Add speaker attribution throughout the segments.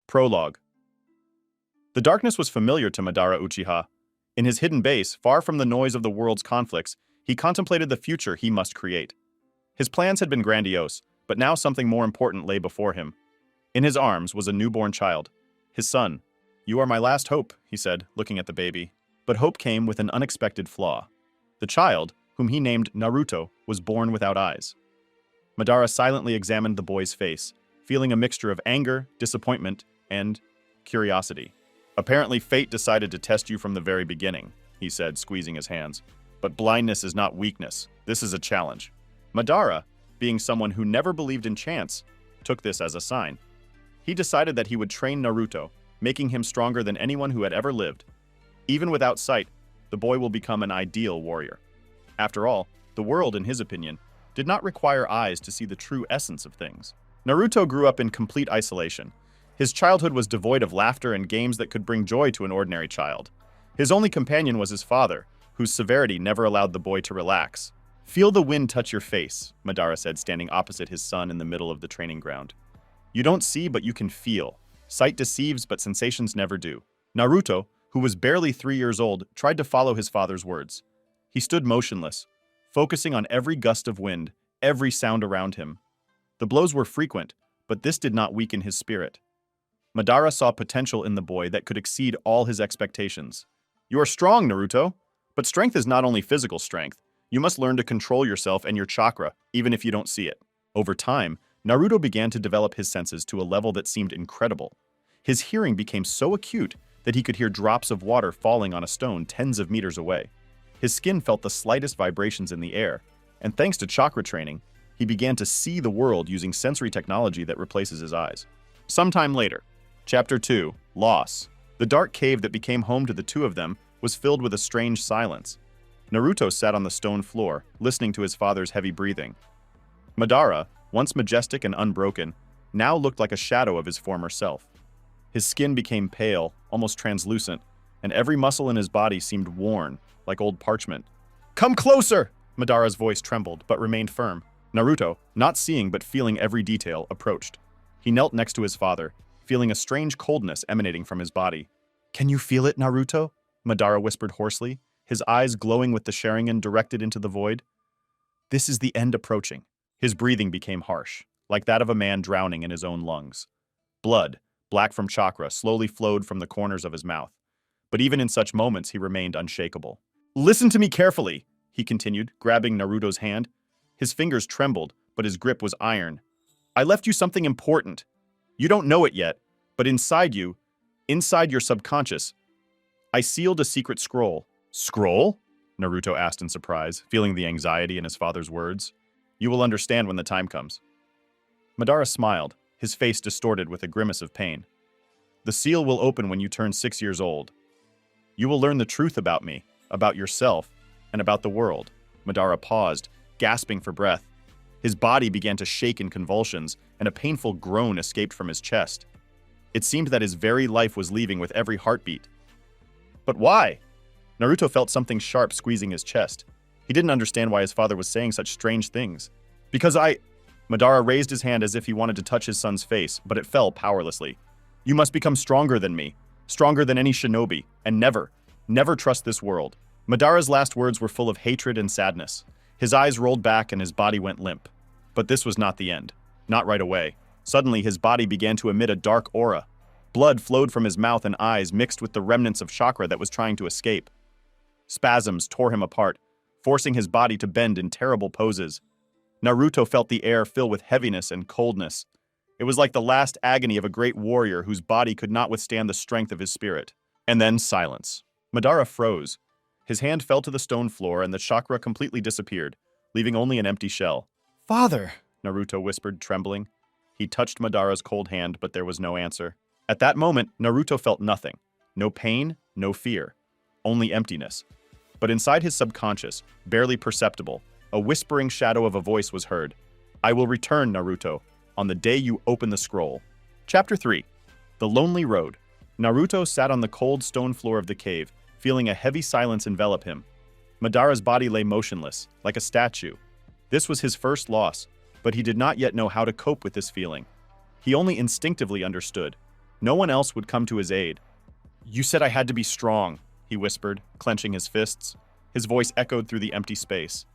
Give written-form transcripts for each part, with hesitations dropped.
Speaker 1: Prologue. The darkness was familiar to Madara Uchiha. In his hidden base, far from the noise of the world's conflicts, he contemplated the future he must create. His plans had been grandiose, but now something more important lay before him. In his arms was a newborn child, his son. "You are my last hope," he said, looking at the baby. But hope came with an unexpected flaw. The child, whom he named Naruto, was born without eyes. Madara silently examined the boy's face, feeling a mixture of anger, disappointment, and curiosity. "Apparently fate decided to test you from the very beginning," he said, squeezing his hands. "But blindness is not weakness. This is a challenge." Madara, being someone who never believed in chance, took this as a sign. He decided that he would train Naruto, making him stronger than anyone who had ever lived. Even without sight, the boy will become an ideal warrior. After all, the world, in his opinion, did not require eyes to see the true essence of things. Naruto grew up in complete isolation. His childhood was devoid of laughter and games that could bring joy to an ordinary child. His only companion was his father, whose severity never allowed the boy to relax. "Feel the wind touch your face," Madara said, standing opposite his son in the middle of the training ground. "You don't see, but you can feel. Sight deceives, but sensations never do." Naruto, who was barely 3 years old, tried to follow his father's words. He stood motionless, focusing on every gust of wind, every sound around him. The blows were frequent, but this did not weaken his spirit. Madara saw potential in the boy that could exceed all his expectations. "You are strong, Naruto. But strength is not only physical strength. You must learn to control yourself and your chakra, even if you don't see it." Over time, Naruto began to develop his senses to a level that seemed incredible. His hearing became so acute that he could hear drops of water falling on a stone tens of meters away. His skin felt the slightest vibrations in the air, and thanks to chakra training, he began to see the world using sensory technology that replaces his eyes. Sometime later, Chapter 2, Loss. The dark cave that became home to the two of them was filled with a strange silence. Naruto sat on the stone floor, listening to his father's heavy breathing. Madara, once majestic and unbroken, now looked like a shadow of his former self. His skin became pale, almost translucent, and every muscle in his body seemed worn, like old parchment. "Come closer!" Madara's voice trembled, but remained firm. Naruto, not seeing but feeling every detail, approached. He knelt next to his father, feeling a strange coldness emanating from his body. "Can you feel it, Naruto?" Madara whispered hoarsely, his eyes glowing with the sharingan directed into the void. "This is the end approaching." His breathing became harsh, like that of a man drowning in his own lungs. Blood, black from chakra, slowly flowed from the corners of his mouth. But even in such moments, he remained unshakable. "Listen to me carefully," he continued, grabbing Naruto's hand. His fingers trembled, but his grip was iron. "I left you something important. You don't know it yet, but inside you, inside your subconscious, I sealed a secret scroll." "Scroll?" Naruto asked in surprise, feeling the anxiety in his father's words. "You will understand when the time comes." Madara smiled, his face distorted with a grimace of pain. "The seal will open when you turn 6 years old. You will learn the truth about me, about yourself, and about the world." Madara paused, gasping for breath. His body began to shake in convulsions, and a painful groan escaped from his chest. It seemed that his very life was leaving with every heartbeat. "But why?" Naruto felt something sharp squeezing his chest. He didn't understand why his father was saying such strange things. "Because Madara raised his hand as if he wanted to touch his son's face, but it fell powerlessly. "You must become stronger than me, stronger than any shinobi, and never, never trust this world." Madara's last words were full of hatred and sadness. His eyes rolled back and his body went limp. But this was not the end. Not right away. Suddenly, his body began to emit a dark aura. Blood flowed from his mouth and eyes mixed with the remnants of chakra that was trying to escape. Spasms tore him apart, forcing his body to bend in terrible poses. Naruto felt the air fill with heaviness and coldness. It was like the last agony of a great warrior whose body could not withstand the strength of his spirit. And then silence. Madara froze. His hand fell to the stone floor and the chakra completely disappeared, leaving only an empty shell. "Father," Naruto whispered, trembling. He touched Madara's cold hand, but there was no answer. At that moment, Naruto felt nothing. No pain, no fear. Only emptiness. But inside his subconscious, barely perceptible, a whispering shadow of a voice was heard. "I will return, Naruto, on the day you open the scroll." Chapter 3. The Lonely Road. Naruto sat on the cold stone floor of the cave, feeling a heavy silence envelop him. Madara's body lay motionless, like a statue. This was his first loss, but he did not yet know how to cope with this feeling. He only instinctively understood. No one else would come to his aid. "You said I had to be strong," he whispered, clenching his fists. His voice echoed through the empty space.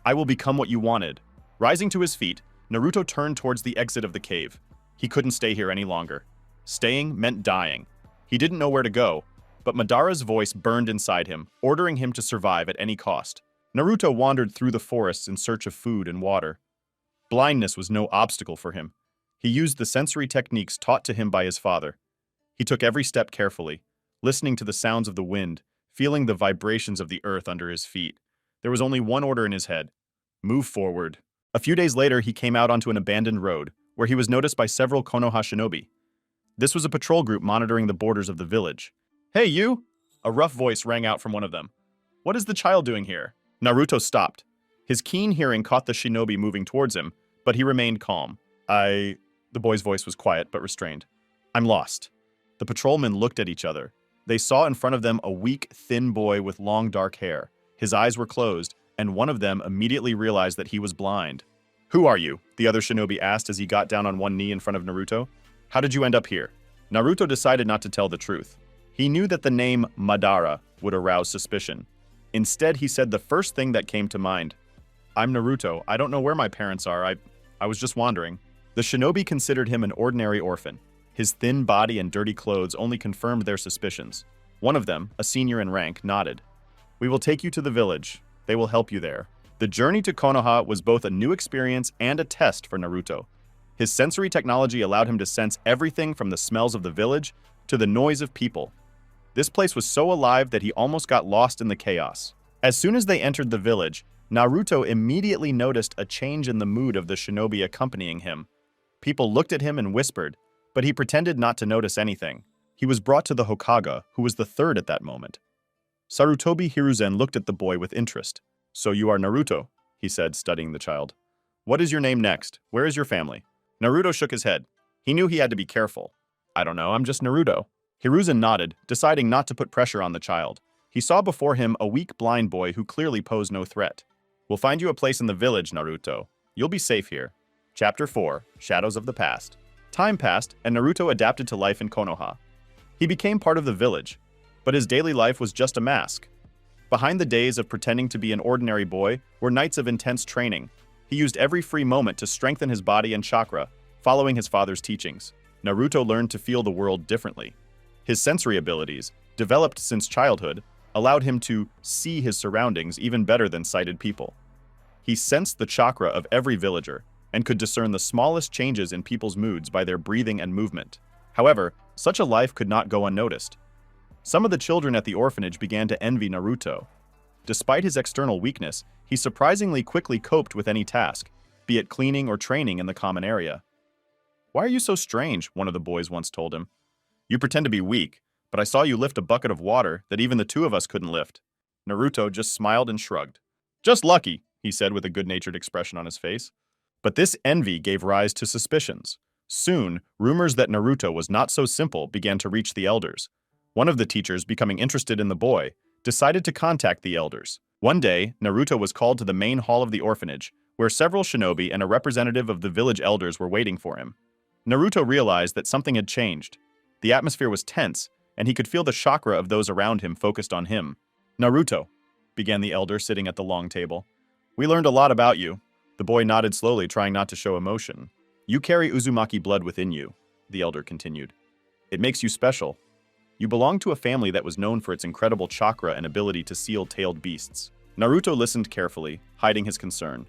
Speaker 1: "I will become what you wanted." Rising to his feet, Naruto turned towards the exit of the cave. He couldn't stay here any longer. Staying meant dying. He didn't know where to go, but Madara's voice burned inside him, ordering him to survive at any cost. Naruto wandered through the forests in search of food and water. Blindness was no obstacle for him. He used the sensory techniques taught to him by his father. He took every step carefully, listening to the sounds of the wind, feeling the vibrations of the earth under his feet. There was only one order in his head: move forward. A few days later, he came out onto an abandoned road, where he was noticed by several Konoha shinobi. This was a patrol group monitoring the borders of the village. "Hey, you!" A rough voice rang out from one of them. "What is the child doing here?" Naruto stopped. His keen hearing caught the shinobi moving towards him, but he remained calm. The boy's voice was quiet but restrained. "I'm lost." The patrolmen looked at each other. They saw in front of them a weak, thin boy with long, dark hair. His eyes were closed, and one of them immediately realized that he was blind. "Who are you?" the other shinobi asked as he got down on one knee in front of Naruto. "How did you end up here?" Naruto decided not to tell the truth. He knew that the name Madara would arouse suspicion. Instead, he said the first thing that came to mind. "I'm Naruto. I don't know where my parents are. I was just wandering." The shinobi considered him an ordinary orphan. His thin body and dirty clothes only confirmed their suspicions. One of them, a senior in rank, nodded. "We will take you to the village. They will help you there." The journey to Konoha was both a new experience and a test for Naruto. His sensory technology allowed him to sense everything from the smells of the village to the noise of people. This place was so alive that he almost got lost in the chaos. As soon as they entered the village, Naruto immediately noticed a change in the mood of the shinobi accompanying him. People looked at him and whispered, but he pretended not to notice anything. He was brought to the Hokage, who was the third at that moment. Sarutobi Hiruzen looked at the boy with interest. "So you are Naruto," he said, studying the child. "What is your name next? Where is your family?" Naruto shook his head. He knew he had to be careful. "I don't know, I'm just Naruto." Hiruzen nodded, deciding not to put pressure on the child. He saw before him a weak blind boy who clearly posed no threat. "We'll find you a place in the village, Naruto. You'll be safe here." Chapter 4: Shadows of the Past. Time passed, and Naruto adapted to life in Konoha. He became part of the village, but his daily life was just a mask. Behind the days of pretending to be an ordinary boy were nights of intense training. He used every free moment to strengthen his body and chakra, following his father's teachings. Naruto learned to feel the world differently. His sensory abilities, developed since childhood, allowed him to see his surroundings even better than sighted people. He sensed the chakra of every villager and could discern the smallest changes in people's moods by their breathing and movement. However, such a life could not go unnoticed. Some of the children at the orphanage began to envy Naruto. Despite his external weakness, he surprisingly quickly coped with any task, be it cleaning or training in the common area. "Why are you so strange?" one of the boys once told him. "You pretend to be weak, but I saw you lift a bucket of water that even the two of us couldn't lift." Naruto just smiled and shrugged. "Just lucky," he said with a good-natured expression on his face. But this envy gave rise to suspicions. Soon, rumors that Naruto was not so simple began to reach the elders. One of the teachers, becoming interested in the boy, decided to contact the elders. One day, Naruto was called to the main hall of the orphanage, where several shinobi and a representative of the village elders were waiting for him. Naruto realized that something had changed. The atmosphere was tense, and he could feel the chakra of those around him focused on him. "Naruto," began the elder sitting at the long table. "We learned a lot about you." The boy nodded slowly, trying not to show emotion. "You carry Uzumaki blood within you," the elder continued. "It makes you special. You belong to a family that was known for its incredible chakra and ability to seal tailed beasts." Naruto listened carefully, hiding his concern.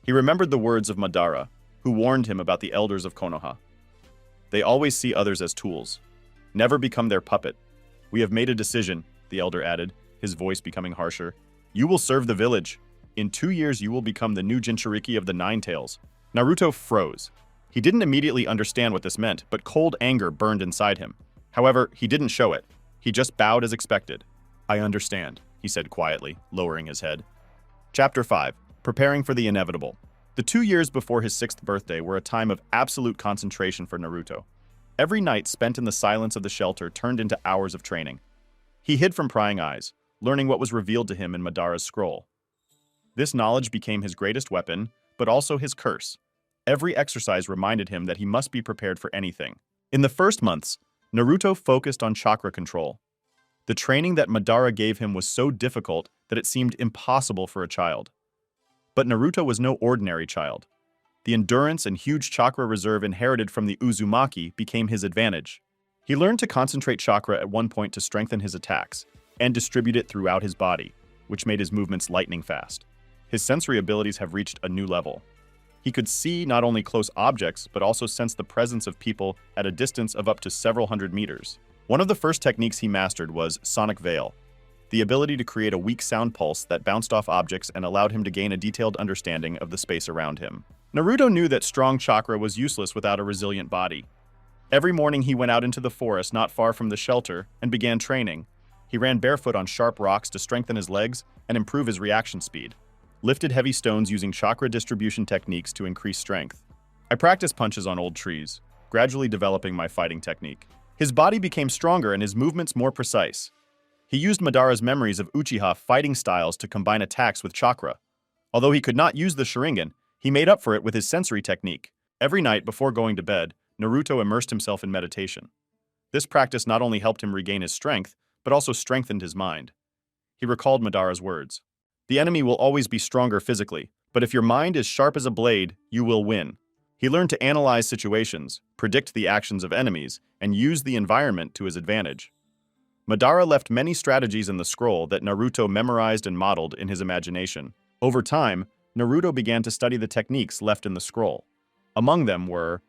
Speaker 1: He remembered the words of Madara, who warned him about the elders of Konoha. They always see others as tools. Never become their puppet. "We have made a decision," the elder added, his voice becoming harsher. "You will serve the village. In 2 years, you will become the new Jinchuriki of the Nine Tails." Naruto froze. He didn't immediately understand what this meant, but cold anger burned inside him. However, he didn't show it. He just bowed as expected. "I understand," he said quietly, lowering his head. Chapter 5: Preparing for the Inevitable. The 2 years before his 6th birthday were a time of absolute concentration for Naruto. Every night spent in the silence of the shelter turned into hours of training. He hid from prying eyes, learning what was revealed to him in Madara's scroll. This knowledge became his greatest weapon, but also his curse. Every exercise reminded him that he must be prepared for anything. In the first months, Naruto focused on chakra control. The training that Madara gave him was so difficult that it seemed impossible for a child. But Naruto was no ordinary child. The endurance and huge chakra reserve inherited from the Uzumaki became his advantage. He learned to concentrate chakra at one point to strengthen his attacks and distribute it throughout his body, which made his movements lightning fast. His sensory abilities have reached a new level. He could see not only close objects, but also sense the presence of people at a distance of up to several hundred meters. One of the first techniques he mastered was sonic veil, the ability to create a weak sound pulse that bounced off objects and allowed him to gain a detailed understanding of the space around him. Naruto knew that strong chakra was useless without a resilient body. Every morning he went out into the forest not far from the shelter and began training. He ran barefoot on sharp rocks to strengthen his legs and improve his reaction speed. Lifted heavy stones using chakra distribution techniques to increase strength. I practiced punches on old trees, gradually developing my fighting technique. His body became stronger and his movements more precise. He used Madara's memories of Uchiha fighting styles to combine attacks with chakra. Although he could not use the sharingan, he made up for it with his sensory technique. Every night before going to bed, Naruto immersed himself in meditation. This practice not only helped him regain his strength, but also strengthened his mind. He recalled Madara's words. The enemy will always be stronger physically, but if your mind is sharp as a blade, you will win. He learned to analyze situations, predict the actions of enemies, and use the environment to his advantage. Madara left many strategies in the scroll that Naruto memorized and modeled in his imagination. Over time, Naruto began to study the techniques left in the scroll. Among them were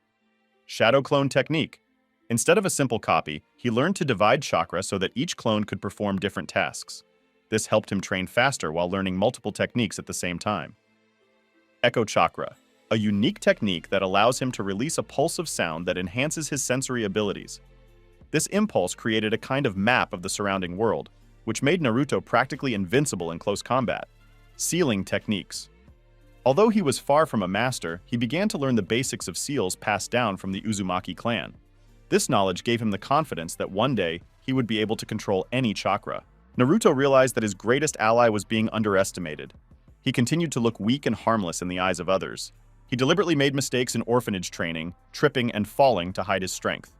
Speaker 1: Shadow Clone Technique. Instead of a simple copy, he learned to divide chakra so that each clone could perform different tasks. This helped him train faster while learning multiple techniques at the same time. Echo Chakra, a unique technique that allows him to release a pulse of sound that enhances his sensory abilities. This impulse created a kind of map of the surrounding world, which made Naruto practically invincible in close combat. Sealing Techniques. Although he was far from a master, he began to learn the basics of seals passed down from the Uzumaki clan. This knowledge gave him the confidence that one day he would be able to control any chakra. Naruto realized that his greatest ally was being underestimated. He continued to look weak and harmless in the eyes of others. He deliberately made mistakes in orphanage training, tripping and falling to hide his strength.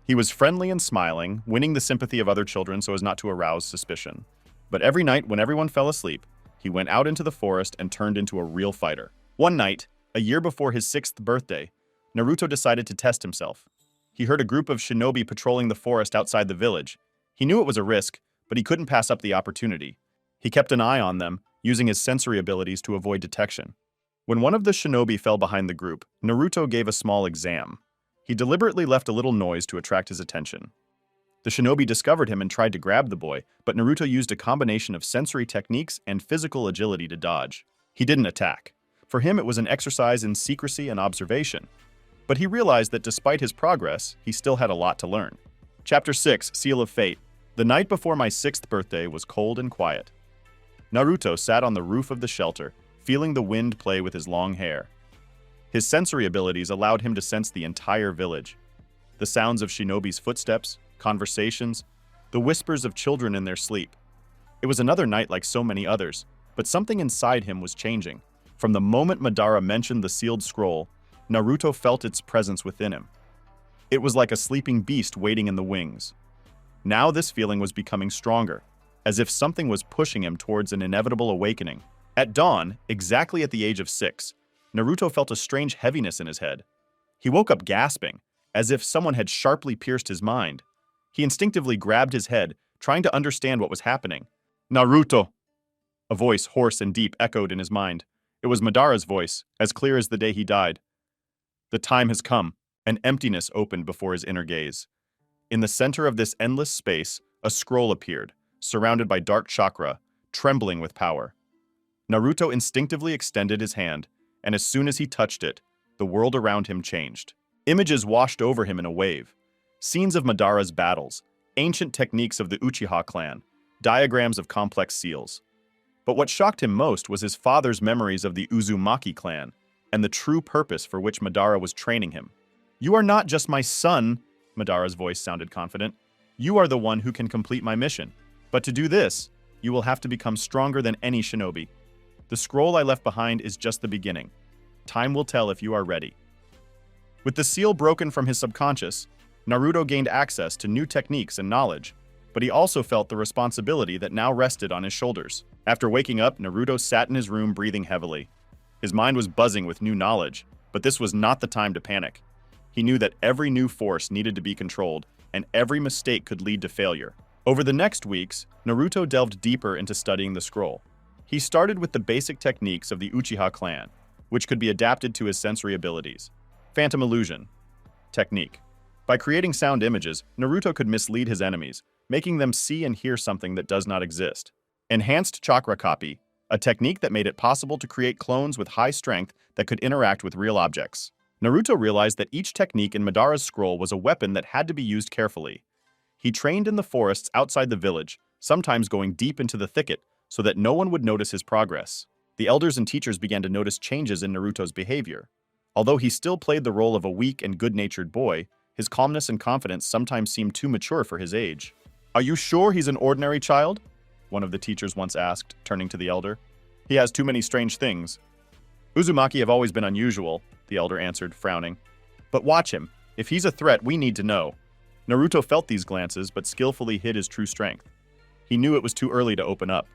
Speaker 1: He was friendly and smiling, winning the sympathy of other children so as not to arouse suspicion. But every night when everyone fell asleep, he went out into the forest and turned into a real fighter. One night, a year before his 6th birthday, Naruto decided to test himself. He heard a group of shinobi patrolling the forest outside the village. He knew it was a risk, but he couldn't pass up the opportunity. He kept an eye on them, using his sensory abilities to avoid detection. When one of the shinobi fell behind the group, Naruto gave a small exam. He deliberately left a little noise to attract his attention. The shinobi discovered him and tried to grab the boy, but Naruto used a combination of sensory techniques and physical agility to dodge. He didn't attack. For him, it was an exercise in secrecy and observation. But he realized that despite his progress, he still had a lot to learn. Chapter 6, Seal of Fate. The night before my 6th birthday was cold and quiet. Naruto sat on the roof of the shelter, feeling the wind play with his long hair. His sensory abilities allowed him to sense the entire village. The sounds of shinobi's footsteps, conversations, the whispers of children in their sleep. It was another night like so many others, but something inside him was changing. From the moment Madara mentioned the sealed scroll, Naruto felt its presence within him. It was like a sleeping beast waiting in the wings. Now this feeling was becoming stronger, as if something was pushing him towards an inevitable awakening. At dawn, exactly at the age of 6, Naruto felt a strange heaviness in his head. He woke up gasping, as if someone had sharply pierced his mind. He instinctively grabbed his head, trying to understand what was happening. Naruto! A voice, hoarse and deep, echoed in his mind. It was Madara's voice, as clear as the day he died. The time has come. An emptiness opened before his inner gaze. In the center of this endless space, a scroll appeared, surrounded by dark chakra, trembling with power. Naruto instinctively extended his hand, and as soon as he touched it, the world around him changed. Images washed over him in a wave. Scenes of Madara's battles, ancient techniques of the Uchiha clan, diagrams of complex seals. But what shocked him most was his father's memories of the Uzumaki clan and the true purpose for which Madara was training him. "You are not just my son," Madara's voice sounded confident. "You are the one who can complete my mission. But to do this, you will have to become stronger than any shinobi. The scroll I left behind is just the beginning. Time will tell if you are ready." With the seal broken from his subconscious, Naruto gained access to new techniques and knowledge, but he also felt the responsibility that now rested on his shoulders. After waking up, Naruto sat in his room breathing heavily. His mind was buzzing with new knowledge, but this was not the time to panic. He knew that every new force needed to be controlled, and every mistake could lead to failure. Over the next weeks, Naruto delved deeper into studying the scroll. He started with the basic techniques of the Uchiha clan, which could be adapted to his sensory abilities. Phantom illusion. Technique. By creating sound images, Naruto could mislead his enemies, making them see and hear something that does not exist. Enhanced chakra copy, a technique that made it possible to create clones with high strength that could interact with real objects. Naruto realized that each technique in Madara's scroll was a weapon that had to be used carefully. He trained in the forests outside the village, sometimes going deep into the thicket so that no one would notice his progress. The elders and teachers began to notice changes in Naruto's behavior. Although he still played the role of a weak and good-natured boy, his calmness and confidence sometimes seemed too mature for his age. "Are you sure he's an ordinary child?" one of the teachers once asked, turning to the elder. "He has too many strange things." "Uzumaki have always been unusual," the elder answered, frowning. "But watch him. If he's a threat, we need to know." Naruto felt these glances, but skillfully hid his true strength. He knew it was too early to open up.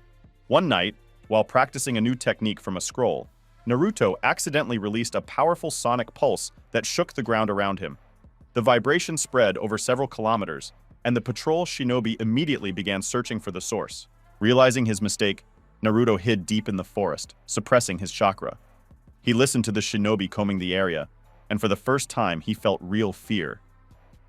Speaker 1: One night, while practicing a new technique from a scroll, Naruto accidentally released a powerful sonic pulse that shook the ground around him. The vibration spread over several kilometers, and the patrol shinobi immediately began searching for the source. Realizing his mistake, Naruto hid deep in the forest, suppressing his chakra. He listened to the shinobi combing the area, and for the first time he felt real fear.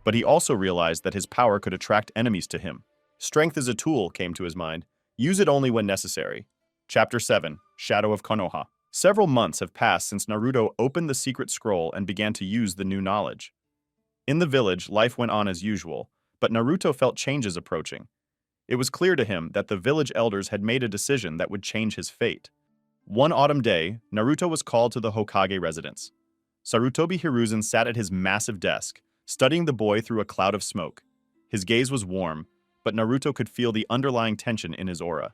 Speaker 1: But he also realized that his power could attract enemies to him. Strength is a tool, came to his mind. Use it only when necessary. Chapter 7. Shadow of Konoha. Several months have passed since Naruto opened the secret scroll and began to use the new knowledge. In the village, life went on as usual, but Naruto felt changes approaching. It was clear to him that the village elders had made a decision that would change his fate. One autumn day, Naruto was called to the Hokage residence. Sarutobi Hiruzen sat at his massive desk, studying the boy through a cloud of smoke. His gaze was warm, but Naruto could feel the underlying tension in his aura.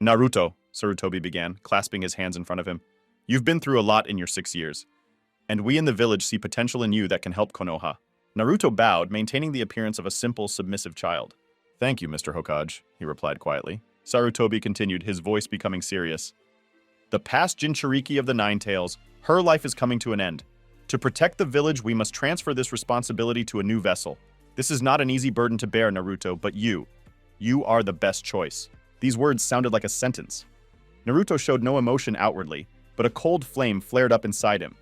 Speaker 1: "Naruto," Sarutobi began, clasping his hands in front of him, "you've been through a lot in your 6 years, and we in the village see potential in you that can help Konoha." Naruto bowed, maintaining the appearance of a simple, submissive child. "Thank you, Mr. Hokage," he replied quietly. Sarutobi continued, his voice becoming serious. "The past Jinchuriki of the Nine Tails, her life is coming to an end. To protect the village, we must transfer this responsibility to a new vessel. This is not an easy burden to bear, Naruto, but you are the best choice." These words sounded like a sentence. Naruto showed no emotion outwardly, but a cold flame flared up inside him.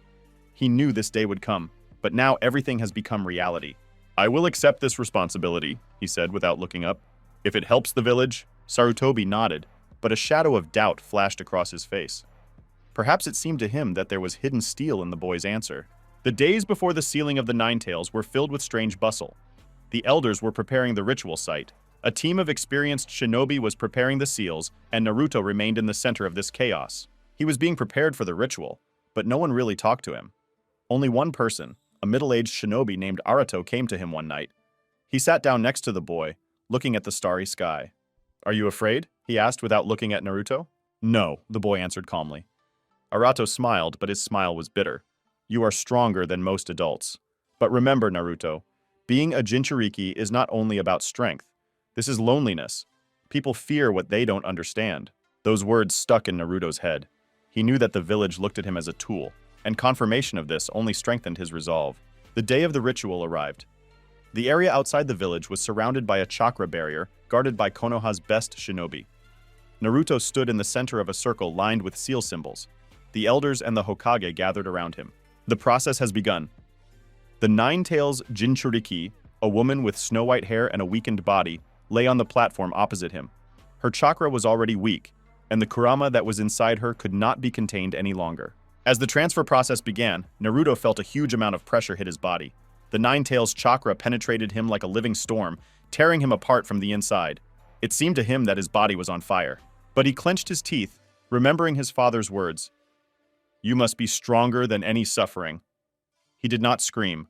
Speaker 1: He knew this day would come, but now everything has become reality. "I will accept this responsibility," he said without looking up. "If it helps the village." Sarutobi nodded, but a shadow of doubt flashed across his face. Perhaps it seemed to him that there was hidden steel in the boy's answer. The days before the sealing of the Nine Tails were filled with strange bustle. The elders were preparing the ritual site. A team of experienced shinobi was preparing the seals, and Naruto remained in the center of this chaos. He was being prepared for the ritual, but no one really talked to him. Only one person, a middle-aged shinobi named Arato, came to him one night. He sat down next to the boy, looking at the starry sky. "Are you afraid?" he asked without looking at Naruto. "No," the boy answered calmly. Arato smiled, but his smile was bitter. "You are stronger than most adults. But remember, Naruto, being a Jinchuriki is not only about strength. This is loneliness. People fear what they don't understand." Those words stuck in Naruto's head. He knew that the village looked at him as a tool, and confirmation of this only strengthened his resolve. The day of the ritual arrived. The area outside the village was surrounded by a chakra barrier guarded by Konoha's best shinobi. Naruto stood in the center of a circle lined with seal symbols. The elders and the Hokage gathered around him. The process has begun. The Nine Tails Jinchuriki, a woman with snow-white hair and a weakened body, lay on the platform opposite him. Her chakra was already weak, and the kurama that was inside her could not be contained any longer. As the transfer process began, Naruto felt a huge amount of pressure hit his body. The Nine Tails chakra penetrated him like a living storm, tearing him apart from the inside. It seemed to him that his body was on fire. But he clenched his teeth, remembering his father's words. "You must be stronger than any suffering." He did not scream,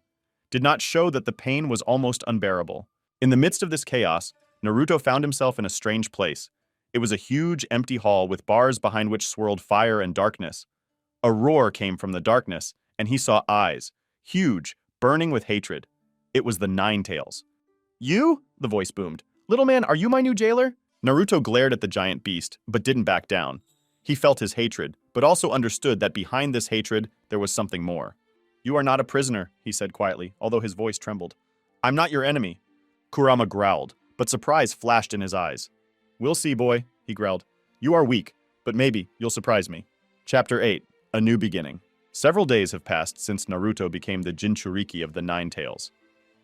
Speaker 1: did not show that the pain was almost unbearable. In the midst of this chaos, Naruto found himself in a strange place. It was a huge, empty hall with bars behind which swirled fire and darkness. A roar came from the darkness, and he saw eyes, huge, burning with hatred. It was the Ninetales. You? The voice boomed. Little man, are you my new jailer? Naruto glared at the giant beast, but didn't back down. He felt his hatred, but also understood that behind this hatred, there was something more. You are not a prisoner, he said quietly, although his voice trembled. I'm not your enemy. Kurama growled, but surprise flashed in his eyes. We'll see, boy, he growled. You are weak, but maybe you'll surprise me. Chapter 8. A New Beginning. Several days have passed since Naruto became the Jinchuriki of the Ninetales.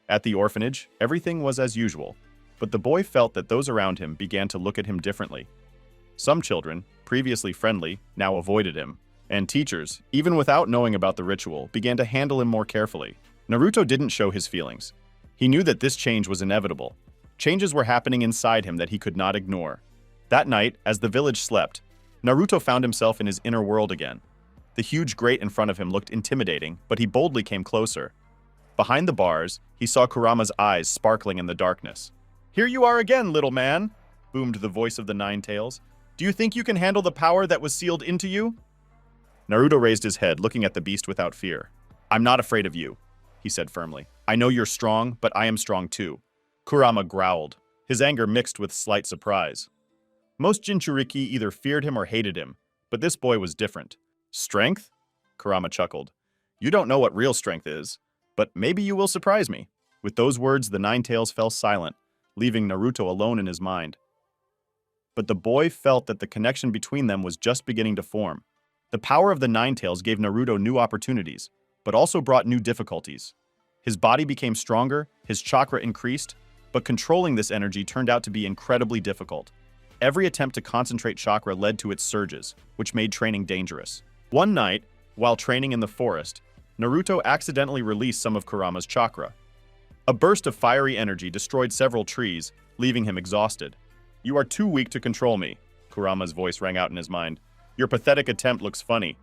Speaker 1: At the orphanage, everything was as usual, but the boy felt that those around him began to look at him differently. Some children, previously friendly, now avoided him, and teachers, even without knowing about the ritual, began to handle him more carefully. Naruto didn't show his feelings. He knew that this change was inevitable. Changes were happening inside him that he could not ignore. That night, as the village slept, Naruto found himself in his inner world again. The huge grate in front of him looked intimidating, but he boldly came closer. Behind the bars, he saw Kurama's eyes sparkling in the darkness. Here you are again, little man, boomed the voice of the Ninetales. Do you think you can handle the power that was sealed into you? Naruto raised his head, looking at the beast without fear. I'm not afraid of you, he said firmly. I know you're strong, but I am strong too. Kurama growled, his anger mixed with slight surprise. Most Jinchuriki either feared him or hated him, but this boy was different. Strength? Kurama chuckled. You don't know what real strength is, but maybe you will surprise me. With those words, the Ninetales fell silent, leaving Naruto alone in his mind. But the boy felt that the connection between them was just beginning to form. The power of the Ninetales gave Naruto new opportunities, but also brought new difficulties. His body became stronger, his chakra increased, but controlling this energy turned out to be incredibly difficult. Every attempt to concentrate chakra led to its surges, which made training dangerous. One night, while training in the forest, Naruto accidentally released some of Kurama's chakra. A burst of fiery energy destroyed several trees, leaving him exhausted. You are too weak to control me, Kurama's voice rang out in his mind. Your pathetic attempt looks funny.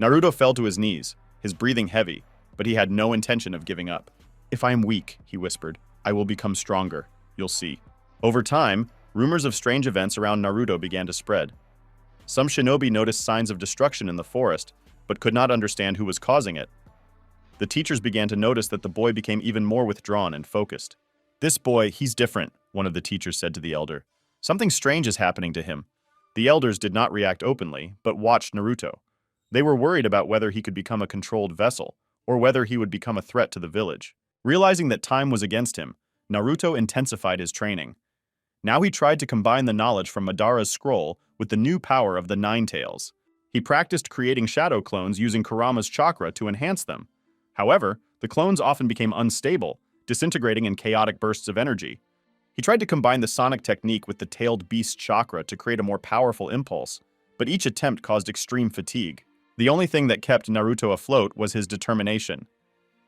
Speaker 1: Naruto fell to his knees, his breathing heavy, but he had no intention of giving up. If I am weak, he whispered, I will become stronger. You'll see. Over time, rumors of strange events around Naruto began to spread. Some shinobi noticed signs of destruction in the forest, but could not understand who was causing it. The teachers began to notice that the boy became even more withdrawn and focused. This boy, he's different, one of the teachers said to the elder. Something strange is happening to him. The elders did not react openly, but watched Naruto. They were worried about whether he could become a controlled vessel, or whether he would become a threat to the village. Realizing that time was against him, Naruto intensified his training. Now he tried to combine the knowledge from Madara's scroll with the new power of the Ninetales. He practiced creating shadow clones using Kurama's chakra to enhance them. However, the clones often became unstable, disintegrating in chaotic bursts of energy. He tried to combine the sonic technique with the tailed beast chakra to create a more powerful impulse, but each attempt caused extreme fatigue. The only thing that kept Naruto afloat was his determination.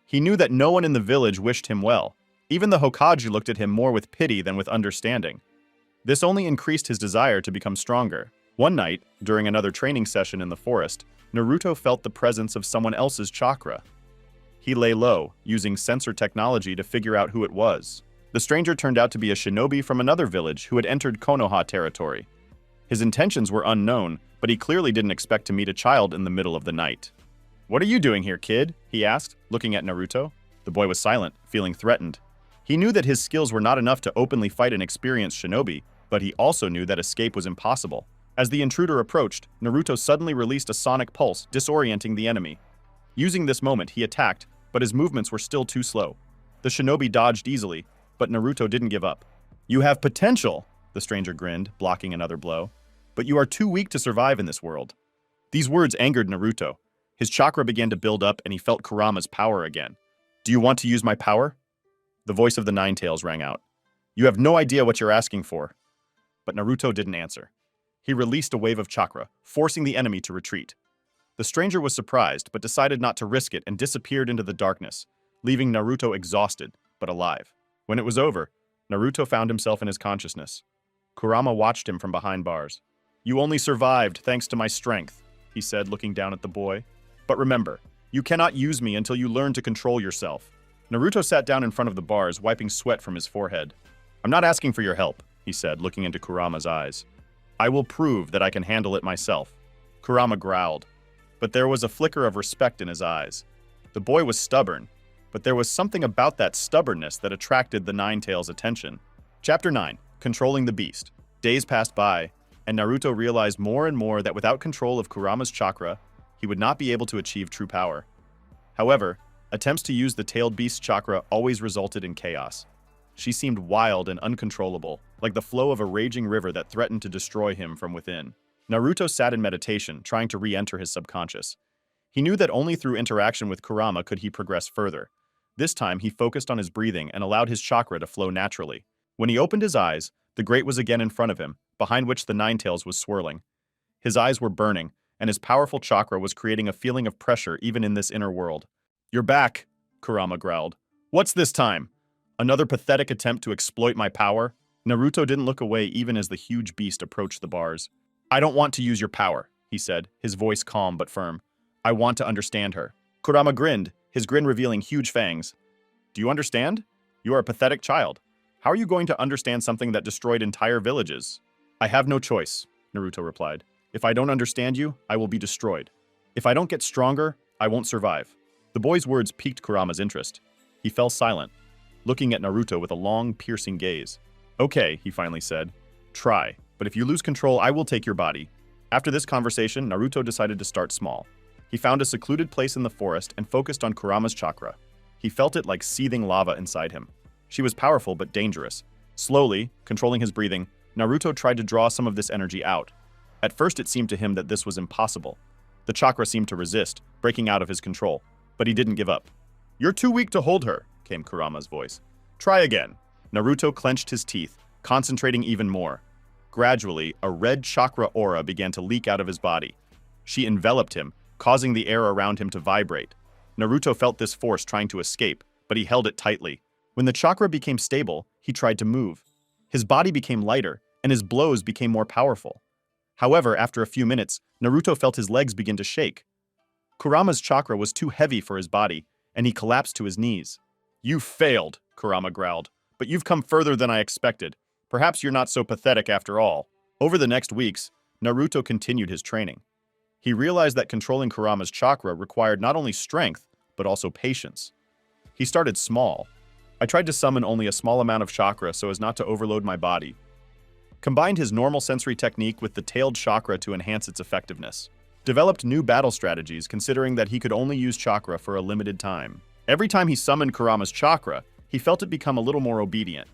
Speaker 1: He knew that no one in the village wished him well. Even the Hokage looked at him more with pity than with understanding. This only increased his desire to become stronger. One night, during another training session in the forest, Naruto felt the presence of someone else's chakra. He lay low, using sensor technology to figure out who it was. The stranger turned out to be a shinobi from another village who had entered Konoha territory. His intentions were unknown, but he clearly didn't expect to meet a child in the middle of the night. What are you doing here, kid? He asked, looking at Naruto. The boy was silent, feeling threatened. He knew that his skills were not enough to openly fight an experienced shinobi, but he also knew that escape was impossible. As the intruder approached, Naruto suddenly released a sonic pulse, disorienting the enemy. Using this moment, he attacked, but his movements were still too slow. The shinobi dodged easily, but Naruto didn't give up. You have potential, the stranger grinned, blocking another blow, but you are too weak to survive in this world. These words angered Naruto. His chakra began to build up and he felt Kurama's power again. Do you want to use my power? The voice of the Ninetales rang out. You have no idea what you're asking for. But Naruto didn't answer. He released a wave of chakra, forcing the enemy to retreat. The stranger was surprised, but decided not to risk it and disappeared into the darkness, leaving Naruto exhausted, but alive. When it was over, Naruto found himself in his consciousness. Kurama watched him from behind bars. You only survived thanks to my strength, he said, looking down at the boy. But remember, you cannot use me until you learn to control yourself. Naruto sat down in front of the bars, wiping sweat from his forehead. I'm not asking for your help, he said, looking into Kurama's eyes. I will prove that I can handle it myself. Kurama growled, but there was a flicker of respect in his eyes. The boy was stubborn. but there was something about that stubbornness that attracted the Ninetales' attention. Chapter 9. Controlling the Beast. Days passed by, and Naruto realized more and more that without control of Kurama's chakra, he would not be able to achieve true power. However, attempts to use the tailed beast's chakra always resulted in chaos. She seemed wild and uncontrollable, like the flow of a raging river that threatened to destroy him from within. Naruto sat in meditation, trying to re-enter his subconscious. He knew that only through interaction with Kurama could he progress further. This time, he focused on his breathing and allowed his chakra to flow naturally. When he opened his eyes, the Great was again in front of him, behind which the Ninetales was swirling. His eyes were burning, and his powerful chakra was creating a feeling of pressure even in this inner world. "You're back," Kurama growled. "What's this time? Another pathetic attempt to exploit my power?" Naruto didn't look away even as the huge beast approached the bars. "I don't want to use your power," he said, his voice calm but firm. "I want to understand her." Kurama grinned, his grin revealing huge fangs. "Do you understand? You are a pathetic child. How are you going to understand something that destroyed entire villages?" "I have no choice," Naruto replied. "If I don't understand you, I will be destroyed. If I don't get stronger, I won't survive." The boy's words piqued Kurama's interest. He fell silent, looking at Naruto with a long, piercing gaze. "Okay," he finally said. "Try, but if you lose control, I will take your body." After this conversation, Naruto decided to start small. He found a secluded place in the forest and focused on Kurama's chakra. He felt it like seething lava inside him. She was powerful but dangerous. Slowly, controlling his breathing, Naruto tried to draw some of this energy out. At first it seemed to him that this was impossible. The chakra seemed to resist, breaking out of his control, but he didn't give up. "You're too weak to hold her," came Kurama's voice. "Try again." Naruto clenched his teeth, concentrating even more. Gradually, a red chakra aura began to leak out of his body. She enveloped him, causing the air around him to vibrate. Naruto felt this force trying to escape, but he held it tightly. When the chakra became stable, he tried to move. His body became lighter, and his blows became more powerful. However, after a few minutes, Naruto felt his legs begin to shake. Kurama's chakra was too heavy for his body, and he collapsed to his knees. "You failed," Kurama growled, "but you've come further than I expected. Perhaps you're not so pathetic after all." Over the next weeks, Naruto continued his training. He realized that controlling Kurama's chakra required not only strength, but also patience. He started small. "I tried to summon only a small amount of chakra so as not to overload my body." Combined his normal sensory technique with the tailed chakra to enhance its effectiveness. Developed new battle strategies considering that he could only use chakra for a limited time. Every time he summoned Kurama's chakra, he felt it become a little more obedient.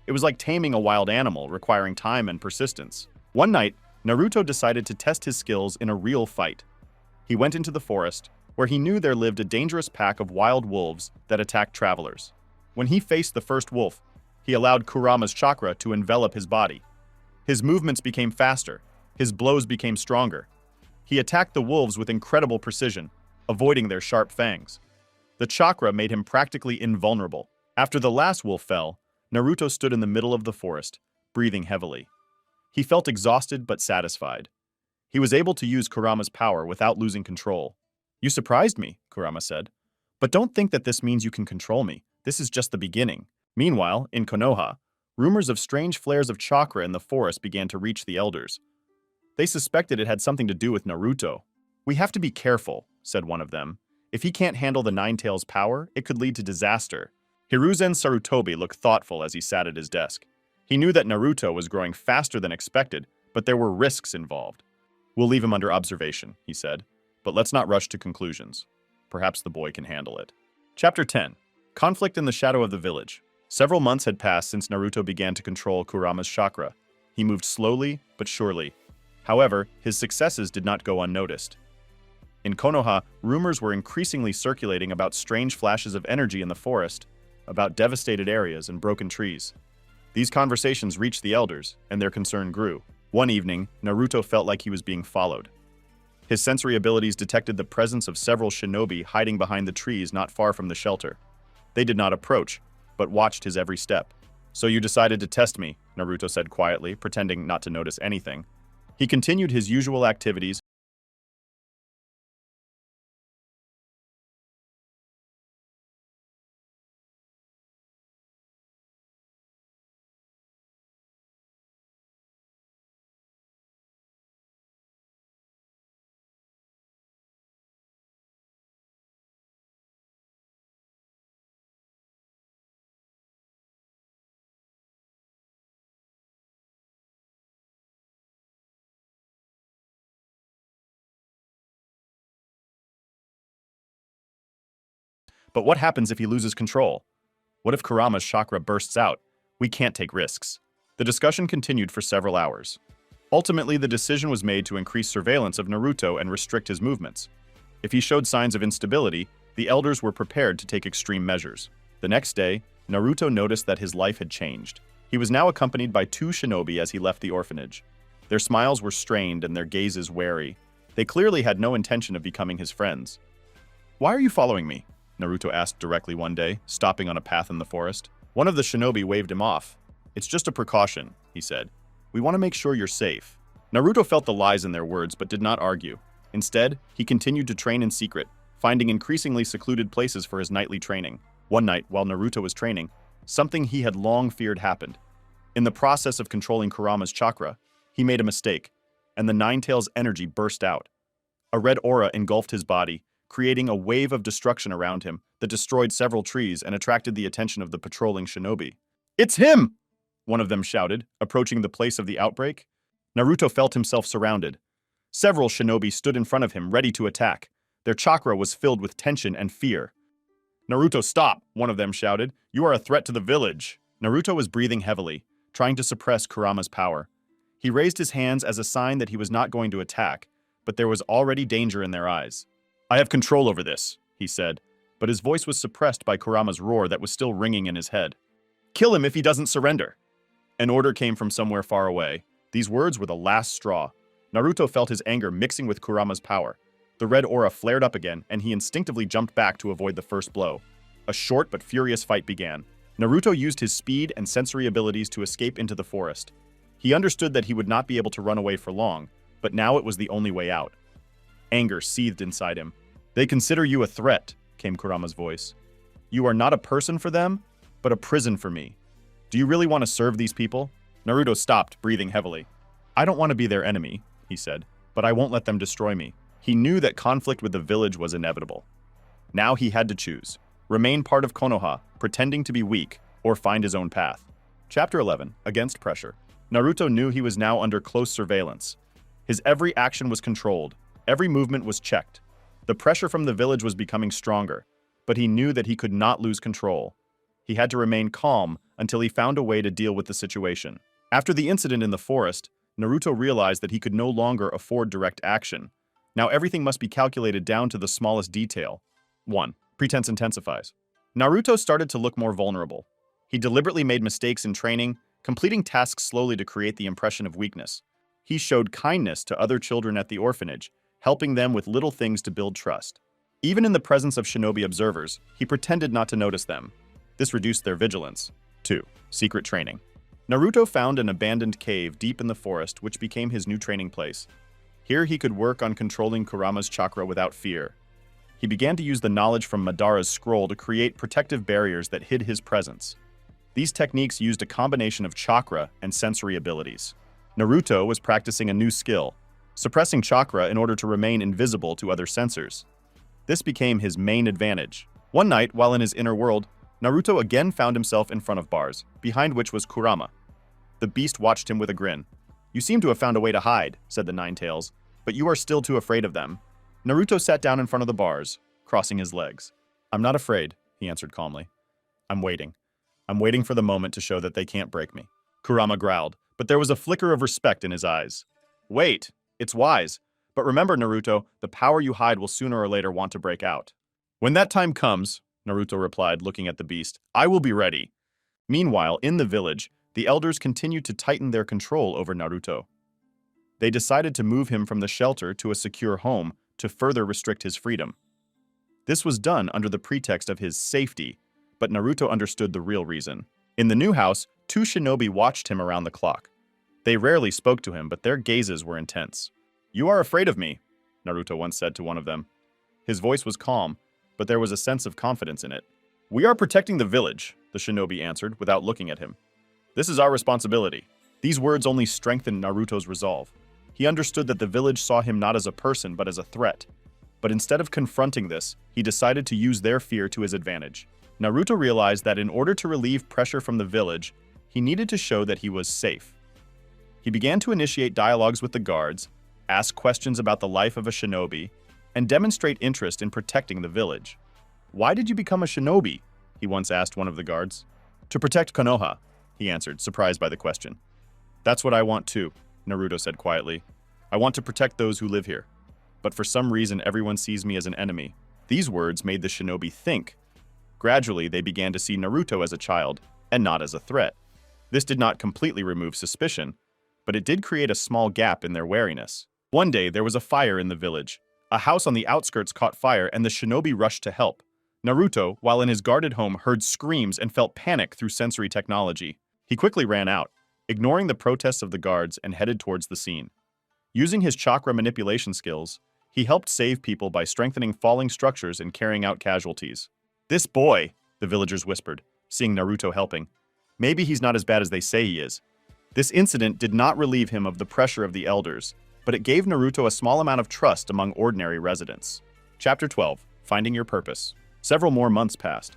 Speaker 1: It was like taming a wild animal, requiring time and persistence. One night, Naruto decided to test his skills in a real fight. He went into the forest, where he knew there lived a dangerous pack of wild wolves that attacked travelers. When he faced the first wolf, he allowed Kurama's chakra to envelop his body. His movements became faster, his blows became stronger. He attacked the wolves with incredible precision, avoiding their sharp fangs. The chakra made him practically invulnerable. After the last wolf fell, Naruto stood in the middle of the forest, breathing heavily. He felt exhausted but satisfied. He was able to use Kurama's power without losing control. "You surprised me," Kurama said. "But don't think that this means you can control me. This is just the beginning." Meanwhile, in Konoha, rumors of strange flares of chakra in the forest began to reach the elders. They suspected it had something to do with Naruto. "We have to be careful," said one of them. "If he can't handle the Ninetales' power, it could lead to disaster." Hiruzen Sarutobi looked thoughtful as he sat at his desk. He knew that Naruto was growing faster than expected, but there were risks involved. "We'll leave him under observation," he said, "but let's not rush to conclusions. Perhaps the boy can handle it." Chapter 10. Conflict in the Shadow of the Village. Several months had passed since Naruto began to control Kurama's chakra. He moved slowly but surely. However, his successes did not go unnoticed. In Konoha, rumors were increasingly circulating about strange flashes of energy in the forest, about devastated areas and broken trees. These conversations reached the elders, and their concern grew. One evening, Naruto felt like he was being followed. His sensory abilities detected the presence of several shinobi hiding behind the trees not far from the shelter. They did not approach, but watched his every step. "So you decided to test me," Naruto said quietly, pretending not to notice anything. He continued his usual activities, But what happens if he loses control? What if Kurama's chakra bursts out? We can't take risks. The discussion continued for several hours. Ultimately, the decision was made to increase surveillance of Naruto and restrict his movements. If he showed signs of instability, the elders were prepared to take extreme measures. The next day, Naruto noticed that his life had changed. He was now accompanied by two shinobi as he left the orphanage. Their smiles were strained and their gazes wary. They clearly had no intention of becoming his friends. "Why are you following me?" Naruto asked directly one day, stopping on a path in the forest. One of the shinobi waved him off. "It's just a precaution," he said. "We want to make sure you're safe." Naruto felt the lies in their words but did not argue. Instead, he continued to train in secret, finding increasingly secluded places for his nightly training. One night, while Naruto was training, something he had long feared happened. In the process of controlling Kurama's chakra, he made a mistake, and the Nine-Tails' energy burst out. A red aura engulfed his body, creating a wave of destruction around him that destroyed several trees and attracted the attention of the patrolling shinobi. "It's him!" one of them shouted, approaching the place of the outbreak. Naruto felt himself surrounded. Several shinobi stood in front of him, ready to attack. Their chakra was filled with tension and fear. "Naruto, stop!" one of them shouted. "You are a threat to the village." Naruto was breathing heavily, trying to suppress Kurama's power. He raised his hands as a sign that he was not going to attack, but there was already danger in their eyes. "I have control over this," he said, but his voice was suppressed by Kurama's roar that was still ringing in his head. "Kill him if he doesn't surrender." An order came from somewhere far away. These words were the last straw. Naruto felt his anger mixing with Kurama's power. The red aura flared up again, and he instinctively jumped back to avoid the first blow. A short but furious fight began. Naruto used his speed and sensory abilities to escape into the forest. He understood that he would not be able to run away for long, but now it was the only way out. Anger seethed inside him. "They consider you a threat," came Kurama's voice. "You are not a person for them, but a prison for me. Do you really want to serve these people?" Naruto stopped, breathing heavily. "I don't want to be their enemy," he said, "but I won't let them destroy me." He knew that conflict with the village was inevitable. Now he had to choose: remain part of Konoha, pretending to be weak, or find his own path. Chapter 11. Against Pressure. Naruto knew he was now under close surveillance. His every action was controlled. Every movement was checked. The pressure from the village was becoming stronger, but he knew that he could not lose control. He had to remain calm until he found a way to deal with the situation. After the incident in the forest, Naruto realized that he could no longer afford direct action. Now everything must be calculated down to the smallest detail. 1. Pretense intensifies. Naruto started to look more vulnerable. He deliberately made mistakes in training, completing tasks slowly to create the impression of weakness. He showed kindness to other children at the orphanage, helping them with little things to build trust. Even in the presence of shinobi observers, he pretended not to notice them. This reduced their vigilance. 2. Secret training. Naruto found an abandoned cave deep in the forest, which became his new training place. Here he could work on controlling Kurama's chakra without fear. He began to use the knowledge from Madara's scroll to create protective barriers that hid his presence. These techniques used a combination of chakra and sensory abilities. Naruto was practicing a new skill, suppressing chakra in order to remain invisible to other sensors. This became his main advantage. One night, while in his inner world, Naruto again found himself in front of bars, behind which was Kurama. The beast watched him with a grin. "You seem to have found a way to hide," said the Nine-Tails, "but you are still too afraid of them." Naruto sat down in front of the bars, crossing his legs. "I'm not afraid," he answered calmly. "I'm waiting. I'm waiting for the moment to show that they can't break me." Kurama growled, but there was a flicker of respect in his eyes. "Wait, it's wise. But remember, Naruto, the power you hide will sooner or later want to break out." "When that time comes," Naruto replied, looking at the beast, "I will be ready." Meanwhile, in the village, the elders continued to tighten their control over Naruto. They decided to move him from the shelter to a secure home to further restrict his freedom. This was done under the pretext of his safety, but Naruto understood the real reason. In the new house, two shinobi watched him around the clock. They rarely spoke to him, but their gazes were intense. "You are afraid of me," Naruto once said to one of them. His voice was calm, but there was a sense of confidence in it. "We are protecting the village," the shinobi answered without looking at him. "This is our responsibility." These words only strengthened Naruto's resolve. He understood that the village saw him not as a person but as a threat. But instead of confronting this, he decided to use their fear to his advantage. Naruto realized that in order to relieve pressure from the village, he needed to show that he was safe. He began to initiate dialogues with the guards, ask questions about the life of a shinobi, and demonstrate interest in protecting the village. "Why did you become a shinobi?" he once asked one of the guards. "To protect Konoha," he answered, surprised by the question. "That's what I want too," Naruto said quietly. "I want to protect those who live here. But for some reason everyone sees me as an enemy." These words made the shinobi think. Gradually, they began to see Naruto as a child, and not as a threat. This did not completely remove suspicion, but it did create a small gap in their wariness. One day, there was a fire in the village. A house on the outskirts caught fire, and the shinobi rushed to help. Naruto, while in his guarded home, heard screams and felt panic through sensory technology. He quickly ran out, ignoring the protests of the guards, and headed towards the scene. Using his chakra manipulation skills, he helped save people by strengthening falling structures and carrying out casualties. "This boy," the villagers whispered, seeing Naruto helping. "Maybe he's not as bad as they say he is." This incident did not relieve him of the pressure of the elders, but it gave Naruto a small amount of trust among ordinary residents. Chapter 12. Finding Your Purpose. Several more months passed.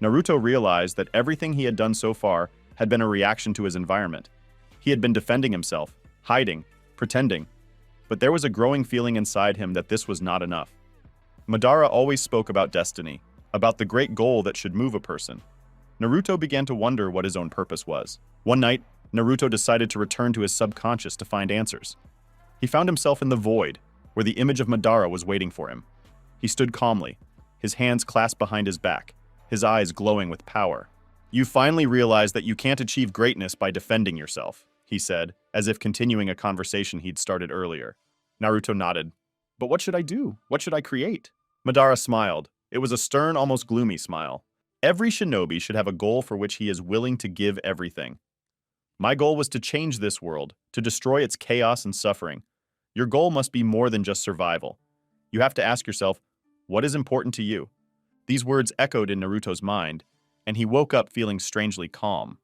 Speaker 1: Naruto realized that everything he had done so far had been a reaction to his environment. He had been defending himself, hiding, pretending, but there was a growing feeling inside him that this was not enough. Madara always spoke about destiny, about the great goal that should move a person. Naruto began to wonder what his own purpose was. One night, Naruto decided to return to his subconscious to find answers. He found himself in the void, where the image of Madara was waiting for him. He stood calmly, his hands clasped behind his back, his eyes glowing with power. "You finally realize that you can't achieve greatness by defending yourself," he said, as if continuing a conversation he'd started earlier. Naruto nodded. "But what should I do? What should I create?" Madara smiled. It was a stern, almost gloomy smile. "Every shinobi should have a goal for which he is willing to give everything. My goal was to change this world, to destroy its chaos and suffering. Your goal must be more than just survival. You have to ask yourself, what is important to you?" These words echoed in Naruto's mind, and he woke up feeling strangely calm.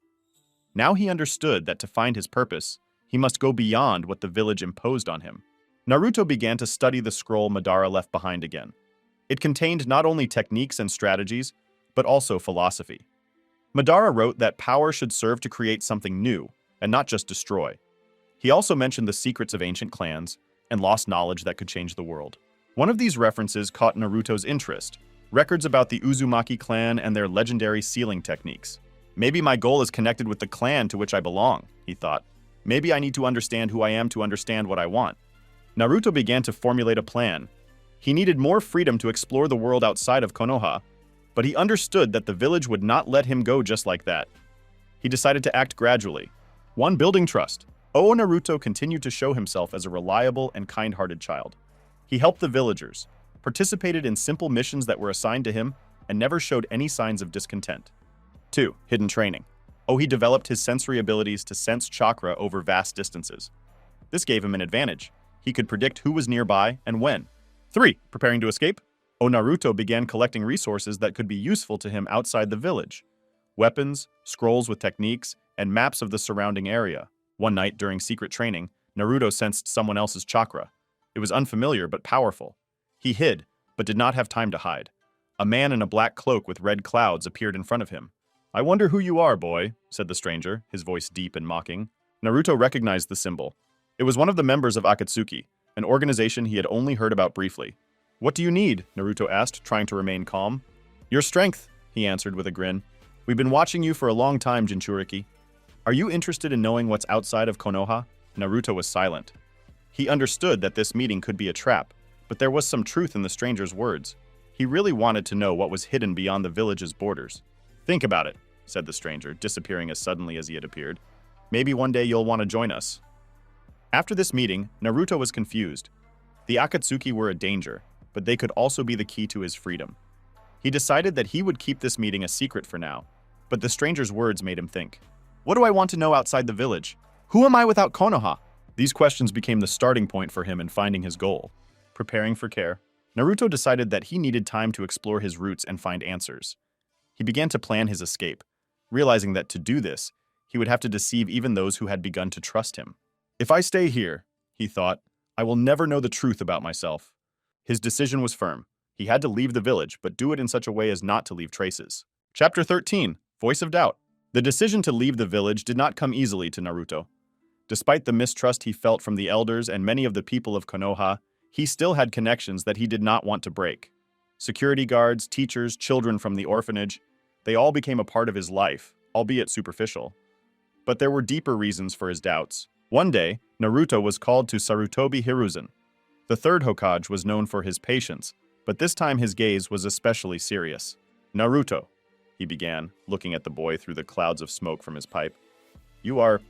Speaker 1: Now he understood that to find his purpose, he must go beyond what the village imposed on him. Naruto began to study the scroll Madara left behind again. It contained not only techniques and strategies, but also philosophy. Madara wrote that power should serve to create something new, and not just destroy. He also mentioned the secrets of ancient clans and lost knowledge that could change the world. One of these references caught Naruto's interest, records about the Uzumaki clan and their legendary sealing techniques. "Maybe my goal is connected with the clan to which I belong," he thought. "Maybe I need to understand who I am to understand what I want." Naruto began to formulate a plan. He needed more freedom to explore the world outside of Konoha, but he understood that the village would not let him go just like that. He decided to act gradually. 1. Building trust. Naruto continued to show himself as a reliable and kind-hearted child. He helped the villagers, participated in simple missions that were assigned to him, and never showed any signs of discontent. 2. Hidden training. He developed his sensory abilities to sense chakra over vast distances. This gave him an advantage. He could predict who was nearby and when. 3. Preparing to escape. Naruto began collecting resources that could be useful to him outside the village. Weapons, scrolls with techniques, and maps of the surrounding area. One night during secret training, Naruto sensed someone else's chakra. It was unfamiliar but powerful. He hid, but did not have time to hide. A man in a black cloak with red clouds appeared in front of him. "I wonder who you are, boy," said the stranger, his voice deep and mocking. Naruto recognized the symbol. It was one of the members of Akatsuki, an organization he had only heard about briefly. "What do you need?" Naruto asked, trying to remain calm. "Your strength," he answered with a grin. "We've been watching you for a long time, Jinchuriki. Are you interested in knowing what's outside of Konoha?" Naruto was silent. He understood that this meeting could be a trap, but there was some truth in the stranger's words. He really wanted to know what was hidden beyond the village's borders. "Think about it," said the stranger, disappearing as suddenly as he had appeared. "Maybe one day you'll want to join us." After this meeting, Naruto was confused. The Akatsuki were a danger, but they could also be the key to his freedom. He decided that he would keep this meeting a secret for now, but the stranger's words made him think. What do I want to know outside the village? Who am I without Konoha? These questions became the starting point for him in finding his goal. Preparing for care, Naruto decided that he needed time to explore his roots and find answers. He began to plan his escape, realizing that to do this, he would have to deceive even those who had begun to trust him. "If I stay here," he thought, "I will never know the truth about myself." His decision was firm. He had to leave the village, but do it in such a way as not to leave traces. Chapter 13. Voice of Doubt. The decision to leave the village did not come easily to Naruto. Despite the mistrust he felt from the elders and many of the people of Konoha, he still had connections that he did not want to break. Security guards, teachers, children from the orphanage, they all became a part of his life, albeit superficial. But there were deeper reasons for his doubts. One day, Naruto was called to Sarutobi Hiruzen. The third Hokage was known for his patience, but this time his gaze was especially serious. "Naruto," he began, looking at the boy through the clouds of smoke from his pipe. "You are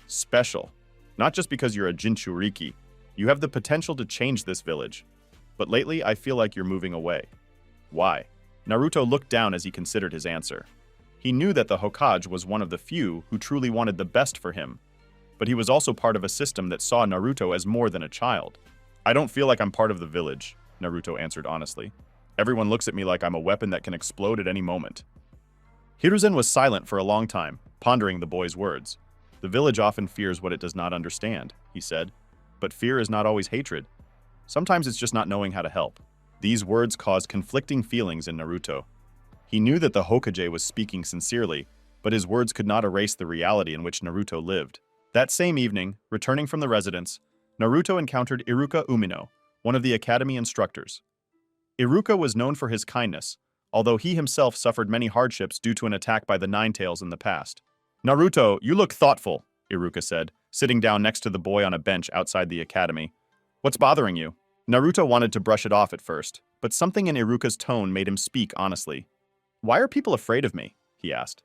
Speaker 1: special. Not just because you're a Jinchuriki. You have the potential to change this village. But lately, I feel like you're moving away." "Why?" Naruto looked down as he considered his answer. He knew that the Hokage was one of the few who truly wanted the best for him, but he was also part of a system that saw Naruto as more than a child. "I don't feel like I'm part of the village," Naruto answered honestly. "Everyone looks at me like I'm a weapon that can explode at any moment." Hiruzen was silent for a long time, pondering the boy's words. "The village often fears what it does not understand," he said. "But fear is not always hatred. Sometimes it's just not knowing how to help." These words caused conflicting feelings in Naruto. He knew that the Hokage was speaking sincerely, but his words could not erase the reality in which Naruto lived. That same evening, returning from the residence, Naruto encountered Iruka Umino, one of the academy instructors. Iruka was known for his kindness, although he himself suffered many hardships due to an attack by the Nine-Tails in the past. "Naruto, you look thoughtful," Iruka said, sitting down next to the boy on a bench outside the academy. "What's bothering you?" Naruto wanted to brush it off at first, but something in Iruka's tone made him speak honestly. "Why are people afraid of me?" he asked.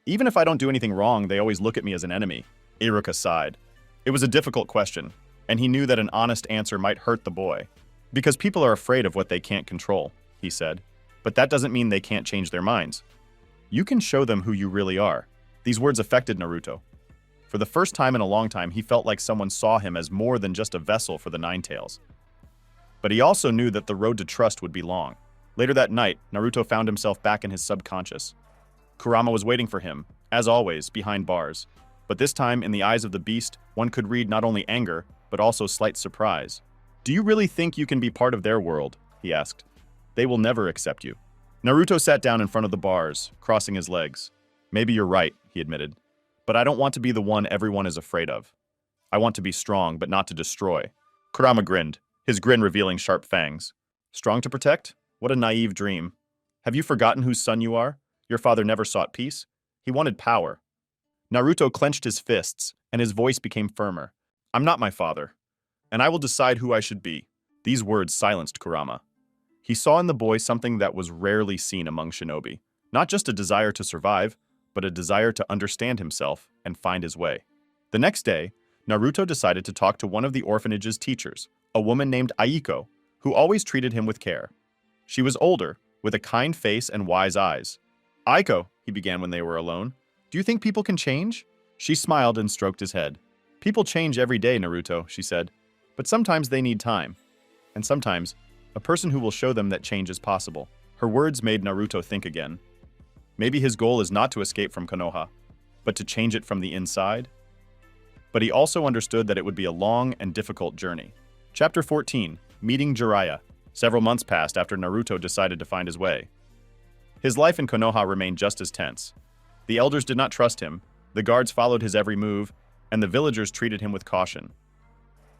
Speaker 1: "Even if I don't do anything wrong, they always look at me as an enemy." Iruka sighed. It was a difficult question, and he knew that an honest answer might hurt the boy. "Because people are afraid of what they can't control," he said. "But that doesn't mean they can't change their minds. You can show them who you really are." These words affected Naruto. For the first time in a long time, he felt like someone saw him as more than just a vessel for the Nine-Tails. But he also knew that the road to trust would be long. Later that night, Naruto found himself back in his subconscious. Kurama was waiting for him, as always, behind bars. But this time, in the eyes of the beast, one could read not only anger, but also slight surprise. "Do you really think you can be part of their world?" he asked. "They will never accept you." Naruto sat down in front of the bars, crossing his legs. "Maybe you're right," he admitted. "But I don't want to be the one everyone is afraid of. I want to be strong, but not to destroy." Kurama grinned, his grin revealing sharp fangs. "Strong to protect? What a naive dream. Have you forgotten whose son you are? Your father never sought peace. He wanted power." Naruto clenched his fists, and his voice became firmer. "I'm not my father, and I will decide who I should be." These words silenced Kurama. He saw in the boy something that was rarely seen among shinobi. Not just a desire to survive, but a desire to understand himself and find his way. The next day, Naruto decided to talk to one of the orphanage's teachers, a woman named Aiko, who always treated him with care. She was older, with a kind face and wise eyes. "Aiko," he began when they were alone, "do you think people can change?" She smiled and stroked his head. "People change every day, Naruto," she said, "but sometimes they need time. And sometimes, a person who will show them that change is possible." Her words made Naruto think again. Maybe his goal is not to escape from Konoha, but to change it from the inside? But he also understood that it would be a long and difficult journey. Chapter 14, Meeting Jiraiya. Several months passed after Naruto decided to find his way. His life in Konoha remained just as tense. The elders did not trust him, the guards followed his every move, and the villagers treated him with caution.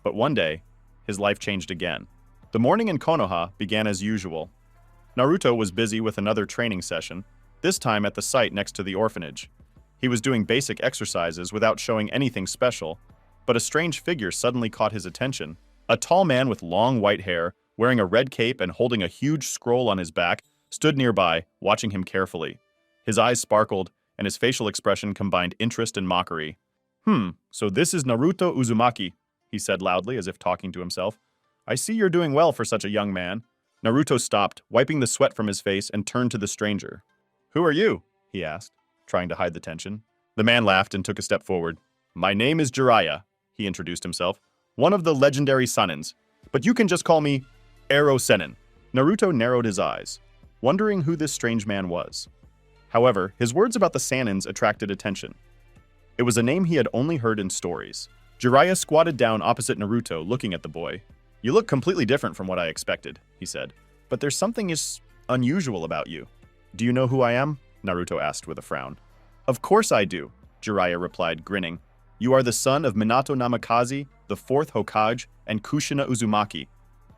Speaker 1: But one day, his life changed again. The morning in Konoha began as usual. Naruto was busy with another training session, this time at the site next to the orphanage. He was doing basic exercises without showing anything special, but a strange figure suddenly caught his attention. A tall man with long white hair, wearing a red cape and holding a huge scroll on his back, stood nearby, watching him carefully. His eyes sparkled, and his facial expression combined interest and mockery. So this is Naruto Uzumaki," he said loudly, as if talking to himself. "I see you're doing well for such a young man." Naruto stopped, wiping the sweat from his face, and turned to the stranger. "Who are you?" he asked, trying to hide the tension. The man laughed and took a step forward. "My name is Jiraiya," he introduced himself, "one of the legendary Sanins, but you can just call me Ero Sennin." Naruto narrowed his eyes, wondering who this strange man was. However, his words about the Sanins attracted attention. It was a name he had only heard in stories. Jiraiya squatted down opposite Naruto, looking at the boy. "You look completely different from what I expected," he said. "But there's something unusual about you." "Do you know who I am?" Naruto asked with a frown. "Of course I do," Jiraiya replied, grinning. "You are the son of Minato Namikaze, the fourth Hokage, and Kushina Uzumaki.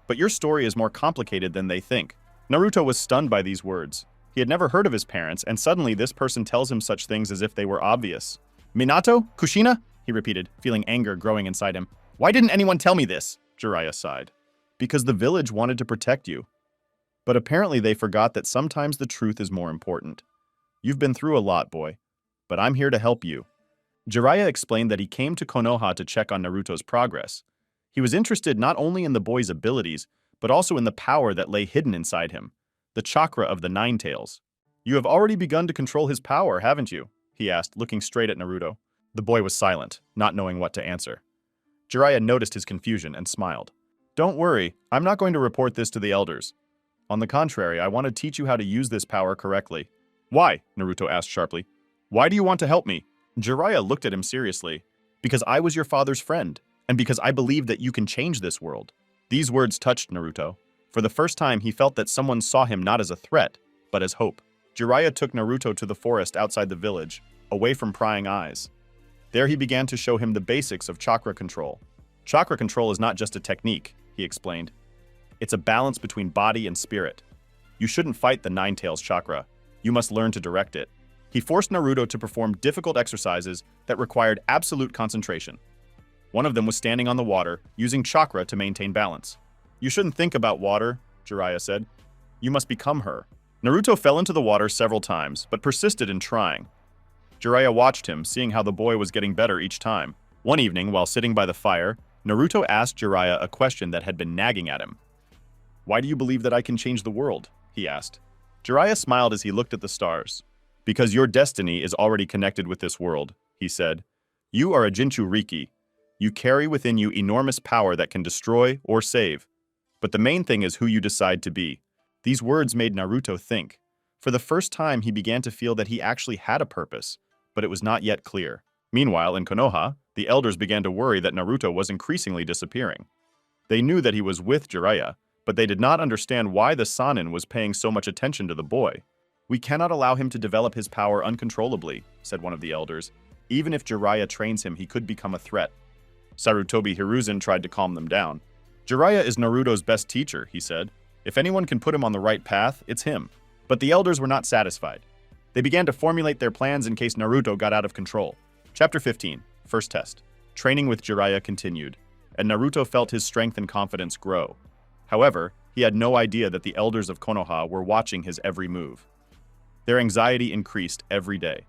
Speaker 1: But your story is more complicated than they think. Naruto was stunned by these words. He had never heard of his parents, and suddenly this person tells him such things as if they were obvious. Minato? Kushina? He repeated, feeling anger growing inside him. Why didn't anyone tell me this? Jiraiya sighed. Because the village wanted to protect you. But apparently they forgot that sometimes the truth is more important. You've been through a lot, boy. But I'm here to help you. Jiraiya explained that he came to Konoha to check on Naruto's progress. He was interested not only in the boy's abilities, but also in the power that lay hidden inside him, the chakra of the Nine Tails. You have already begun to control his power, haven't you? He asked, looking straight at Naruto. The boy was silent, not knowing what to answer. Jiraiya noticed his confusion and smiled. Don't worry, I'm not going to report this to the elders. On the contrary, I want to teach you how to use this power correctly. Why? Naruto asked sharply. Why do you want to help me? Jiraiya looked at him seriously. Because I was your father's friend, and because I believe that you can change this world. These words touched Naruto. For the first time, he felt that someone saw him not as a threat, but as hope. Jiraiya took Naruto to the forest outside the village, away from prying eyes. There he began to show him the basics of chakra control. Chakra control is not just a technique, he explained. It's a balance between body and spirit. You shouldn't fight the Nine Tails chakra. You must learn to direct it. He forced Naruto to perform difficult exercises that required absolute concentration. One of them was standing on the water, using chakra to maintain balance. You shouldn't think about water, Jiraiya said. You must become her. Naruto fell into the water several times, but persisted in trying. Jiraiya watched him, seeing how the boy was getting better each time. One evening, while sitting by the fire, Naruto asked Jiraiya a question that had been nagging at him. Why do you believe that I can change the world? He asked. Jiraiya smiled as he looked at the stars. Because your destiny is already connected with this world, he said. You are a Jinchuriki. You carry within you enormous power that can destroy or save. But the main thing is who you decide to be. These words made Naruto think. For the first time, he began to feel that he actually had a purpose, but it was not yet clear. Meanwhile, in Konoha, the elders began to worry that Naruto was increasingly disappearing. They knew that he was with Jiraiya, but they did not understand why the Sannin was paying so much attention to the boy. We cannot allow him to develop his power uncontrollably, said one of the elders. Even if Jiraiya trains him, he could become a threat. Sarutobi Hiruzen tried to calm them down. Jiraiya is Naruto's best teacher, he said. If anyone can put him on the right path, it's him. But the elders were not satisfied. They began to formulate their plans in case Naruto got out of control. Chapter 15, First Test. Training with Jiraiya continued, and Naruto felt his strength and confidence grow. However, he had no idea that the elders of Konoha were watching his every move. Their anxiety increased every day.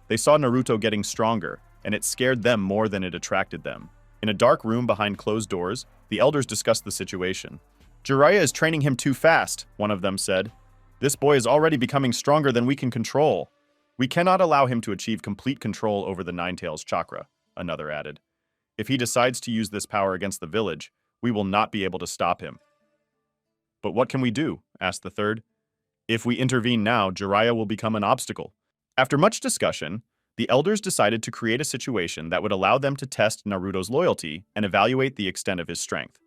Speaker 1: They saw Naruto getting stronger, and it scared them more than it attracted them. In a dark room behind closed doors, the elders discussed the situation. Jiraiya is training him too fast, one of them said. This boy is already becoming stronger than we can control. We cannot allow him to achieve complete control over the Nine Tails chakra, another added. If he decides to use this power against the village, we will not be able to stop him. But what can we do? Asked the third. If we intervene now, Jiraiya will become an obstacle. After much discussion, the elders decided to create a situation that would allow them to test Naruto's loyalty and evaluate the extent of his strength.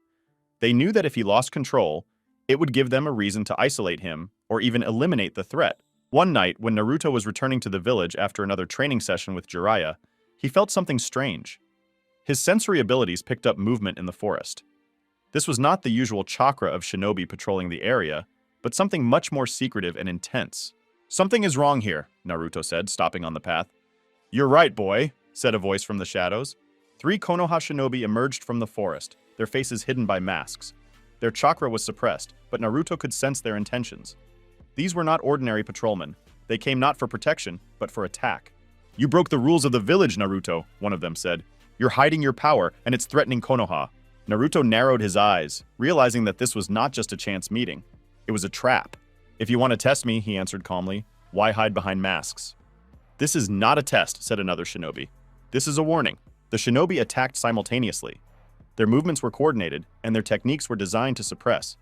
Speaker 1: They knew that if he lost control, it would give them a reason to isolate him or even eliminate the threat. One night, when Naruto was returning to the village after another training session with Jiraiya, he felt something strange. His sensory abilities picked up movement in the forest. This was not the usual chakra of shinobi patrolling the area, but something much more secretive and intense. Something is wrong here, Naruto said, stopping on the path. You're right, boy, said a voice from the shadows. 3 Konoha shinobi emerged from the forest, their faces hidden by masks. Their chakra was suppressed, but Naruto could sense their intentions. These were not ordinary patrolmen. They came not for protection, but for attack. You broke the rules of the village, Naruto, one of them said. You're hiding your power, and it's threatening Konoha. Naruto narrowed his eyes, realizing that this was not just a chance meeting. It was a trap. If you want to test me, he answered calmly, why hide behind masks? This is not a test, said another shinobi. This is a warning. The shinobi attacked simultaneously. Their movements were coordinated, and their techniques were designed to suppress.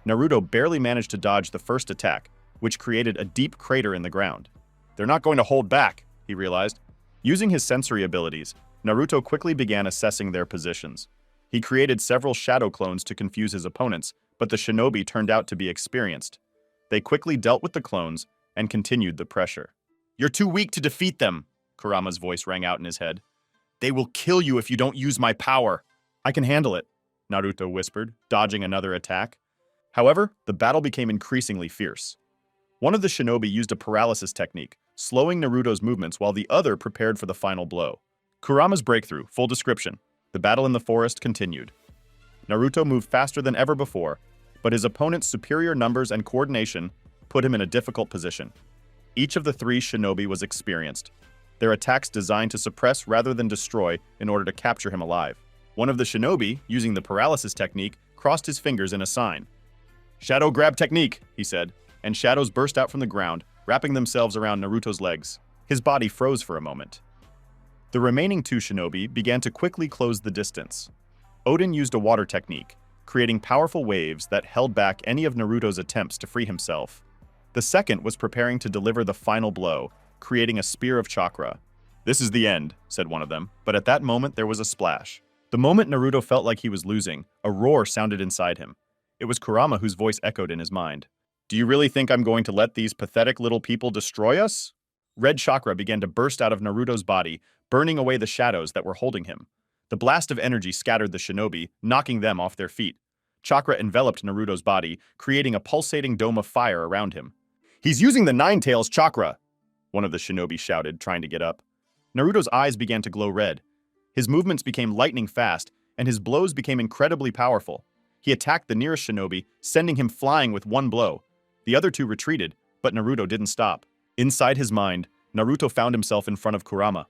Speaker 1: Naruto barely managed to dodge the first attack, which created a deep crater in the ground. They're not going to hold back, he realized. Using his sensory abilities, Naruto quickly began assessing their positions. He created several shadow clones to confuse his opponents, but the shinobi turned out to be experienced. They quickly dealt with the clones and continued the pressure. You're too weak to defeat them, Kurama's voice rang out in his head. They will kill you if you don't use my power. I can handle it, Naruto whispered, dodging another attack. However, the battle became increasingly fierce. One of the shinobi used a paralysis technique, slowing Naruto's movements while the other prepared for the final blow. Kurama's breakthrough, full description. The battle in the forest continued. Naruto moved faster than ever before, but his opponent's superior numbers and coordination put him in a difficult position. Each of the three shinobi was experienced, their attacks designed to suppress rather than destroy in order to capture him alive. One of the shinobi, using the paralysis technique, crossed his fingers in a sign. "Shadow grab technique," he said, and shadows burst out from the ground, wrapping themselves around Naruto's legs. His body froze for a moment. The remaining two shinobi began to quickly close the distance. Odin used a water technique, creating powerful waves that held back any of Naruto's attempts to free himself. The second was preparing to deliver the final blow, creating a spear of chakra. "This is the end," said one of them, but at that moment there was a splash. The moment Naruto felt like he was losing, a roar sounded inside him. It was Kurama whose voice echoed in his mind. "Do you really think I'm going to let these pathetic little people destroy us?" Red chakra began to burst out of Naruto's body, burning away the shadows that were holding him. The blast of energy scattered the shinobi, knocking them off their feet. Chakra enveloped Naruto's body, creating a pulsating dome of fire around him. "He's using the Nine Tails chakra!" one of the shinobi shouted, trying to get up. Naruto's eyes began to glow red. His movements became lightning fast, and his blows became incredibly powerful. He attacked the nearest shinobi, sending him flying with one blow. The other two retreated, but Naruto didn't stop. Inside his mind, Naruto found himself in front of Kurama.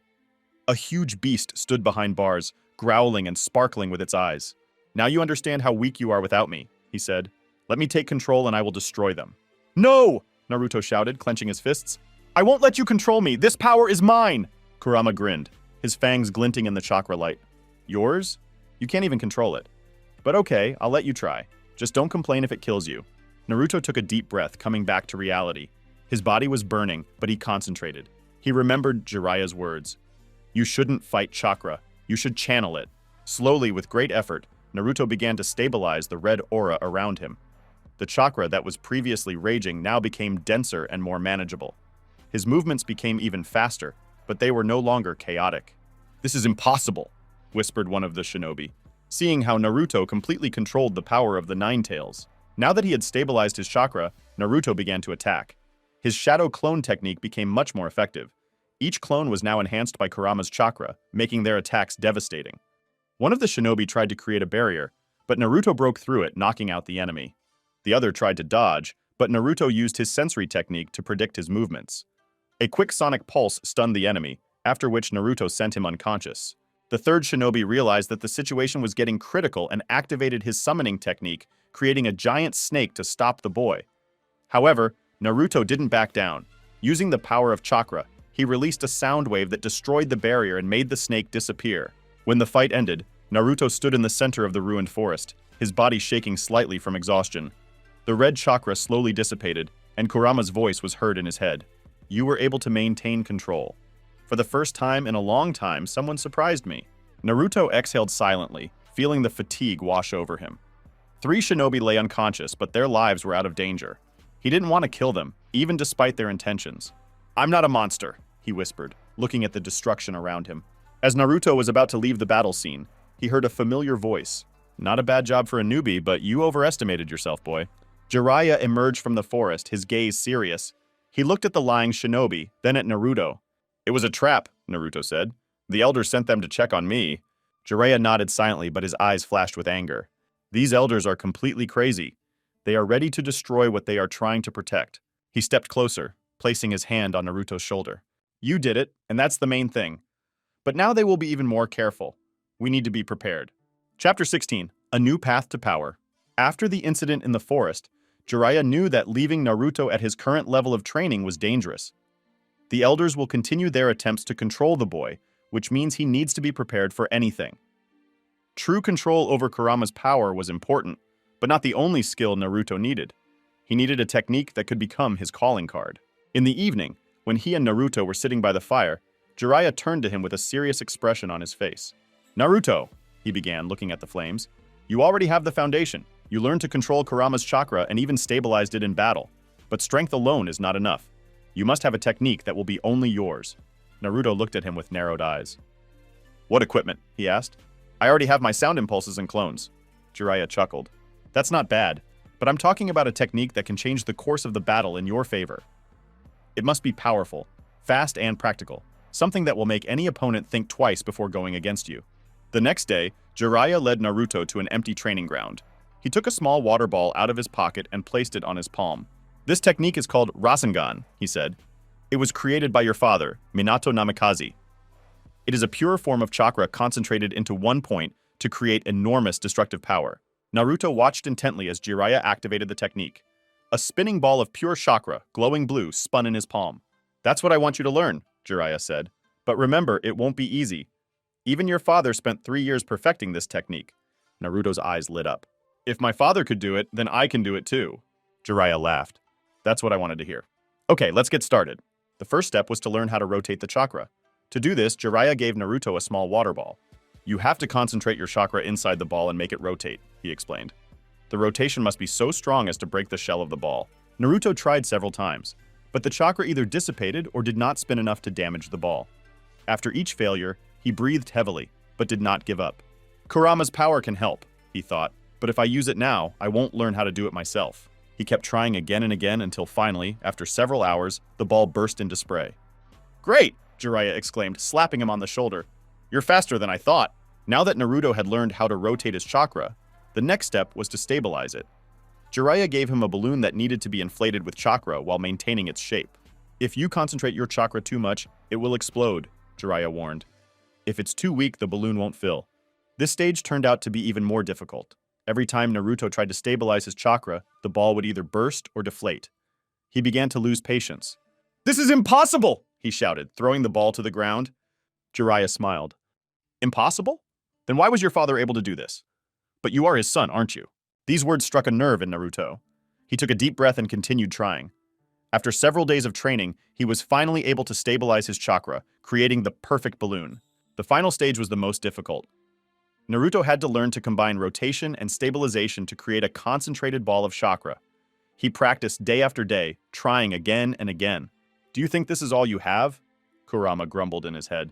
Speaker 1: A huge beast stood behind bars, growling and sparkling with its eyes. "Now you understand how weak you are without me," he said. "Let me take control and I will destroy them." "No!" Naruto shouted, clenching his fists. "I won't let you control me! This power is mine!" Kurama grinned, his fangs glinting in the chakra light. "Yours? You can't even control it. But okay, I'll let you try. Just don't complain if it kills you." Naruto took a deep breath, coming back to reality. His body was burning, but he concentrated. He remembered Jiraiya's words. "You shouldn't fight chakra. You should channel it." Slowly, with great effort, Naruto began to stabilize the red aura around him. The chakra that was previously raging now became denser and more manageable. His movements became even faster, but they were no longer chaotic. "This is impossible," whispered one of the shinobi, seeing how Naruto completely controlled the power of the Nine Tails. Now that he had stabilized his chakra, Naruto began to attack. His shadow clone technique became much more effective. Each clone was now enhanced by Kurama's chakra, making their attacks devastating. One of the shinobi tried to create a barrier, but Naruto broke through it, knocking out the enemy. The other tried to dodge, but Naruto used his sensory technique to predict his movements. A quick sonic pulse stunned the enemy, after which Naruto sent him unconscious. The third shinobi realized that the situation was getting critical and activated his summoning technique, creating a giant snake to stop the boy. However, Naruto didn't back down. Using the power of chakra, he released a sound wave that destroyed the barrier and made the snake disappear. When the fight ended, Naruto stood in the center of the ruined forest, his body shaking slightly from exhaustion. The red chakra slowly dissipated, and Kurama's voice was heard in his head. "You were able to maintain control. For the first time in a long time, someone surprised me." Naruto exhaled silently, feeling the fatigue wash over him. Three shinobi lay unconscious, but their lives were out of danger. He didn't want to kill them, even despite their intentions. "I'm not a monster," he whispered, looking at the destruction around him. As Naruto was about to leave the battle scene, he heard a familiar voice. "Not a bad job for a newbie, but you overestimated yourself, boy." Jiraiya emerged from the forest, his gaze serious. He looked at the lying shinobi, then at Naruto. "It was a trap," Naruto said. "The elders sent them to check on me." Jiraiya nodded silently, but his eyes flashed with anger. "These elders are completely crazy. They are ready to destroy what they are trying to protect." He stepped closer, placing his hand on Naruto's shoulder. "You did it, and that's the main thing. But now they will be even more careful. We need to be prepared." Chapter 16. A New Path to Power. After the incident in the forest, Jiraiya knew that leaving Naruto at his current level of training was dangerous. The elders will continue their attempts to control the boy, which means he needs to be prepared for anything. True control over Kurama's power was important, but not the only skill Naruto needed. He needed a technique that could become his calling card. In the evening, when he and Naruto were sitting by the fire, Jiraiya turned to him with a serious expression on his face. "Naruto," he began, looking at the flames, "you already have the foundation. You learned to control Kurama's chakra and even stabilized it in battle. But strength alone is not enough. You must have a technique that will be only yours." Naruto looked at him with narrowed eyes. "What equipment?" he asked. "I already have my sound impulses and clones." Jiraiya chuckled. "That's not bad, but I'm talking about a technique that can change the course of the battle in your favor. It must be powerful, fast, and practical, something that will make any opponent think twice before going against you. The next day, Jiraiya led Naruto to an empty training ground. He took a small water ball out of his pocket and placed it on his palm. "This technique is called Rasengan," he said. "It was created by your father, Minato Namikaze. It is a pure form of chakra concentrated into one point to create enormous destructive power." Naruto watched intently as Jiraiya activated the technique. A spinning ball of pure chakra, glowing blue, spun in his palm. "That's what I want you to learn," Jiraiya said. "But remember, it won't be easy. Even your father spent 3 years perfecting this technique." Naruto's eyes lit up. "If my father could do it, then I can do it too." Jiraiya laughed. "That's what I wanted to hear." "Okay, let's get started." The first step was to learn how to rotate the chakra. To do this, Jiraiya gave Naruto a small water ball. "You have to concentrate your chakra inside the ball and make it rotate," he explained. "The rotation must be so strong as to break the shell of the ball." Naruto tried several times, but the chakra either dissipated or did not spin enough to damage the ball. After each failure, he breathed heavily, but did not give up. "Kurama's power can help," he thought, "but if I use it now, I won't learn how to do it myself." He kept trying again and again until finally, after several hours, the ball burst into spray. "Great!" Jiraiya exclaimed, slapping him on the shoulder. "You're faster than I thought." Now that Naruto had learned how to rotate his chakra, the next step was to stabilize it. Jiraiya gave him a balloon that needed to be inflated with chakra while maintaining its shape. "If you concentrate your chakra too much, it will explode," Jiraiya warned. "If it's too weak, the balloon won't fill." This stage turned out to be even more difficult. Every time Naruto tried to stabilize his chakra, the ball would either burst or deflate. He began to lose patience. "This is impossible!" he shouted, throwing the ball to the ground. Jiraiya smiled. "Impossible? Then why was your father able to do this? But you are his son, aren't you?" These words struck a nerve in Naruto. He took a deep breath and continued trying. After several days of training, he was finally able to stabilize his chakra, creating the perfect balloon. The final stage was the most difficult. Naruto had to learn to combine rotation and stabilization to create a concentrated ball of chakra. He practiced day after day, trying again and again. "Do you think this is all you have?" Kurama grumbled in his head.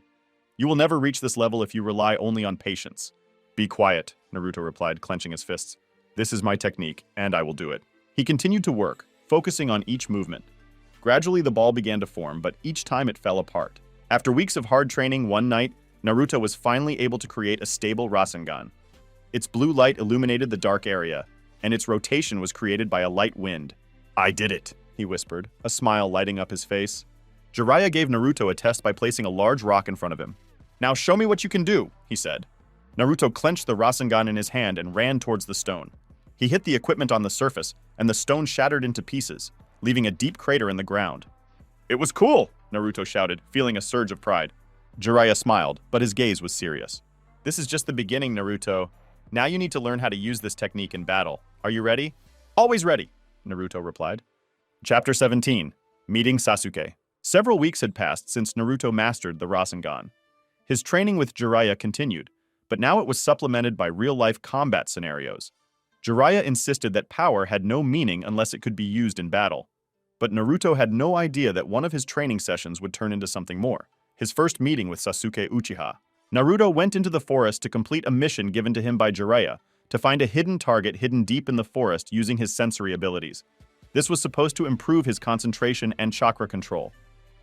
Speaker 1: "You will never reach this level if you rely only on patience." "Be quiet," Naruto replied, clenching his fists. "This is my technique, and I will do it." He continued to work, focusing on each movement. Gradually, the ball began to form, but each time it fell apart. After weeks of hard training, one night, Naruto was finally able to create a stable Rasengan. Its blue light illuminated the dark area, and its rotation was created by a light wind. "I did it," he whispered, a smile lighting up his face. Jiraiya gave Naruto a test by placing a large rock in front of him. "Now show me what you can do," he said. Naruto clenched the Rasengan in his hand and ran towards the stone. He hit the equipment on the surface, and the stone shattered into pieces, leaving a deep crater in the ground. "It was cool," Naruto shouted, feeling a surge of pride. Jiraiya smiled, but his gaze was serious. "This is just the beginning, Naruto. Now you need to learn how to use this technique in battle. Are you ready?" "Always ready," Naruto replied. Chapter 17. Meeting Sasuke. Several weeks had passed since Naruto mastered the Rasengan. His training with Jiraiya continued, but now it was supplemented by real-life combat scenarios. Jiraiya insisted that power had no meaning unless it could be used in battle. But Naruto had no idea that one of his training sessions would turn into something more. His first meeting with Sasuke Uchiha. Naruto went into the forest to complete a mission given to him by Jiraiya, to find a hidden target hidden deep in the forest using his sensory abilities. This was supposed to improve his concentration and chakra control.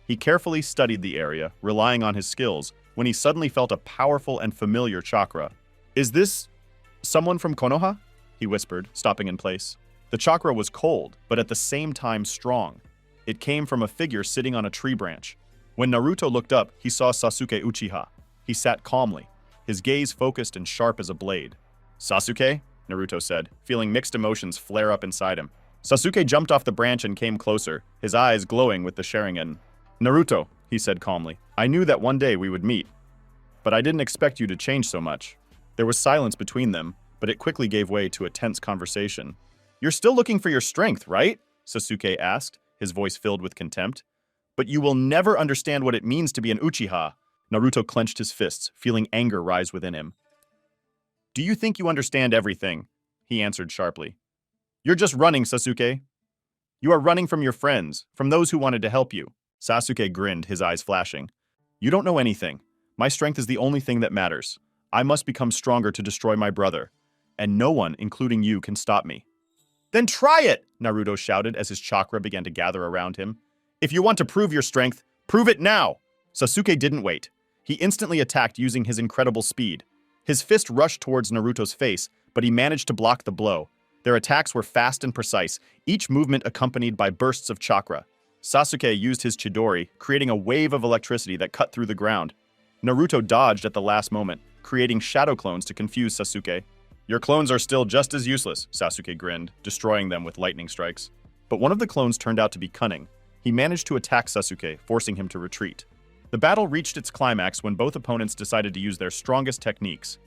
Speaker 1: He carefully studied the area, relying on his skills, when he suddenly felt a powerful and familiar chakra. "Is this someone from Konoha?" he whispered, stopping in place. The chakra was cold, but at the same time strong. It came from a figure sitting on a tree branch. When Naruto looked up, he saw Sasuke Uchiha. He sat calmly, his gaze focused and sharp as a blade. "Sasuke?" Naruto said, feeling mixed emotions flare up inside him. Sasuke jumped off the branch and came closer, his eyes glowing with the sharingan. "Naruto," he said calmly, "I knew that one day we would meet, but I didn't expect you to change so much." There was silence between them, but it quickly gave way to a tense conversation. "You're still looking for your strength, right?" Sasuke asked, his voice filled with contempt. "But you will never understand what it means to be an Uchiha." Naruto clenched his fists, feeling anger rise within him. "Do you think you understand everything?" he answered sharply. "You're just running, Sasuke. You are running from your friends, from those who wanted to help you." Sasuke grinned, his eyes flashing. "You don't know anything. My strength is the only thing that matters. I must become stronger to destroy my brother, and no one, including you, can stop me." Then try it, Naruto shouted as his chakra began to gather around him. If you want to prove your strength, prove it now! Sasuke didn't wait. He instantly attacked using his incredible speed. His fist rushed towards Naruto's face, but he managed to block the blow. Their attacks were fast and precise, each movement accompanied by bursts of chakra. Sasuke used his Chidori, creating a wave of electricity that cut through the ground. Naruto dodged at the last moment, creating shadow clones to confuse Sasuke. Your clones are still just as useless, Sasuke grinned, destroying them with lightning strikes. But one of the clones turned out to be cunning. He managed to attack Sasuke, forcing him to retreat. The battle reached its climax when both opponents decided to use their strongest techniques.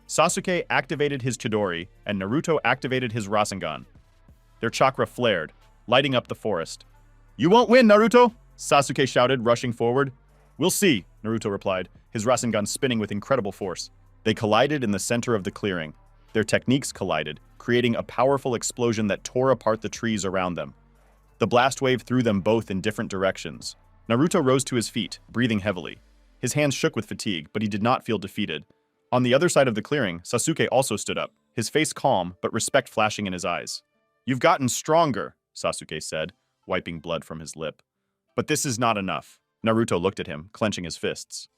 Speaker 1: Sasuke activated his Chidori, and Naruto activated his Rasengan. Their chakra flared, lighting up the forest. You won't win, Naruto! Sasuke shouted, rushing forward. We'll see, Naruto replied, his Rasengan spinning with incredible force. They collided in the center of the clearing. Their techniques collided, creating a powerful explosion that tore apart the trees around them. The blast wave threw them both in different directions. Naruto rose to his feet, breathing heavily. His hands shook with fatigue, but he did not feel defeated. On the other side of the clearing, Sasuke also stood up, his face calm, but respect flashing in his eyes. You've gotten stronger, Sasuke said, wiping blood from his lip. But this is not enough. Naruto looked at him, clenching his fists.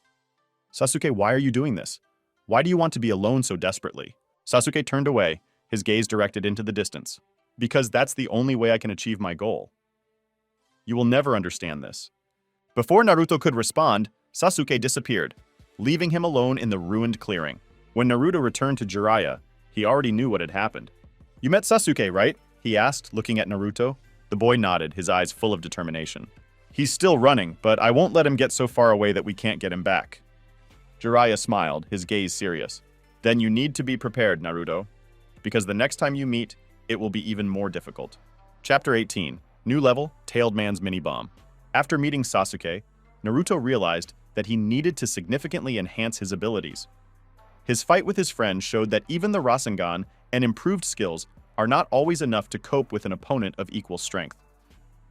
Speaker 1: Sasuke, why are you doing this? Why do you want to be alone so desperately? Sasuke turned away, his gaze directed into the distance. Because that's the only way I can achieve my goal. You will never understand this. Before Naruto could respond, Sasuke disappeared, leaving him alone in the ruined clearing. When Naruto returned to Jiraiya, he already knew what had happened. You met Sasuke, right? He asked, looking at Naruto. The boy nodded, his eyes full of determination. He's still running, but I won't let him get so far away that we can't get him back. Jiraiya smiled, his gaze serious. Then you need to be prepared, Naruto, because the next time you meet, it will be even more difficult. Chapter 18. New Level, Tailed Man's Mini-Bomb. After meeting Sasuke, Naruto realized that he needed to significantly enhance his abilities. His fight with his friend showed that even the Rasengan and improved skills are not always enough to cope with an opponent of equal strength.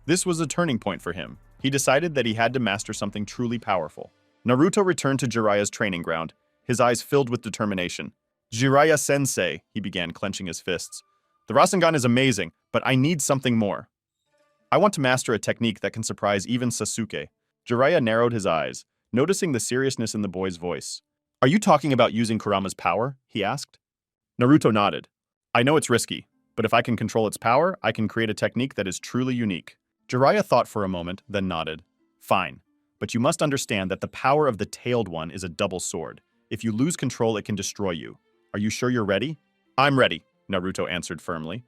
Speaker 1: This was a turning point for him. He decided that he had to master something truly powerful. Naruto returned to Jiraiya's training ground, his eyes filled with determination. Jiraiya-sensei, he began, clenching his fists. The Rasengan is amazing, but I need something more. I want to master a technique that can surprise even Sasuke. Jiraiya narrowed his eyes, noticing the seriousness in the boy's voice. Are you talking about using Kurama's power? He asked. Naruto nodded. I know it's risky, but if I can control its power, I can create a technique that is truly unique. Jiraiya thought for a moment, then nodded. Fine, but you must understand that the power of the Tailed One is a double sword. If you lose control, it can destroy you. Are you sure you're ready? I'm ready, Naruto answered firmly.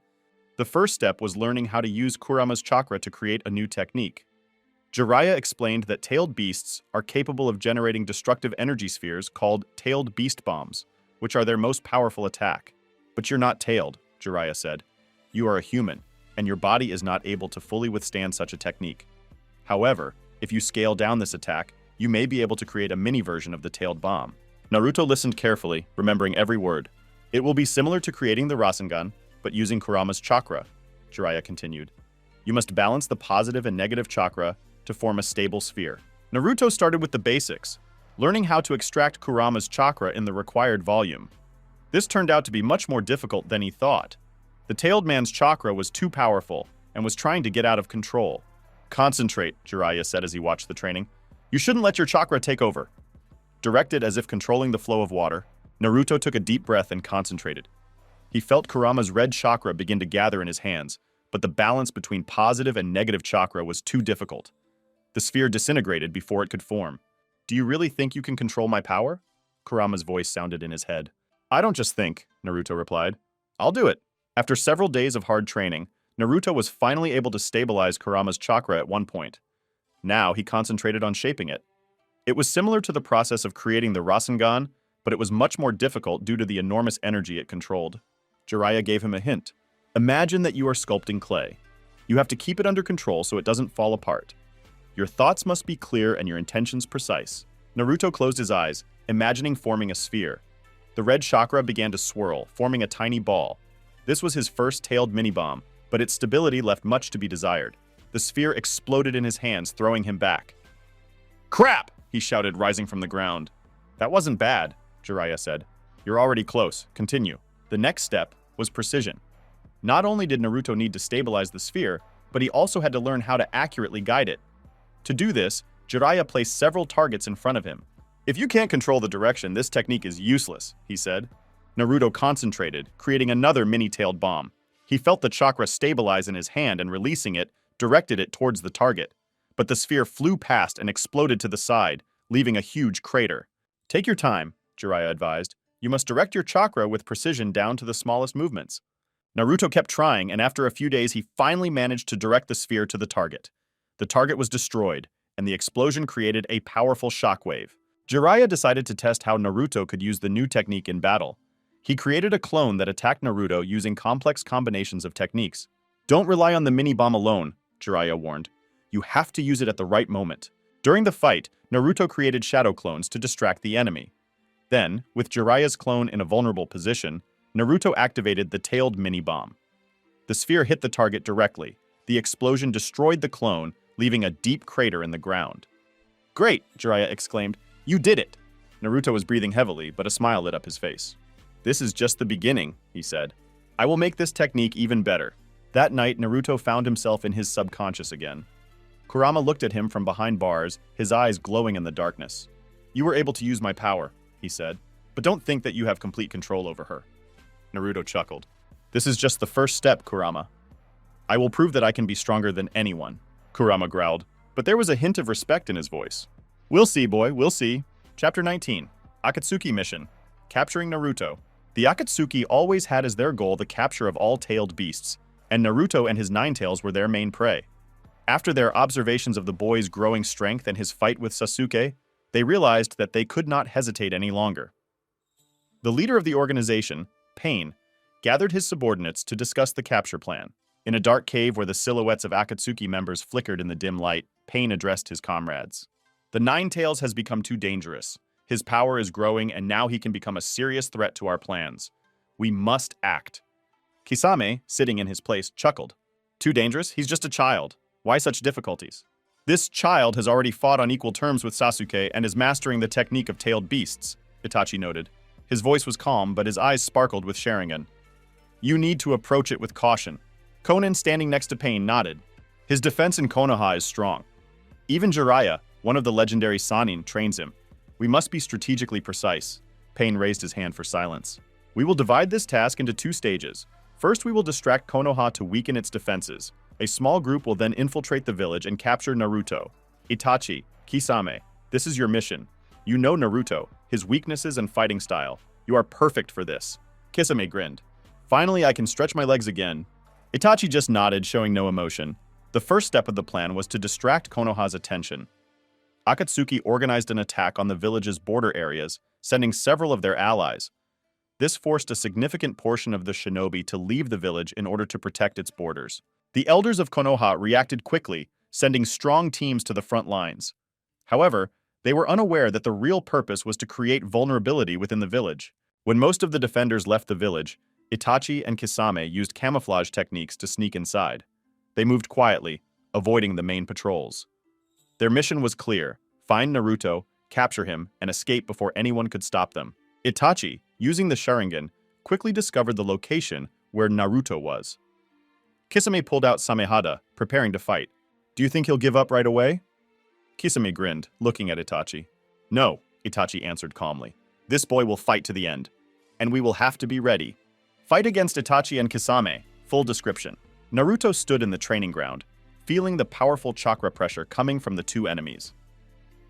Speaker 1: The first step was learning how to use Kurama's chakra to create a new technique. Jiraiya explained that tailed beasts are capable of generating destructive energy spheres called tailed beast bombs, which are their most powerful attack. But you're not tailed, Jiraiya said. You are a human, and your body is not able to fully withstand such a technique. However, if you scale down this attack, you may be able to create a mini version of the tailed bomb. Naruto listened carefully, remembering every word. It will be similar to creating the Rasengan, but using Kurama's chakra, Jiraiya continued. You must balance the positive and negative chakra to form a stable sphere. Naruto started with the basics, learning how to extract Kurama's chakra in the required volume. This turned out to be much more difficult than he thought. The tailed man's chakra was too powerful and was trying to get out of control. Concentrate, Jiraiya said as he watched the training. You shouldn't let your chakra take over. Directed as if controlling the flow of water, Naruto took a deep breath and concentrated. He felt Kurama's red chakra begin to gather in his hands, but the balance between positive and negative chakra was too difficult. The sphere disintegrated before it could form. Do you really think you can control my power? Kurama's voice sounded in his head. I don't just think, Naruto replied. I'll do it. After several days of hard training, Naruto was finally able to stabilize Kurama's chakra at one point. Now he concentrated on shaping it. It was similar to the process of creating the Rasengan, but it was much more difficult due to the enormous energy it controlled. Jiraiya gave him a hint. Imagine that you are sculpting clay. You have to keep it under control so it doesn't fall apart. Your thoughts must be clear and your intentions precise. Naruto closed his eyes, imagining forming a sphere. The red chakra began to swirl, forming a tiny ball. This was his first tailed mini-bomb, but its stability left much to be desired. The sphere exploded in his hands, throwing him back. Crap! He shouted, rising from the ground. That wasn't bad, Jiraiya said. You're already close. Continue. The next step was precision. Not only did Naruto need to stabilize the sphere, but he also had to learn how to accurately guide it. To do this, Jiraiya placed several targets in front of him. "If you can't control the direction, this technique is useless," he said. Naruto concentrated, creating another mini-tailed bomb. He felt the chakra stabilize in his hand and, releasing it, directed it towards the target. But the sphere flew past and exploded to the side, leaving a huge crater. "Take your time," Jiraiya advised. "You must direct your chakra with precision down to the smallest movements." Naruto kept trying, and after a few days he finally managed to direct the sphere to the target. The target was destroyed, and the explosion created a powerful shockwave. Jiraiya decided to test how Naruto could use the new technique in battle. He created a clone that attacked Naruto using complex combinations of techniques. "Don't rely on the mini-bomb alone," Jiraiya warned. "You have to use it at the right moment." During the fight, Naruto created shadow clones to distract the enemy. Then, with Jiraiya's clone in a vulnerable position, Naruto activated the tailed mini-bomb. The sphere hit the target directly. The explosion destroyed the clone, leaving a deep crater in the ground. "Great!" Jiraiya exclaimed. "You did it!" Naruto was breathing heavily, but a smile lit up his face. "This is just the beginning," he said. "I will make this technique even better." That night, Naruto found himself in his subconscious again. Kurama looked at him from behind bars, his eyes glowing in the darkness. "You were able to use my power," he said, "but don't think that you have complete control over her." Naruto chuckled. "This is just the first step, Kurama. I will prove that I can be stronger than anyone," Kurama growled, but there was a hint of respect in his voice. "We'll see, boy, we'll see." Chapter 19. Akatsuki Mission. Capturing Naruto. The Akatsuki always had as their goal the capture of all tailed beasts, and Naruto and his nine tails were their main prey. After their observations of the boy's growing strength and his fight with Sasuke, they realized that they could not hesitate any longer. The leader of the organization, Pain, gathered his subordinates to discuss the capture plan. In a dark cave where the silhouettes of Akatsuki members flickered in the dim light, Pain addressed his comrades. "The Nine Tails has become too dangerous. His power is growing, and now he can become a serious threat to our plans. We must act." Kisame, sitting in his place, chuckled. "Too dangerous? He's just a child. Why such difficulties?" "This child has already fought on equal terms with Sasuke and is mastering the technique of tailed beasts," Itachi noted. His voice was calm, but his eyes sparkled with sharingan. "You need to approach it with caution." Konan, standing next to Pain, nodded. His defense in Konoha is strong. Even Jiraiya, one of the legendary Sannin, trains him. "We must be strategically precise." Pain raised his hand for silence. "We will divide this task into two stages. First, we will distract Konoha to weaken its defenses. A small group will then infiltrate the village and capture Naruto. Itachi, Kisame, this is your mission. You know Naruto, his weaknesses and fighting style. You are perfect for this." Kisame grinned. "Finally, I can stretch my legs again." Itachi just nodded, showing no emotion. The first step of the plan was to distract Konoha's attention. Akatsuki organized an attack on the village's border areas, sending several of their allies. This forced a significant portion of the shinobi to leave the village in order to protect its borders. The elders of Konoha reacted quickly, sending strong teams to the front lines. However, they were unaware that the real purpose was to create vulnerability within the village. When most of the defenders left the village, Itachi and Kisame used camouflage techniques to sneak inside. They moved quietly, avoiding the main patrols. Their mission was clear: find Naruto, capture him, and escape before anyone could stop them. Itachi, using the sharingan, quickly discovered the location where Naruto was. Kisame pulled out Samehada, preparing to fight. "Do you think he'll give up right away?" Kisame grinned, looking at Itachi. "No," Itachi answered calmly. "This boy will fight to the end. And we will have to be ready." Fight against Itachi and Kisame. Full description. Naruto stood in the training ground, feeling the powerful chakra pressure coming from the two enemies.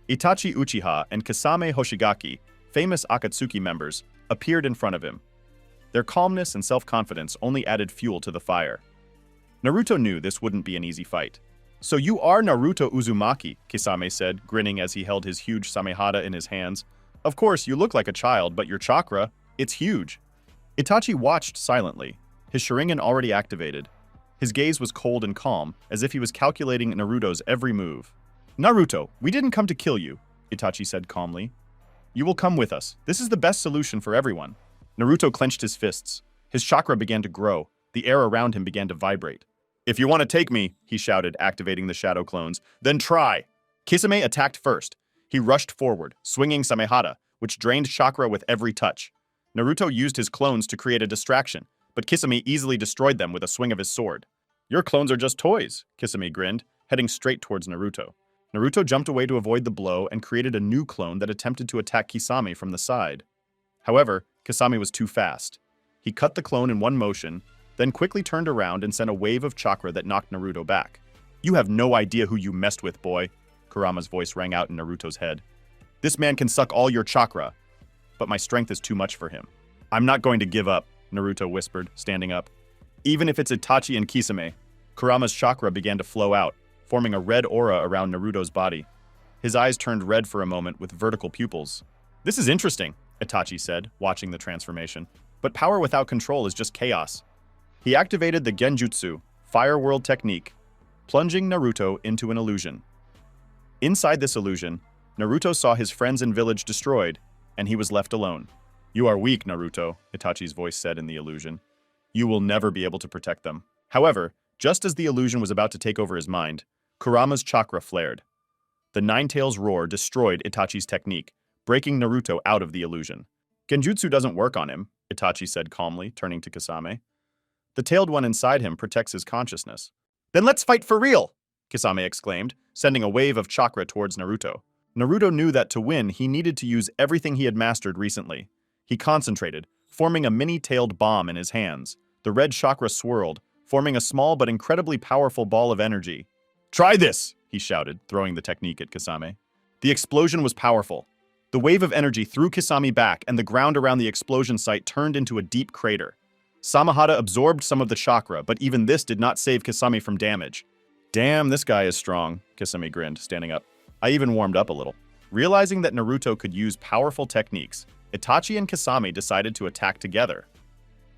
Speaker 1: Itachi Uchiha and Kisame Hoshigaki, famous Akatsuki members, appeared in front of him. Their calmness and self-confidence only added fuel to the fire. Naruto knew this wouldn't be an easy fight. "So you are Naruto Uzumaki," Kisame said, grinning as he held his huge Samehada in his hands. "Of course, you look like a child, but your chakra, it's huge." Itachi watched silently, his sharingan already activated. His gaze was cold and calm, as if he was calculating Naruto's every move. "Naruto, we didn't come to kill you," Itachi said calmly. "You will come with us. This is the best solution for everyone." Naruto clenched his fists. His chakra began to grow. The air around him began to vibrate. "If you want to take me," he shouted, activating the shadow clones, "then try." Kisame attacked first. He rushed forward, swinging Samehada, which drained chakra with every touch. Naruto used his clones to create a distraction, but Kisame easily destroyed them with a swing of his sword. Your clones are just toys, Kisame grinned, heading straight towards Naruto. Naruto jumped away to avoid the blow and created a new clone that attempted to attack Kisame from the side. However, Kisame was too fast. He cut the clone in one motion, then quickly turned around and sent a wave of chakra that knocked Naruto back. You have no idea who you messed with, boy, Kurama's voice rang out in Naruto's head. This man can suck all your chakra, but my strength is too much for him. I'm not going to give up, Naruto whispered, standing up. Even if it's Itachi and Kisame. Kurama's chakra began to flow out, forming a red aura around Naruto's body. His eyes turned red for a moment with vertical pupils. This is interesting, Itachi said, watching the transformation. But power without control is just chaos. He activated the Genjutsu, Fire World technique, plunging Naruto into an illusion. Inside this illusion, Naruto saw his friends and village destroyed, and he was left alone. You are weak, Naruto, Itachi's voice said in the illusion. You will never be able to protect them. However, just as the illusion was about to take over his mind, Kurama's chakra flared. The Nine-Tails roar destroyed Itachi's technique, breaking Naruto out of the illusion. Genjutsu doesn't work on him, Itachi said calmly, turning to Kisame. The tailed one inside him protects his consciousness. Then let's fight for real, Kisame exclaimed, sending a wave of chakra towards Naruto. Naruto knew that to win, he needed to use everything he had mastered recently. He concentrated, forming a mini-tailed bomb in his hands. The red chakra swirled, forming a small but incredibly powerful ball of energy. Try this, he shouted, throwing the technique at Kisame. The explosion was powerful. The wave of energy threw Kisame back, and the ground around the explosion site turned into a deep crater. Samahada absorbed some of the chakra, but even this did not save Kisame from damage. Damn, this guy is strong, Kisame grinned, standing up. I even warmed up a little. Realizing that Naruto could use powerful techniques, Itachi and Kisame decided to attack together.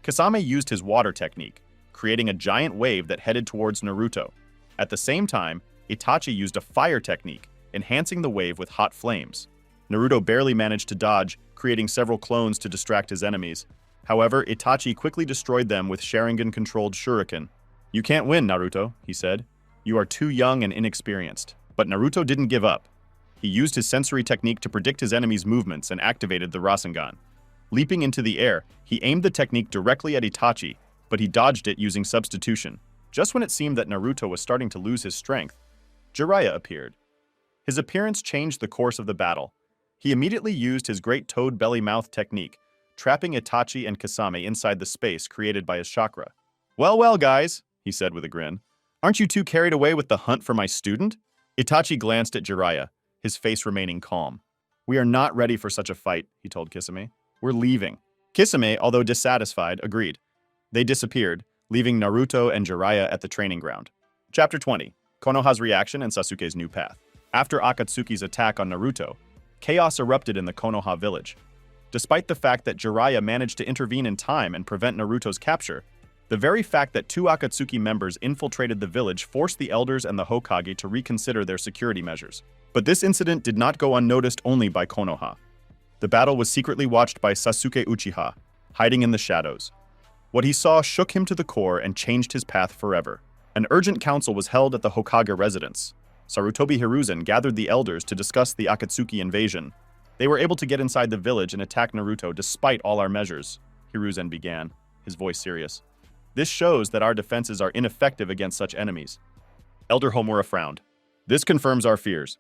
Speaker 1: Kisame used his water technique, creating a giant wave that headed towards Naruto. At the same time, Itachi used a fire technique, enhancing the wave with hot flames. Naruto barely managed to dodge, creating several clones to distract his enemies. However, Itachi quickly destroyed them with Sharingan-controlled shuriken. You can't win, Naruto, he said. You are too young and inexperienced. But Naruto didn't give up. He used his sensory technique to predict his enemy's movements and activated the Rasengan. Leaping into the air, he aimed the technique directly at Itachi, but he dodged it using substitution. Just when it seemed that Naruto was starting to lose his strength, Jiraiya appeared. His appearance changed the course of the battle. He immediately used his great toad belly mouth technique, trapping Itachi and Kisame inside the space created by his chakra. Well, guys, he said with a grin. Aren't you too carried away with the hunt for my student? Itachi glanced at Jiraiya, his face remaining calm. We are not ready for such a fight, he told Kisame. We're leaving. Kisame, although dissatisfied, agreed. They disappeared, leaving Naruto and Jiraiya at the training ground. Chapter 20. Konoha's reaction and Sasuke's new path. After Akatsuki's attack on Naruto, chaos erupted in the Konoha village. Despite the fact that Jiraiya managed to intervene in time and prevent Naruto's capture, the very fact that two Akatsuki members infiltrated the village forced the elders and the Hokage to reconsider their security measures. But this incident did not go unnoticed only by Konoha. The battle was secretly watched by Sasuke Uchiha, hiding in the shadows. What he saw shook him to the core and changed his path forever. An urgent council was held at the Hokage residence. Sarutobi Hiruzen gathered the elders to discuss the Akatsuki invasion. They were able to get inside the village and attack Naruto despite all our measures, Hiruzen began, his voice serious. This shows that our defenses are ineffective against such enemies. Elder Homura frowned. This confirms our fears.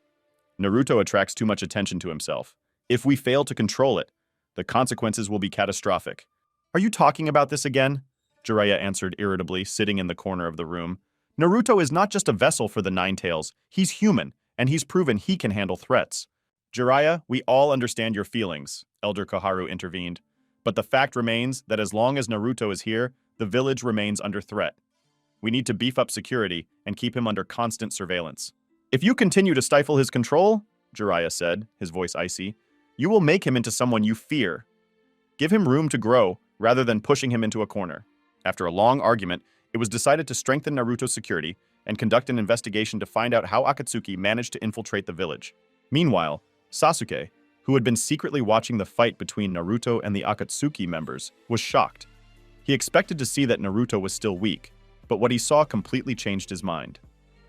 Speaker 1: Naruto attracts too much attention to himself. If we fail to control it, the consequences will be catastrophic. Are you talking about this again? Jiraiya answered irritably, sitting in the corner of the room. Naruto is not just a vessel for the Nine-Tails. He's human, and he's proven he can handle threats. Jiraiya, we all understand your feelings, Elder Koharu intervened. But the fact remains that as long as Naruto is here, the village remains under threat. We need to beef up security and keep him under constant surveillance. If you continue to stifle his control, Jiraiya said, his voice icy, you will make him into someone you fear. Give him room to grow rather than pushing him into a corner. After a long argument, it was decided to strengthen Naruto's security and conduct an investigation to find out how Akatsuki managed to infiltrate the village. Meanwhile, Sasuke, who had been secretly watching the fight between Naruto and the Akatsuki members, was shocked. He expected to see that Naruto was still weak, but what he saw completely changed his mind.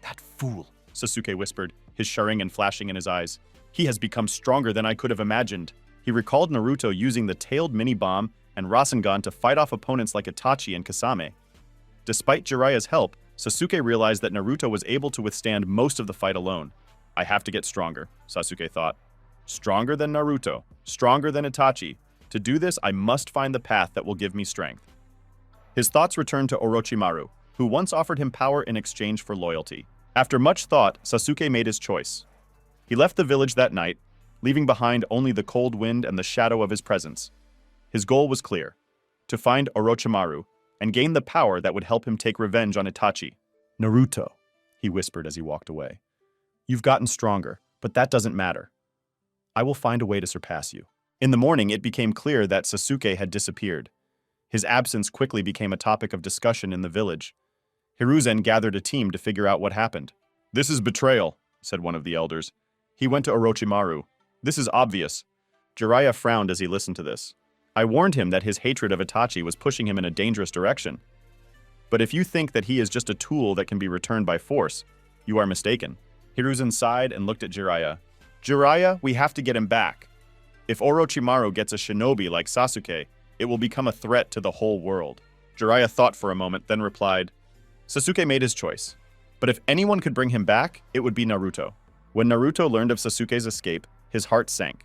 Speaker 1: That fool, Sasuke whispered, his sharingan flashing in his eyes. He has become stronger than I could have imagined. He recalled Naruto using the tailed mini-bomb and Rasengan to fight off opponents like Itachi and Kasame. Despite Jiraiya's help, Sasuke realized that Naruto was able to withstand most of the fight alone. I have to get stronger, Sasuke thought. Stronger than Naruto, stronger than Itachi. To do this, I must find the path that will give me strength. His thoughts returned to Orochimaru, who once offered him power in exchange for loyalty. After much thought, Sasuke made his choice. He left the village that night, leaving behind only the cold wind and the shadow of his presence. His goal was clear: to find Orochimaru and gain the power that would help him take revenge on Itachi. Naruto, he whispered as he walked away. You've gotten stronger, but that doesn't matter. I will find a way to surpass you. In the morning, it became clear that Sasuke had disappeared. His absence quickly became a topic of discussion in the village. Hiruzen gathered a team to figure out what happened. This is betrayal, said one of the elders. He went to Orochimaru. This is obvious. Jiraiya frowned as he listened to this. I warned him that his hatred of Itachi was pushing him in a dangerous direction. But if you think that he is just a tool that can be returned by force, you are mistaken. Hiruzen sighed and looked at Jiraiya. Jiraiya, we have to get him back. If Orochimaru gets a shinobi like Sasuke, it will become a threat to the whole world. Jiraiya thought for a moment, then replied, Sasuke made his choice. But if anyone could bring him back, it would be Naruto. When Naruto learned of Sasuke's escape, his heart sank.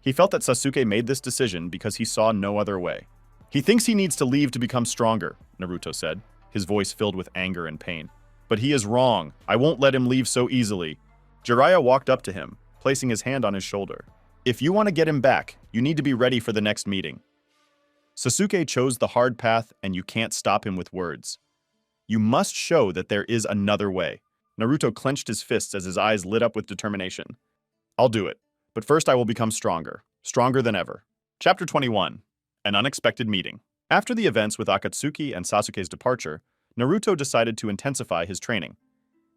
Speaker 1: He felt that Sasuke made this decision because he saw no other way. He thinks he needs to leave to become stronger, Naruto said, his voice filled with anger and pain. But he is wrong. I won't let him leave so easily. Jiraiya walked up to him, placing his hand on his shoulder. If you want to get him back, you need to be ready for the next meeting. Sasuke chose the hard path, and you can't stop him with words. You must show that there is another way. Naruto clenched his fists as his eyes lit up with determination. I'll do it, but first I will become stronger than ever. Chapter 21. An Unexpected Meeting. After the events with Akatsuki and Sasuke's departure, Naruto decided to intensify his training.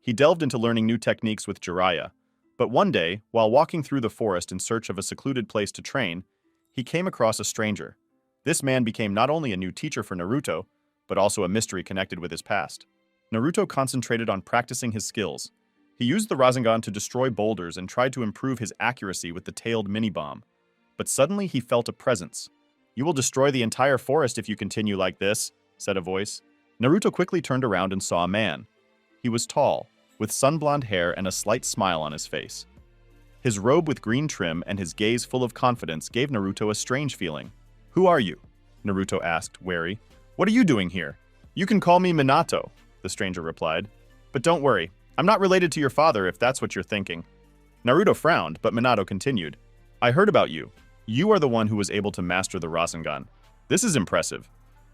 Speaker 1: He delved into learning new techniques with Jiraiya, but one day, while walking through the forest in search of a secluded place to train, he came across a stranger. This man became not only a new teacher for Naruto, but also a mystery connected with his past. Naruto concentrated on practicing his skills. He used the Rasengan to destroy boulders and tried to improve his accuracy with the tailed mini-bomb. But suddenly he felt a presence. You will destroy the entire forest if you continue like this, said a voice. Naruto quickly turned around and saw a man. He was tall, with sun-blonde hair and a slight smile on his face. His robe with green trim and his gaze full of confidence gave Naruto a strange feeling. Who are you? Naruto asked, wary. What are you doing here? You can call me Minato, the stranger replied. But don't worry, I'm not related to your father if that's what you're thinking. Naruto frowned, but Minato continued. I heard about you. You are the one who was able to master the Rasengan. This is impressive.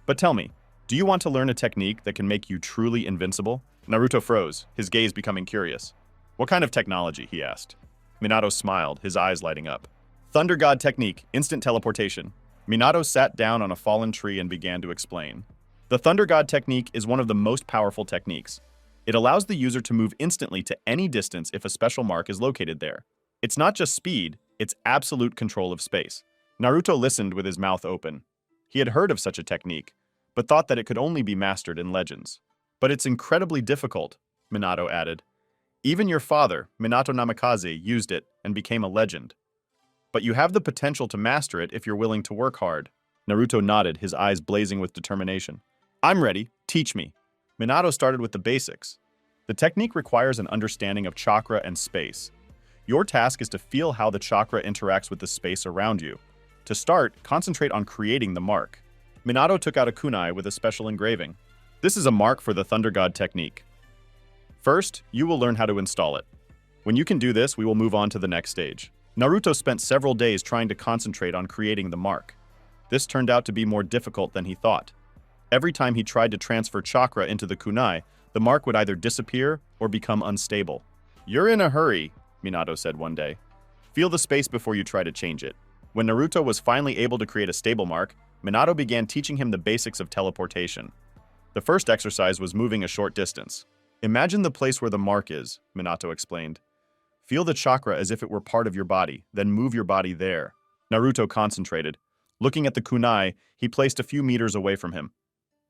Speaker 1: But tell me, do you want to learn a technique that can make you truly invincible? Naruto froze, his gaze becoming curious. What kind of technology? He asked. Minato smiled, his eyes lighting up. Thunder God technique, instant teleportation. Minato sat down on a fallen tree and began to explain. The Thunder God technique is one of the most powerful techniques. It allows the user to move instantly to any distance if a special mark is located there. It's not just speed, it's absolute control of space. Naruto listened with his mouth open. He had heard of such a technique, but thought that it could only be mastered in legends. But it's incredibly difficult, Minato added. Even your father, Minato Namikaze, used it and became a legend. But you have the potential to master it if you're willing to work hard. Naruto nodded, his eyes blazing with determination. I'm ready. Teach me. Minato started with the basics. The technique requires an understanding of chakra and space. Your task is to feel how the chakra interacts with the space around you. To start, concentrate on creating the mark. Minato took out a kunai with a special engraving. This is a mark for the Thunder God technique. First, you will learn how to install it. When you can do this, we will move on to the next stage. Naruto spent several days trying to concentrate on creating the mark. This turned out to be more difficult than he thought. Every time he tried to transfer chakra into the kunai, the mark would either disappear or become unstable. You're in a hurry, Minato said one day. Feel the space before you try to change it. When Naruto was finally able to create a stable mark, Minato began teaching him the basics of teleportation. The first exercise was moving a short distance. Imagine the place where the mark is, Minato explained. Feel the chakra as if it were part of your body, then move your body there. Naruto concentrated. Looking at the kunai, he placed a few meters away from him.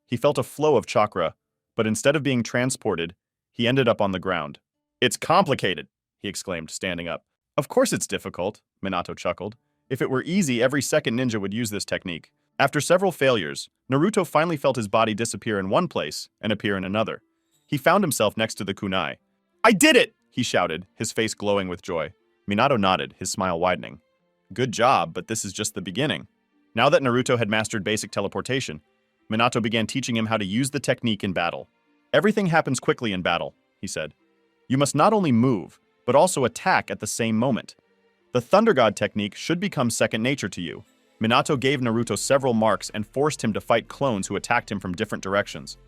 Speaker 1: He felt a flow of chakra, but instead of being transported, he ended up on the ground. It's complicated, he exclaimed, standing up. Of course it's difficult, Minato chuckled. If it were easy, every second ninja would use this technique. After several failures, Naruto finally felt his body disappear in one place and appear in another. He found himself next to the kunai. "I did it!" he shouted, his face glowing with joy. Minato nodded, his smile widening. "Good job, but this is just the beginning." Now that Naruto had mastered basic teleportation, Minato began teaching him how to use the technique in battle. "Everything happens quickly in battle," he said. "You must not only move, but also attack at the same moment. The Thunder God technique should become second nature to you." Minato gave Naruto several marks and forced him to fight clones who attacked him from different directions.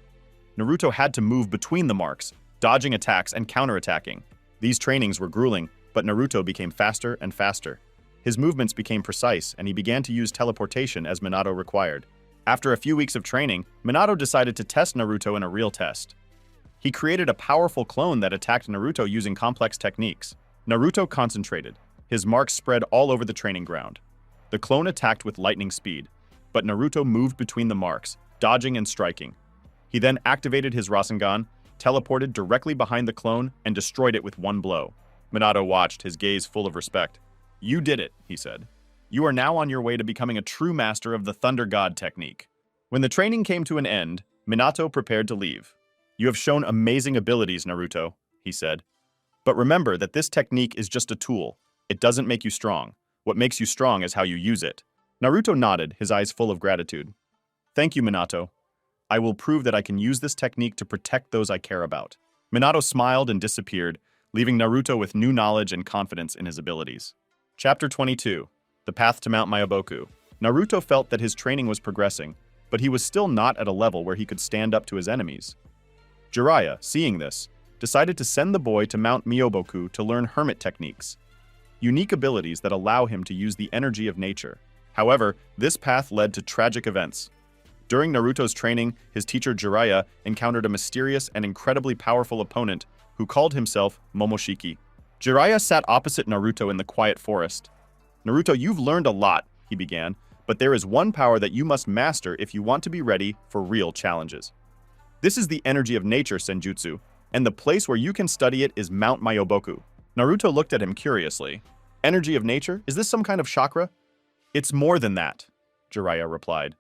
Speaker 1: Naruto had to move between the marks, dodging attacks and counterattacking. These trainings were grueling, but Naruto became faster and faster. His movements became precise, and he began to use teleportation as Minato required. After a few weeks of training, Minato decided to test Naruto in a real test. He created a powerful clone that attacked Naruto using complex techniques. Naruto concentrated. His marks spread all over the training ground. The clone attacked with lightning speed, but Naruto moved between the marks, dodging and striking. He then activated his Rasengan, teleported directly behind the clone, and destroyed it with one blow. Minato watched, his gaze full of respect. "You did it," he said. "You are now on your way to becoming a true master of the Thunder God technique." When the training came to an end, Minato prepared to leave. "You have shown amazing abilities, Naruto," he said. "But remember that this technique is just a tool. It doesn't make you strong. What makes you strong is how you use it." Naruto nodded, his eyes full of gratitude. "Thank you, Minato. I will prove that I can use this technique to protect those I care about." Minato smiled and disappeared, leaving Naruto with new knowledge and confidence in his abilities. Chapter 22. The Path to Mount Myoboku. Naruto felt that his training was progressing, but he was still not at a level where he could stand up to his enemies. Jiraiya, seeing this, decided to send the boy to Mount Myoboku to learn hermit techniques, unique abilities that allow him to use the energy of nature. However, this path led to tragic events. During Naruto's training, his teacher Jiraiya encountered a mysterious and incredibly powerful opponent who called himself Momoshiki. Jiraiya sat opposite Naruto in the quiet forest. "Naruto, you've learned a lot," he began, "but there is one power that you must master if you want to be ready for real challenges. This is the energy of nature, Senjutsu, and the place where you can study it is Mount Myoboku." Naruto looked at him curiously. "Energy of nature? Is this some kind of chakra?" "It's more than that," Jiraiya replied.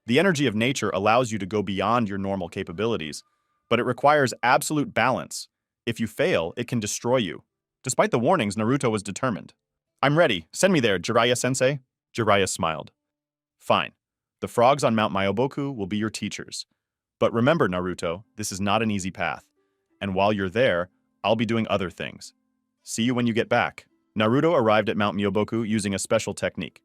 Speaker 1: "The energy of nature allows you to go beyond your normal capabilities, but it requires absolute balance. If you fail, it can destroy you." Despite the warnings, Naruto was determined. "I'm ready. Send me there, Jiraiya-sensei." Jiraiya smiled. "Fine. The frogs on Mount Myoboku will be your teachers. But remember, Naruto, this is not an easy path. And while you're there, I'll be doing other things. See you when you get back." Naruto arrived at Mount Myoboku using a special technique.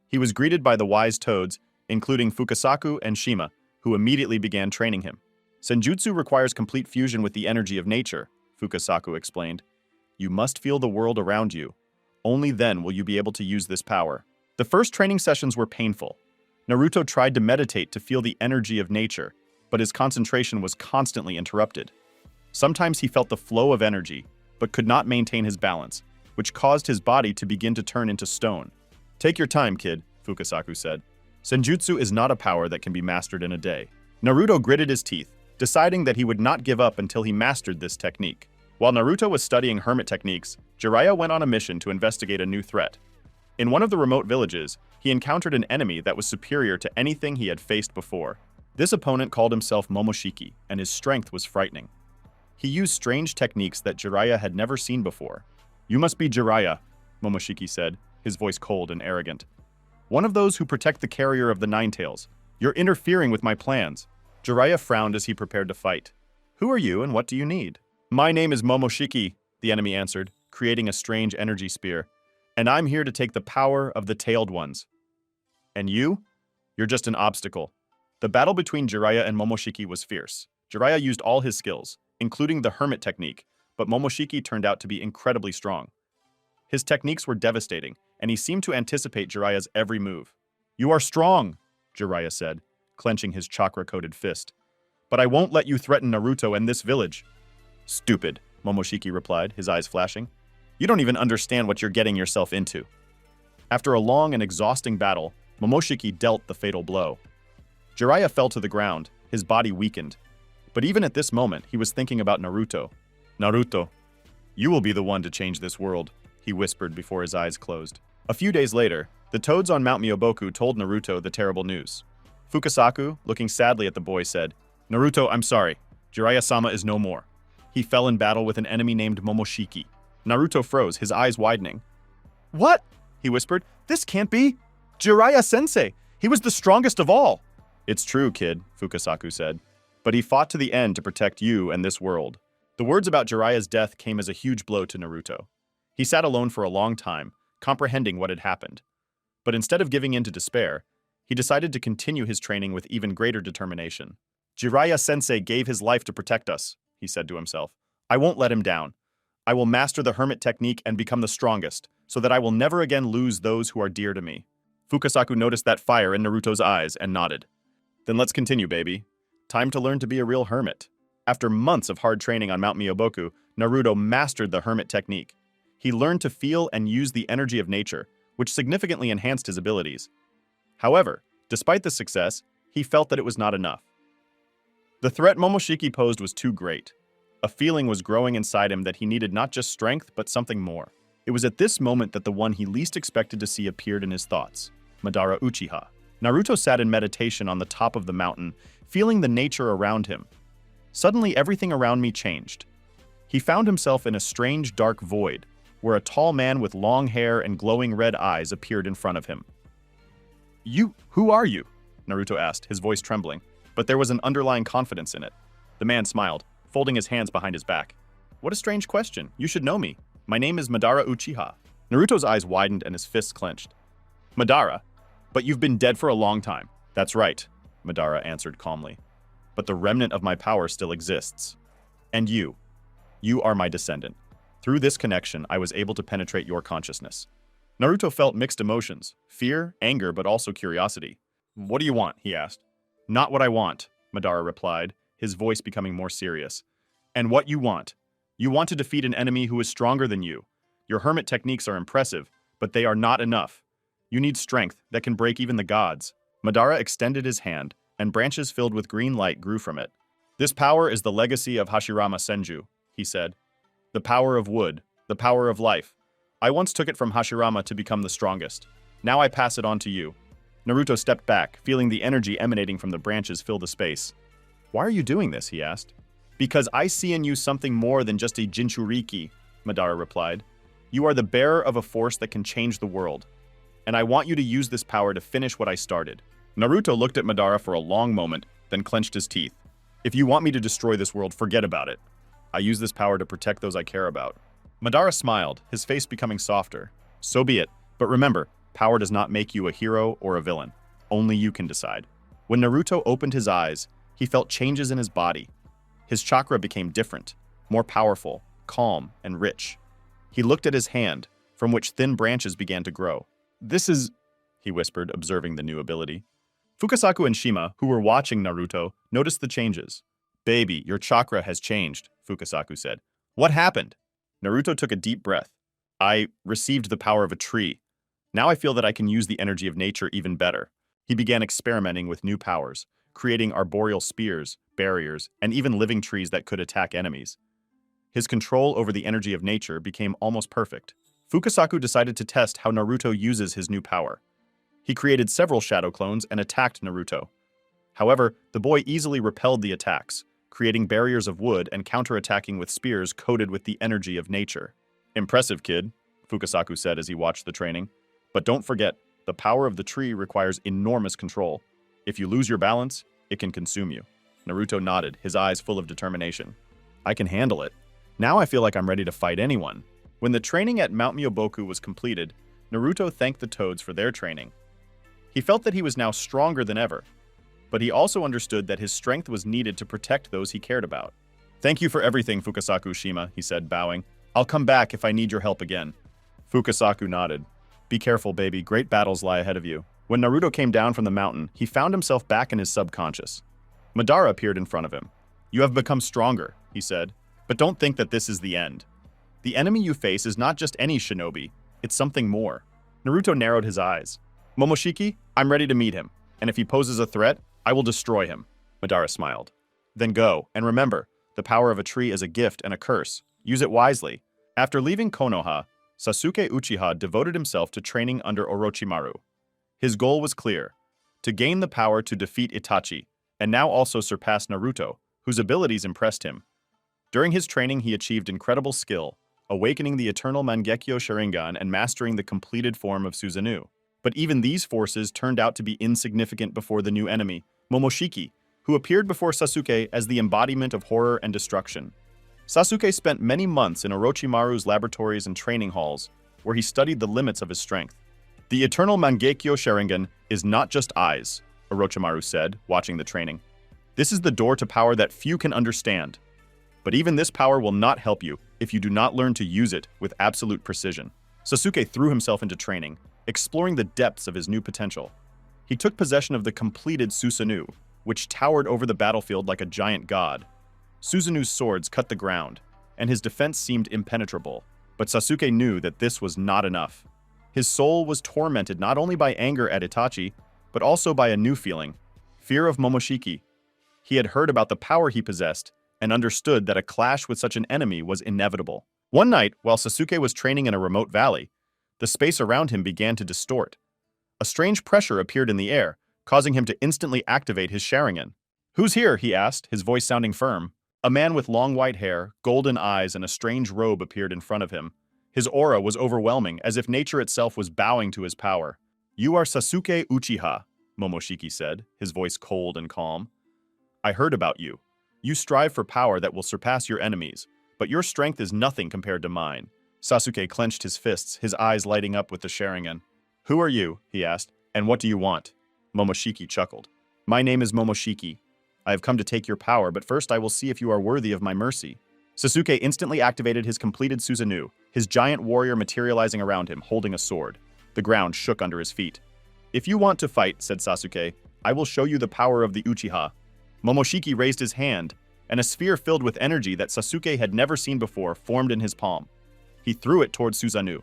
Speaker 1: He was greeted by the wise toads, including Fukasaku and Shima, who immediately began training him. "Senjutsu requires complete fusion with the energy of nature," Fukasaku explained. "You must feel the world around you. Only then will you be able to use this power." The first training sessions were painful. Naruto tried to meditate to feel the energy of nature, but his concentration was constantly interrupted. Sometimes he felt the flow of energy, but could not maintain his balance, which caused his body to begin to turn into stone. "Take your time, kid," Fukasaku said. "Senjutsu is not a power that can be mastered in a day." Naruto gritted his teeth, deciding that he would not give up until he mastered this technique. While Naruto was studying hermit techniques, Jiraiya went on a mission to investigate a new threat. In one of the remote villages, he encountered an enemy that was superior to anything he had faced before. This opponent called himself Momoshiki, and his strength was frightening. He used strange techniques that Jiraiya had never seen before. "You must be Jiraiya," Momoshiki said, his voice cold and arrogant. "One of those who protect the carrier of the Nine Tails. You're interfering with my plans." Jiraiya frowned as he prepared to fight. "Who are you and what do you need?" "My name is Momoshiki," the enemy answered, creating a strange energy spear. "And I'm here to take the power of the Tailed Ones." "And you? You're just an obstacle." The battle between Jiraiya and Momoshiki was fierce. Jiraiya used all his skills, including the hermit technique, but Momoshiki turned out to be incredibly strong. His techniques were devastating, and he seemed to anticipate Jiraiya's every move. "You are strong," Jiraiya said, clenching his chakra-coated fist. "But I won't let you threaten Naruto and this village." "Stupid," Momoshiki replied, his eyes flashing. "You don't even understand what you're getting yourself into." After a long and exhausting battle, Momoshiki dealt the fatal blow. Jiraiya fell to the ground, his body weakened. But even at this moment, he was thinking about Naruto. "Naruto, you will be the one to change this world," he whispered before his eyes closed. A few days later, The toads on Mount Myoboku told Naruto the terrible news. Fukasaku, looking sadly at the boy, said, "Naruto, I'm sorry. Jiraiya-sama is no more. He fell in battle with an enemy named Momoshiki." Naruto froze, his eyes widening. "What?" he whispered. "This can't be! Jiraiya-sensei! He was the strongest of all!" "It's true, kid," Fukasaku said. "But he fought to the end to protect you and this world." The words about Jiraiya's death came as a huge blow to Naruto. He sat alone for a long time, comprehending what had happened. But instead of giving in to despair, he decided to continue his training with even greater determination. "Jiraiya-sensei gave his life to protect us," he said to himself. "I won't let him down. I will master the hermit technique and become the strongest, so that I will never again lose those who are dear to me." Fukasaku noticed that fire in Naruto's eyes and nodded. "Then let's continue, baby. Time to learn to be a real hermit." After months of hard training on Mount Myoboku, Naruto mastered the hermit technique. He learned to feel and use the energy of nature, which significantly enhanced his abilities. However, despite the success, he felt that it was not enough. The threat Momoshiki posed was too great. A feeling was growing inside him that he needed not just strength, but something more. It was at this moment that the one he least expected to see appeared in his thoughts, Madara Uchiha. Naruto sat in meditation on the top of the mountain, feeling the nature around him. Suddenly, everything around me changed. He found himself in a strange, dark void, where a tall man with long hair and glowing red eyes appeared in front of him. Who are you?" Naruto asked, his voice trembling, but there was an underlying confidence in it. The man smiled, folding his hands behind his back. "What a strange question. You should know me. My name is Madara Uchiha." Naruto's eyes widened and his fists clenched. "Madara? But you've been dead for a long time." "That's right," Madara answered calmly. "But the remnant of my power still exists. And you are my descendant. Through this connection, I was able to penetrate your consciousness." Naruto felt mixed emotions, fear, anger, but also curiosity. "What do you want?" he asked. "Not what I want," Madara replied, his voice becoming more serious. "And what you want? You want to defeat an enemy who is stronger than you. Your hermit techniques are impressive, but they are not enough. You need strength that can break even the gods." Madara extended his hand, and branches filled with green light grew from it. "This power is the legacy of Hashirama Senju," he said. "The power of wood, the power of life. I once took it from Hashirama to become the strongest. Now I pass it on to you." Naruto stepped back, feeling the energy emanating from the branches fill the space. "Why are you doing this?" he asked. "Because I see in you something more than just a Jinchuriki," Madara replied. "You are the bearer of a force that can change the world. And I want you to use this power to finish what I started." Naruto looked at Madara for a long moment, then clenched his teeth. "If you want me to destroy this world, forget about it. I use this power to protect those I care about." Madara smiled, his face becoming softer. "So be it, but remember, power does not make you a hero or a villain. Only you can decide." When Naruto opened his eyes, he felt changes in his body. His chakra became different, more powerful, calm, and rich. He looked at his hand, from which thin branches began to grow. "This is," he whispered, observing the new ability. Fukasaku and Shima, who were watching Naruto, noticed the changes. "Baby, your chakra has changed," Fukasaku said. "What happened?" Naruto took a deep breath. "I received the power of a tree. Now I feel that I can use the energy of nature even better." He began experimenting with new powers, creating arboreal spears, barriers, and even living trees that could attack enemies. His control over the energy of nature became almost perfect. Fukasaku decided to test how Naruto uses his new power. He created several shadow clones and attacked Naruto. However, the boy easily repelled the attacks, creating barriers of wood and counterattacking with spears coated with the energy of nature. "Impressive, kid," Fukasaku said as he watched the training. "But don't forget, the power of the tree requires enormous control. If you lose your balance, it can consume you." Naruto nodded, his eyes full of determination. "I can handle it. Now I feel like I'm ready to fight anyone." When the training at Mount Myoboku was completed, Naruto thanked the toads for their training. He felt that he was now stronger than ever, but he also understood that his strength was needed to protect those he cared about. "Thank you for everything, Fukasaku Shima," he said, bowing. "I'll come back if I need your help again." Fukasaku nodded. "Be careful, baby. Great battles lie ahead of you." When Naruto came down from the mountain, he found himself back in his subconscious. Madara appeared in front of him. "You have become stronger," he said, "but don't think that this is the end. The enemy you face is not just any shinobi, it's something more." Naruto narrowed his eyes. "Momoshiki, I'm ready to meet him, and if he poses a threat, I will destroy him." Madara smiled. "Then go, and remember, the power of a tree is a gift and a curse. Use it wisely." After leaving Konoha, Sasuke Uchiha devoted himself to training under Orochimaru. His goal was clear: to gain the power to defeat Itachi, and now also surpass Naruto, whose abilities impressed him. During his training, he achieved incredible skill, awakening the eternal Mangekyo Sharingan and mastering the completed form of Susanoo. But even these forces turned out to be insignificant before the new enemy, Momoshiki, who appeared before Sasuke as the embodiment of horror and destruction. Sasuke spent many months in Orochimaru's laboratories and training halls, where he studied the limits of his strength. The eternal Mangekyo Sharingan is not just eyes, Orochimaru said, watching the training. This is the door to power that few can understand. But even this power will not help you if you do not learn to use it with absolute precision. Sasuke threw himself into training, exploring the depths of his new potential. He took possession of the completed Susanoo, which towered over the battlefield like a giant god. Susanoo's swords cut the ground, and his defense seemed impenetrable. But Sasuke knew that this was not enough. His soul was tormented not only by anger at Itachi, but also by a new feeling: fear of Momoshiki. He had heard about the power he possessed, and understood that a clash with such an enemy was inevitable. One night, while Sasuke was training in a remote valley, the space around him began to distort. A strange pressure appeared in the air, causing him to instantly activate his sharingan. "Who's here?" he asked, his voice sounding firm. A man with long white hair, golden eyes, and a strange robe appeared in front of him. His aura was overwhelming, as if nature itself was bowing to his power. "You are Sasuke Uchiha," Momoshiki said, his voice cold and calm. "I heard about you. You strive for power that will surpass your enemies, but your strength is nothing compared to mine." Sasuke clenched his fists, his eyes lighting up with the sharingan. "Who are you?" he asked, "and what do you want?" Momoshiki chuckled. "My name is Momoshiki. I have come to take your power, but first I will see if you are worthy of my mercy." Sasuke instantly activated his completed Susanoo, his giant warrior materializing around him, holding a sword. The ground shook under his feet. "If you want to fight," said Sasuke, "I will show you the power of the Uchiha." Momoshiki raised his hand, and a sphere filled with energy that Sasuke had never seen before formed in his palm. He threw it towards Susanoo.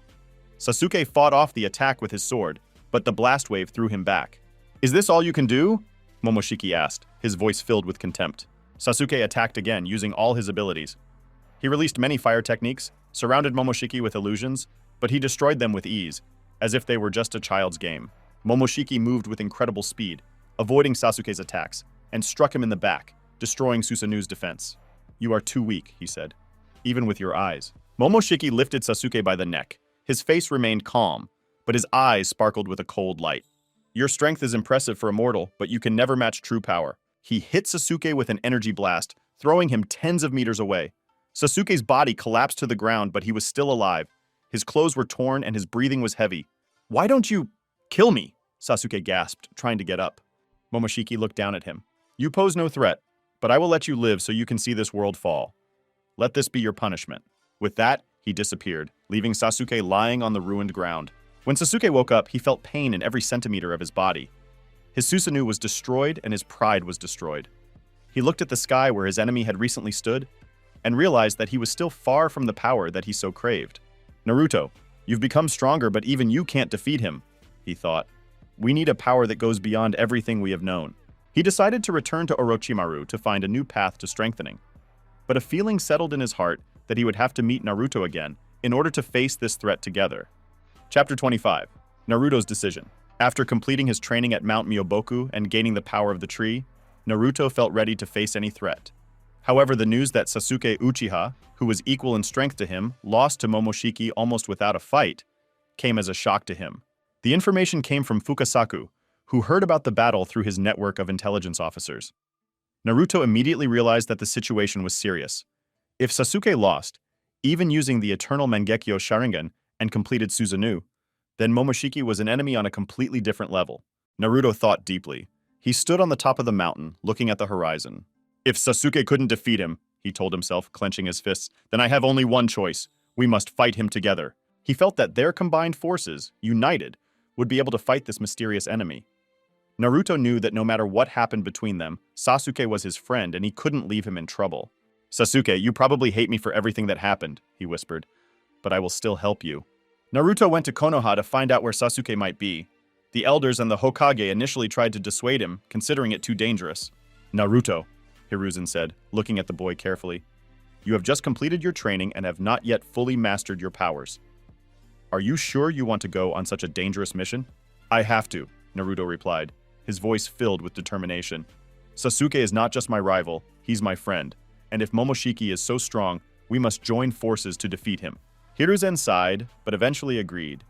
Speaker 1: Sasuke fought off the attack with his sword, but the blast wave threw him back. "Is this all you can do?" Momoshiki asked, his voice filled with contempt. Sasuke attacked again, using all his abilities. He released many fire techniques, surrounded Momoshiki with illusions, but he destroyed them with ease, as if they were just a child's game. Momoshiki moved with incredible speed, avoiding Sasuke's attacks, and struck him in the back, destroying Susanoo's defense. "You are too weak," he said, "even with your eyes." Momoshiki lifted Sasuke by the neck. His face remained calm, but his eyes sparkled with a cold light. "Your strength is impressive for a mortal, but you can never match true power." He hit Sasuke with an energy blast, throwing him tens of meters away. Sasuke's body collapsed to the ground, but he was still alive. His clothes were torn and his breathing was heavy. "Why don't you kill me?" Sasuke gasped, trying to get up. Momoshiki looked down at him. "You pose no threat, but I will let you live so you can see this world fall. Let this be your punishment." With that, he disappeared, leaving Sasuke lying on the ruined ground. When Sasuke woke up, he felt pain in every centimeter of his body. His Susanoo was destroyed and his pride was destroyed. He looked at the sky where his enemy had recently stood, and realized that he was still far from the power that he so craved. "Naruto, you've become stronger, but even you can't defeat him," he thought. "We need a power that goes beyond everything we have known." He decided to return to Orochimaru to find a new path to strengthening. But a feeling settled in his heart that he would have to meet Naruto again in order to face this threat together. Chapter 25. Naruto's Decision. After completing his training at Mount Myoboku and gaining the power of the tree, Naruto felt ready to face any threat. However, the news that Sasuke Uchiha, who was equal in strength to him, lost to Momoshiki almost without a fight, came as a shock to him. The information came from Fukasaku, who heard about the battle through his network of intelligence officers. Naruto immediately realized that the situation was serious. If Sasuke lost, even using the eternal Mangekyo Sharingan and completed Susanoo, then Momoshiki was an enemy on a completely different level. Naruto thought deeply. He stood on the top of the mountain, looking at the horizon. "If Sasuke couldn't defeat him," he told himself, clenching his fists, "then I have only one choice. We must fight him together." He felt that their combined forces, united, would be able to fight this mysterious enemy. Naruto knew that no matter what happened between them, Sasuke was his friend and he couldn't leave him in trouble. "Sasuke, you probably hate me for everything that happened," he whispered, "but I will still help you." Naruto went to Konoha to find out where Sasuke might be. The elders and the Hokage initially tried to dissuade him, considering it too dangerous. "Naruto," Hiruzen said, looking at the boy carefully, "you have just completed your training and have not yet fully mastered your powers. Are you sure you want to go on such a dangerous mission? I have to, Naruto replied, his voice filled with determination. Sasuke is not just my rival, he's my friend. And if Momoshiki is so strong, we must join forces to defeat him. Hiruzen sighed, but eventually agreed.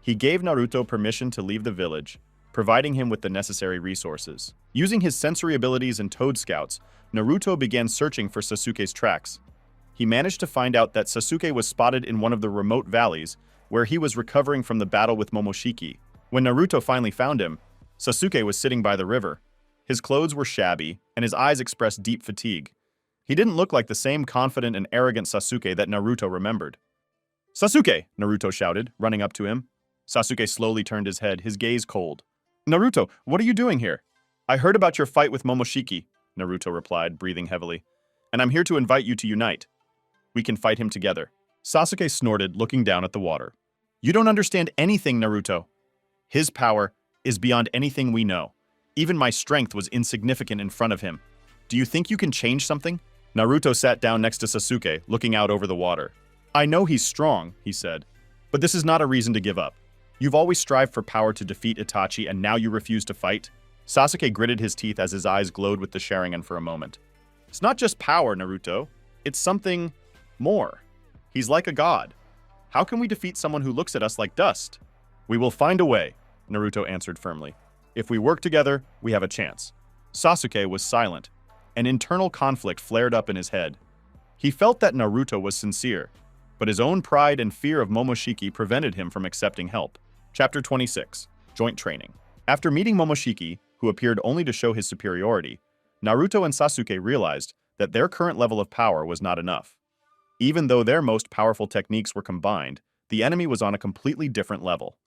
Speaker 1: He gave Naruto permission to leave the village, providing him with the necessary resources. Using his sensory abilities and Toad Scouts, Naruto began searching for Sasuke's tracks. He managed to find out that Sasuke was spotted in one of the remote valleys, where he was recovering from the battle with Momoshiki. When Naruto finally found him, Sasuke was sitting by the river. His clothes were shabby, and his eyes expressed deep fatigue. He didn't look like the same confident and arrogant Sasuke that Naruto remembered. "Sasuke!" Naruto shouted, running up to him. Sasuke slowly turned his head, his gaze cold. "Naruto, what are you doing here?" "I heard about your fight with Momoshiki," Naruto replied, breathing heavily. "And I'm here to invite you to unite. We can fight him together." Sasuke snorted, looking down at the water. "You don't understand anything, Naruto. His power is beyond anything we know. Even my strength was insignificant in front of him. Do you think you can change something?" Naruto sat down next to Sasuke, looking out over the water. "I know he's strong," he said, "but this is not a reason to give up. You've always strived for power to defeat Itachi, and now you refuse to fight?" Sasuke gritted his teeth as his eyes glowed with the sharingan for a moment. "It's not just power, Naruto. It's something more. He's like a god. How can we defeat someone who looks at us like dust?" "We will find a way," Naruto answered firmly. "If we work together, we have a chance." Sasuke was silent. An internal conflict flared up in his head. He felt that Naruto was sincere, but his own pride and fear of Momoshiki prevented him from accepting help. Chapter 26. Joint Training. After meeting Momoshiki, who appeared only to show his superiority, Naruto and Sasuke realized that their current level of power was not enough. Even though their most powerful techniques were combined, the enemy was on a completely different level.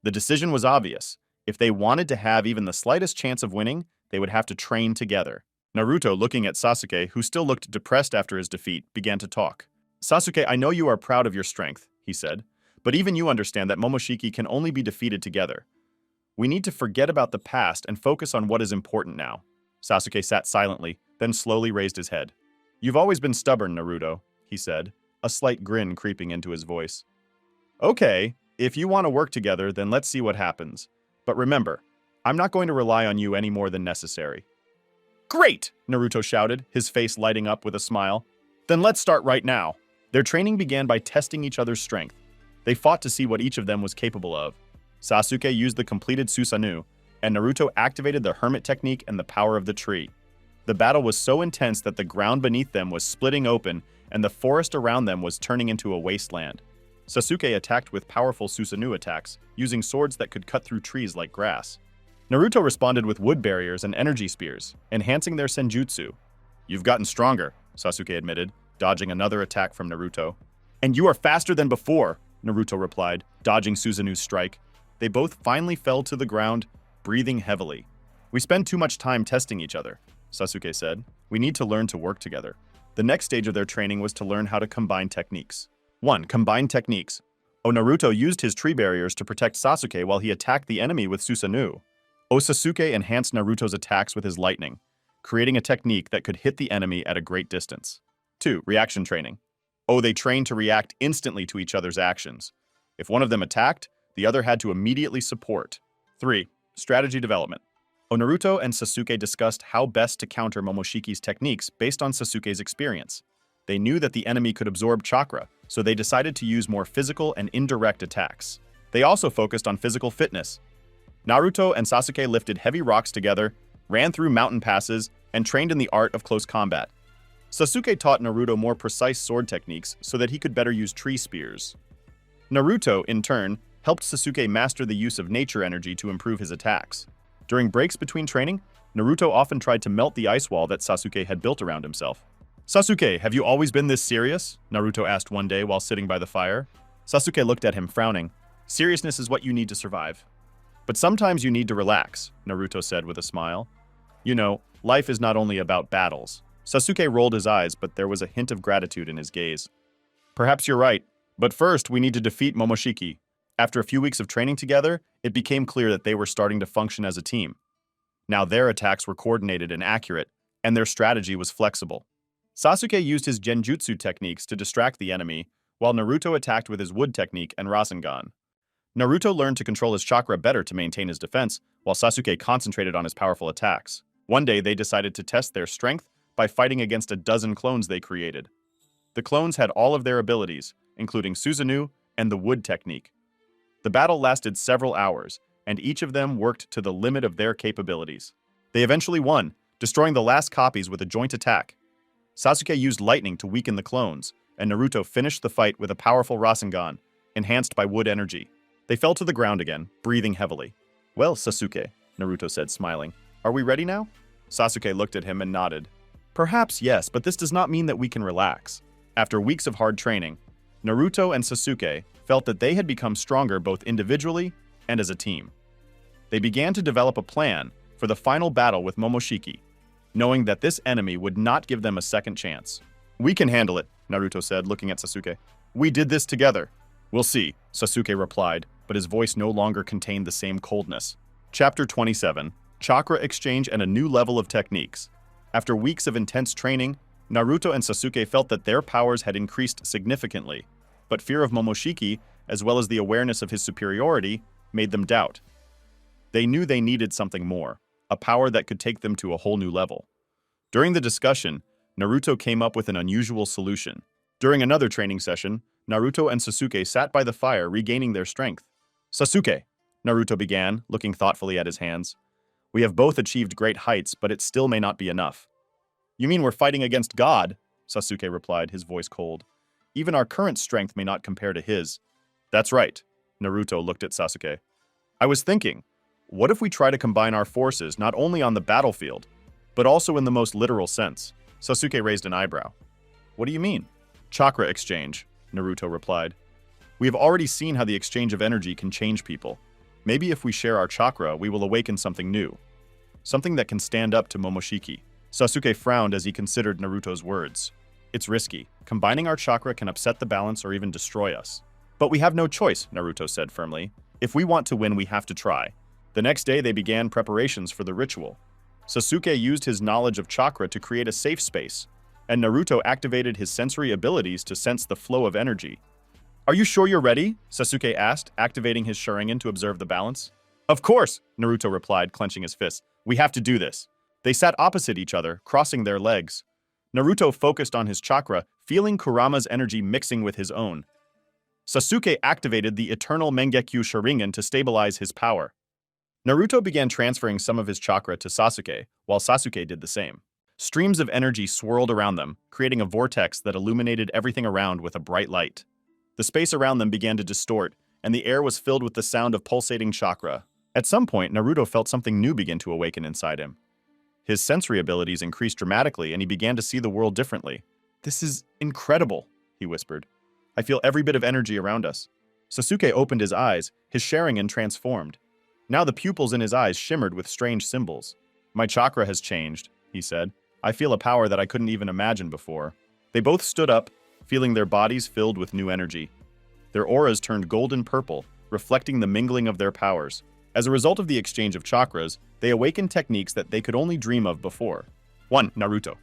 Speaker 1: The decision was obvious. If they wanted to have even the slightest chance of winning, they would have to train together. Naruto, looking at Sasuke, who still looked depressed after his defeat, began to talk. "Sasuke, I know you are proud of your strength," he said, "but even you understand that Momoshiki can only be defeated together. We need to forget about the past and focus on what is important now." Sasuke sat silently, then slowly raised his head. "You've always been stubborn, Naruto," he said, a slight grin creeping into his voice. "Okay, if you want to work together, then let's see what happens. But remember, I'm not going to rely on you any more than necessary." "Great!" Naruto shouted, his face lighting up with a smile. "Then let's start right now." Their training began by testing each other's strength. They fought to see what each of them was capable of. Sasuke used the completed Susanoo, and Naruto activated the hermit technique and the power of the tree. The battle was so intense that the ground beneath them was splitting open, and the forest around them was turning into a wasteland. Sasuke attacked with powerful Susanoo attacks, using swords that could cut through trees like grass. Naruto responded with wood barriers and energy spears, enhancing their senjutsu. "You've gotten stronger," Sasuke admitted, dodging another attack from Naruto. "And you are faster than before," Naruto replied, dodging Susanoo's strike. They both finally fell to the ground, breathing heavily. "We spend too much time testing each other," Sasuke said. "We need to learn to work together." The next stage of their training was to learn how to combine techniques. 1. Combine techniques. Naruto used his tree barriers to protect Sasuke while he attacked the enemy with Susanoo. Sasuke enhanced Naruto's attacks with his lightning, creating a technique that could hit the enemy at a great distance. 2. Reaction training. They trained to react instantly to each other's actions. If one of them attacked, the other had to immediately support. 3. Strategy development. Naruto and Sasuke discussed how best to counter Momoshiki's techniques based on Sasuke's experience. They knew that the enemy could absorb chakra, so they decided to use more physical and indirect attacks. They also focused on physical fitness. Naruto and Sasuke lifted heavy rocks together, ran through mountain passes, and trained in the art of close combat. Sasuke taught Naruto more precise sword techniques so that he could better use tree spears. Naruto, in turn, helped Sasuke master the use of nature energy to improve his attacks. During breaks between training, Naruto often tried to melt the ice wall that Sasuke had built around himself. "Sasuke, have you always been this serious?" Naruto asked one day while sitting by the fire. Sasuke looked at him, frowning. "Seriousness is what you need to survive. But sometimes you need to relax," Naruto said with a smile. "You know, life is not only about battles." Sasuke rolled his eyes, but there was a hint of gratitude in his gaze. "Perhaps you're right, but first we need to defeat Momoshiki." After a few weeks of training together, it became clear that they were starting to function as a team. Now their attacks were coordinated and accurate, and their strategy was flexible. Sasuke used his genjutsu techniques to distract the enemy, while Naruto attacked with his wood technique and Rasengan. Naruto learned to control his chakra better to maintain his defense, while Sasuke concentrated on his powerful attacks. One day, they decided to test their strength by fighting against a dozen clones they created. The clones had all of their abilities, including Susanoo and the wood technique. The battle lasted several hours, and each of them worked to the limit of their capabilities. They eventually won, destroying the last copies with a joint attack. Sasuke used lightning to weaken the clones, and Naruto finished the fight with a powerful Rasengan, enhanced by wood energy. They fell to the ground again, breathing heavily. "Well, Sasuke," Naruto said, smiling. "Are we ready now?" Sasuke looked at him and nodded. "Perhaps yes, but this does not mean that we can relax." After weeks of hard training, Naruto and Sasuke felt that they had become stronger both individually and as a team. They began to develop a plan for the final battle with Momoshiki, knowing that this enemy would not give them a second chance. "We can handle it," Naruto said, looking at Sasuke. "We did this together." "We'll see," Sasuke replied, but his voice no longer contained the same coldness. Chapter 27: Chakra Exchange and a New Level of Techniques. After weeks of intense training, Naruto and Sasuke felt that their powers had increased significantly, but fear of Momoshiki, as well as the awareness of his superiority, made them doubt. They knew they needed something more, a power that could take them to a whole new level. During the discussion, Naruto came up with an unusual solution. During another training session, Naruto and Sasuke sat by the fire, regaining their strength. "Sasuke," Naruto began, looking thoughtfully at his hands. "We have both achieved great heights, but it still may not be enough." "You mean we're fighting against God?" Sasuke replied, his voice cold. "Even our current strength may not compare to his." "That's right," Naruto looked at Sasuke. "I was thinking, what if we try to combine our forces not only on the battlefield, but also in the most literal sense?" Sasuke raised an eyebrow. "What do you mean?" "Chakra exchange," Naruto replied. "We have already seen how the exchange of energy can change people. Maybe if we share our chakra, we will awaken something new. Something that can stand up to Momoshiki." Sasuke frowned as he considered Naruto's words. "It's risky. Combining our chakra can upset the balance or even destroy us." "But we have no choice," Naruto said firmly. "If we want to win, we have to try." The next day, they began preparations for the ritual. Sasuke used his knowledge of chakra to create a safe space, and Naruto activated his sensory abilities to sense the flow of energy. "Are you sure you're ready?" Sasuke asked, activating his sharingan to observe the balance. "Of course," Naruto replied, clenching his fists. "We have to do this." They sat opposite each other, crossing their legs. Naruto focused on his chakra, feeling Kurama's energy mixing with his own. Sasuke activated the eternal Mangekyo Sharingan to stabilize his power. Naruto began transferring some of his chakra to Sasuke, while Sasuke did the same. Streams of energy swirled around them, creating a vortex that illuminated everything around with a bright light. The space around them began to distort, and the air was filled with the sound of pulsating chakra. At some point, Naruto felt something new begin to awaken inside him. His sensory abilities increased dramatically, and he began to see the world differently. "This is incredible," he whispered. "I feel every bit of energy around us." Sasuke opened his eyes, his sharingan transformed. Now the pupils in his eyes shimmered with strange symbols. "My chakra has changed," he said. "I feel a power that I couldn't even imagine before." They both stood up, feeling their bodies filled with new energy. Their auras turned golden purple, reflecting the mingling of their powers. As a result of the exchange of chakras, they awakened techniques that they could only dream of before. 1. Naruto.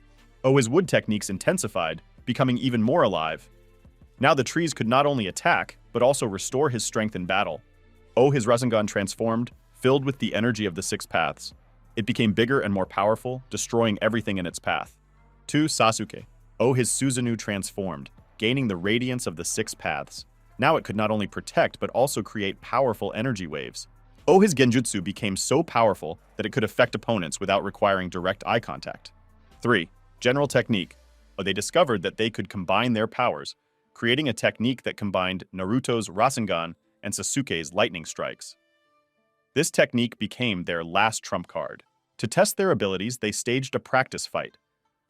Speaker 1: His wood techniques intensified, becoming even more alive. Now the trees could not only attack, but also restore his strength in battle. His Rasengan transformed, filled with the energy of the six paths. It became bigger and more powerful, destroying everything in its path. 2. Sasuke. His Susanoo transformed, gaining the radiance of the six paths. Now it could not only protect, but also create powerful energy waves. His genjutsu became so powerful that it could affect opponents without requiring direct eye contact. 3. General technique. They discovered that they could combine their powers, creating a technique that combined Naruto's Rasengan and Sasuke's lightning strikes. This technique became their last trump card. To test their abilities, they staged a practice fight.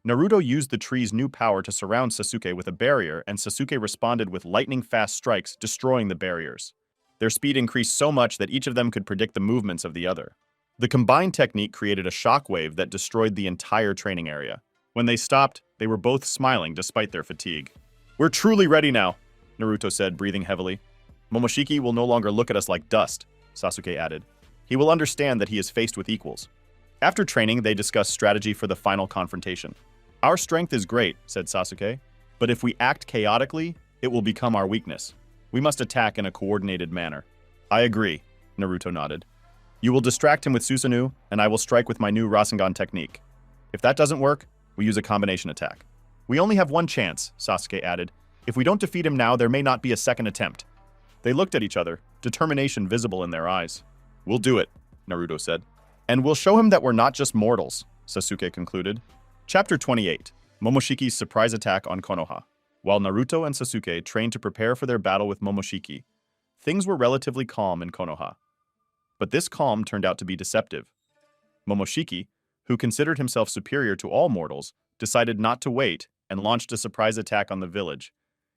Speaker 1: Naruto used the tree's new power to surround Sasuke with a barrier, and Sasuke responded with lightning-fast strikes, destroying the barriers. Their speed increased so much that each of them could predict the movements of the other. The combined technique created a shockwave that destroyed the entire training area. When they stopped, they were both smiling despite their fatigue. "We're truly ready now," Naruto said, breathing heavily. "Momoshiki will no longer look at us like dust," Sasuke added. "He will understand that he is faced with equals." After training, they discussed strategy for the final confrontation. "Our strength is great," said Sasuke, "but if we act chaotically, it will become our weakness. We must attack in a coordinated manner. I agree, Naruto nodded. You will distract him with Susanoo, and I will strike with my new Rasengan technique. If that doesn't work, we use a combination attack. We only have one chance, Sasuke added. If we don't defeat him now, there may not be a second attempt. They looked at each other, determination visible in their eyes. We'll do it, Naruto said. And we'll show him that we're not just mortals, Sasuke concluded. Chapter 28. Momoshiki's surprise attack on Konoha. While Naruto and Sasuke trained to prepare for their battle with Momoshiki, things were relatively calm in Konoha. But this calm turned out to be deceptive. Momoshiki, who considered himself superior to all mortals, decided not to wait and launched a surprise attack on the village.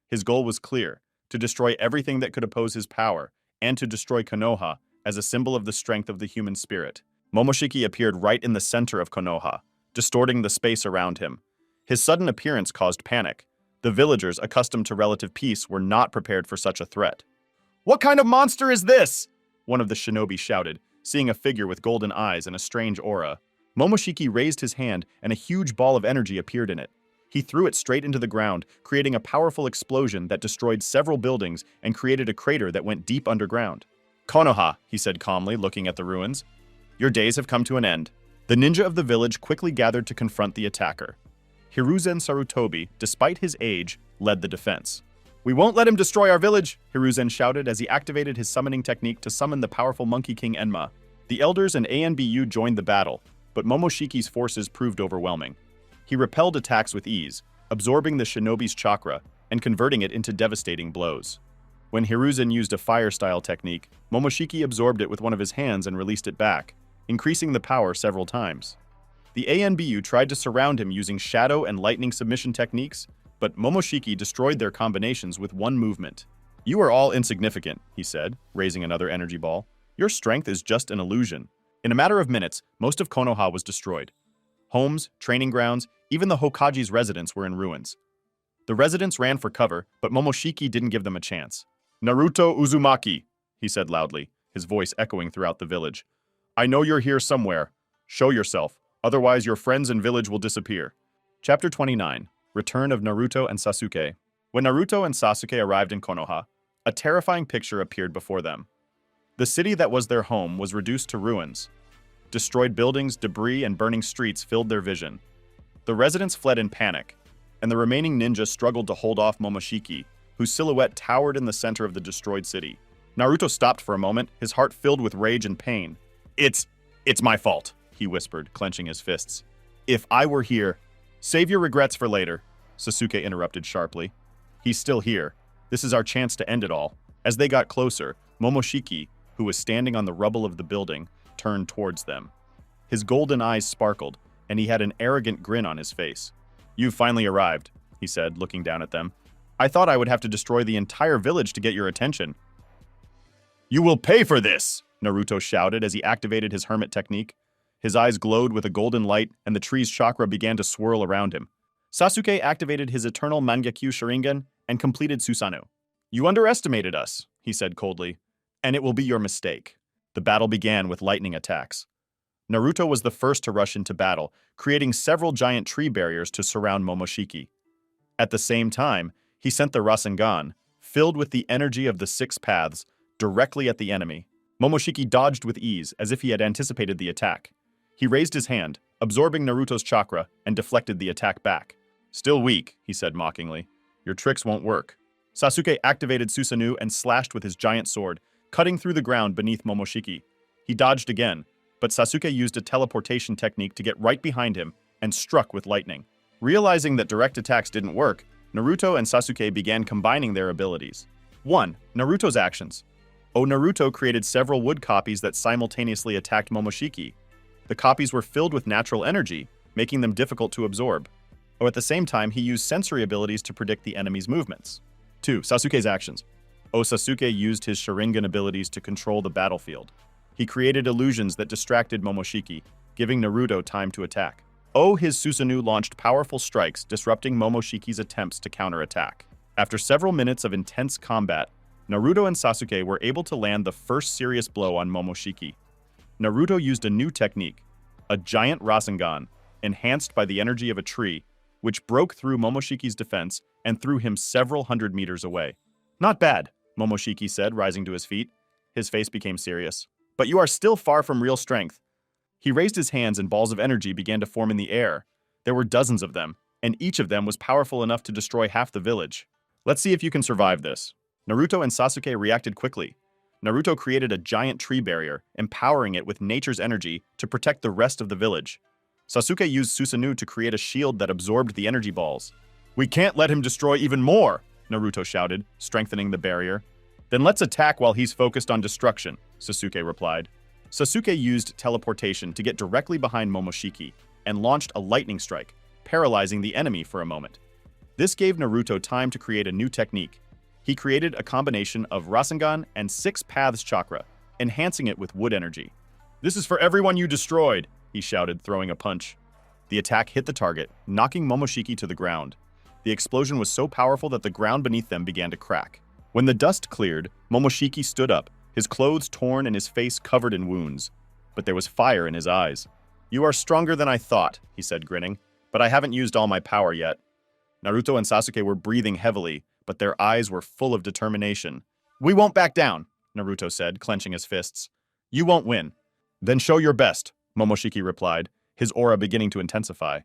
Speaker 1: His goal was clear, to destroy everything that could oppose his power, and to destroy Konoha as a symbol of the strength of the human spirit. Momoshiki appeared right in the center of Konoha, distorting the space around him. His sudden appearance caused panic. The villagers, accustomed to relative peace, were not prepared for such a threat. "What kind of monster is this?" one of the shinobi shouted, seeing a figure with golden eyes and a strange aura. Momoshiki raised his hand, and a huge ball of energy appeared in it. He threw it straight into the ground, creating a powerful explosion that destroyed several buildings and created a crater that went deep underground. "Konoha," he said calmly, looking at the ruins. "Your days have come to an end." The ninja of the village quickly gathered to confront the attacker. Hiruzen Sarutobi, despite his age, led the defense. "We won't let him destroy our village," Hiruzen shouted as he activated his summoning technique to summon the powerful Monkey King Enma. The elders and ANBU joined the battle, but Momoshiki's forces proved overwhelming. He repelled attacks with ease, absorbing the shinobi's chakra and converting it into devastating blows. When Hiruzen used a fire-style technique, Momoshiki absorbed it with one of his hands and released it back, increasing the power several times. The ANBU tried to surround him using shadow and lightning submission techniques, but Momoshiki destroyed their combinations with one movement. "You are all insignificant," he said, raising another energy ball. "Your strength is just an illusion." In a matter of minutes, most of Konoha was destroyed. Homes, training grounds, even the Hokage's residence were in ruins. The residents ran for cover, but Momoshiki didn't give them a chance. "Naruto Uzumaki," he said loudly, his voice echoing throughout the village. "I know you're here somewhere. Show yourself, otherwise your friends and village will disappear." Chapter 29. Return of Naruto and Sasuke. When Naruto and Sasuke arrived in Konoha, a terrifying picture appeared before them. The city that was their home was reduced to ruins. Destroyed buildings, debris, and burning streets filled their vision. The residents fled in panic, and the remaining ninja struggled to hold off Momoshiki, whose silhouette towered in the center of the destroyed city. Naruto stopped for a moment, his heart filled with rage and pain. It's my fault," he whispered, clenching his fists. "If I were here—" "Save your regrets for later," Sasuke interrupted sharply. "He's still here. This is our chance to end it all." As they got closer, Momoshiki, who was standing on the rubble of the building, turned towards them. His golden eyes sparkled, and he had an arrogant grin on his face. "You've finally arrived," he said, looking down at them. "I thought I would have to destroy the entire village to get your attention." "You will pay for this!" Naruto shouted as he activated his hermit technique. His eyes glowed with a golden light, and the tree's chakra began to swirl around him. Sasuke activated his eternal Mangekyo sharingan and completed Susanoo. "You underestimated us," he said coldly, "and it will be your mistake." The battle began with lightning attacks. Naruto was the first to rush into battle, creating several giant tree barriers to surround Momoshiki. At the same time, he sent the Rasengan, filled with the energy of the six paths, directly at the enemy. Momoshiki dodged with ease, as if he had anticipated the attack. He raised his hand, absorbing Naruto's chakra, and deflected the attack back. "Still weak," he said mockingly. "Your tricks won't work." Sasuke activated Susanoo and slashed with his giant sword, cutting through the ground beneath Momoshiki. He dodged again, but Sasuke used a teleportation technique to get right behind him and struck with lightning. Realizing that direct attacks didn't work, Naruto and Sasuke began combining their abilities. 1. Naruto's actions. Naruto created several wood copies that simultaneously attacked Momoshiki. The copies were filled with natural energy, making them difficult to absorb. At the same time, he used sensory abilities to predict the enemy's movements. 2. Sasuke's actions. Sasuke used his sharingan abilities to control the battlefield. He created illusions that distracted Momoshiki, giving Naruto time to attack. His Susanoo launched powerful strikes, disrupting Momoshiki's attempts to counterattack. After several minutes of intense combat, Naruto and Sasuke were able to land the first serious blow on Momoshiki. Naruto used a new technique, a giant Rasengan, enhanced by the energy of a tree, which broke through Momoshiki's defense and threw him several hundred meters away. Not bad, Momoshiki said, rising to his feet. His face became serious. But you are still far from real strength. He raised his hands and balls of energy began to form in the air. There were dozens of them, and each of them was powerful enough to destroy half the village. Let's see if you can survive this. Naruto and Sasuke reacted quickly. Naruto created a giant tree barrier, empowering it with nature's energy to protect the rest of the village. Sasuke used Susanoo to create a shield that absorbed the energy balls. We can't let him destroy even more, Naruto shouted, strengthening the barrier. Then let's attack while he's focused on destruction, Sasuke replied. Sasuke used teleportation to get directly behind Momoshiki and launched a lightning strike, paralyzing the enemy for a moment. This gave Naruto time to create a new technique. He created a combination of Rasengan and 6 Paths chakra, enhancing it with wood energy. This is for everyone you destroyed, he shouted, throwing a punch. The attack hit the target, knocking Momoshiki to the ground. The explosion was so powerful that the ground beneath them began to crack. When the dust cleared, Momoshiki stood up, his clothes torn and his face covered in wounds. But there was fire in his eyes. You are stronger than I thought, he said, grinning, but I haven't used all my power yet. Naruto and Sasuke were breathing heavily, but their eyes were full of determination. We won't back down, Naruto said, clenching his fists. You won't win. Then show your best, Momoshiki replied, his aura beginning to intensify.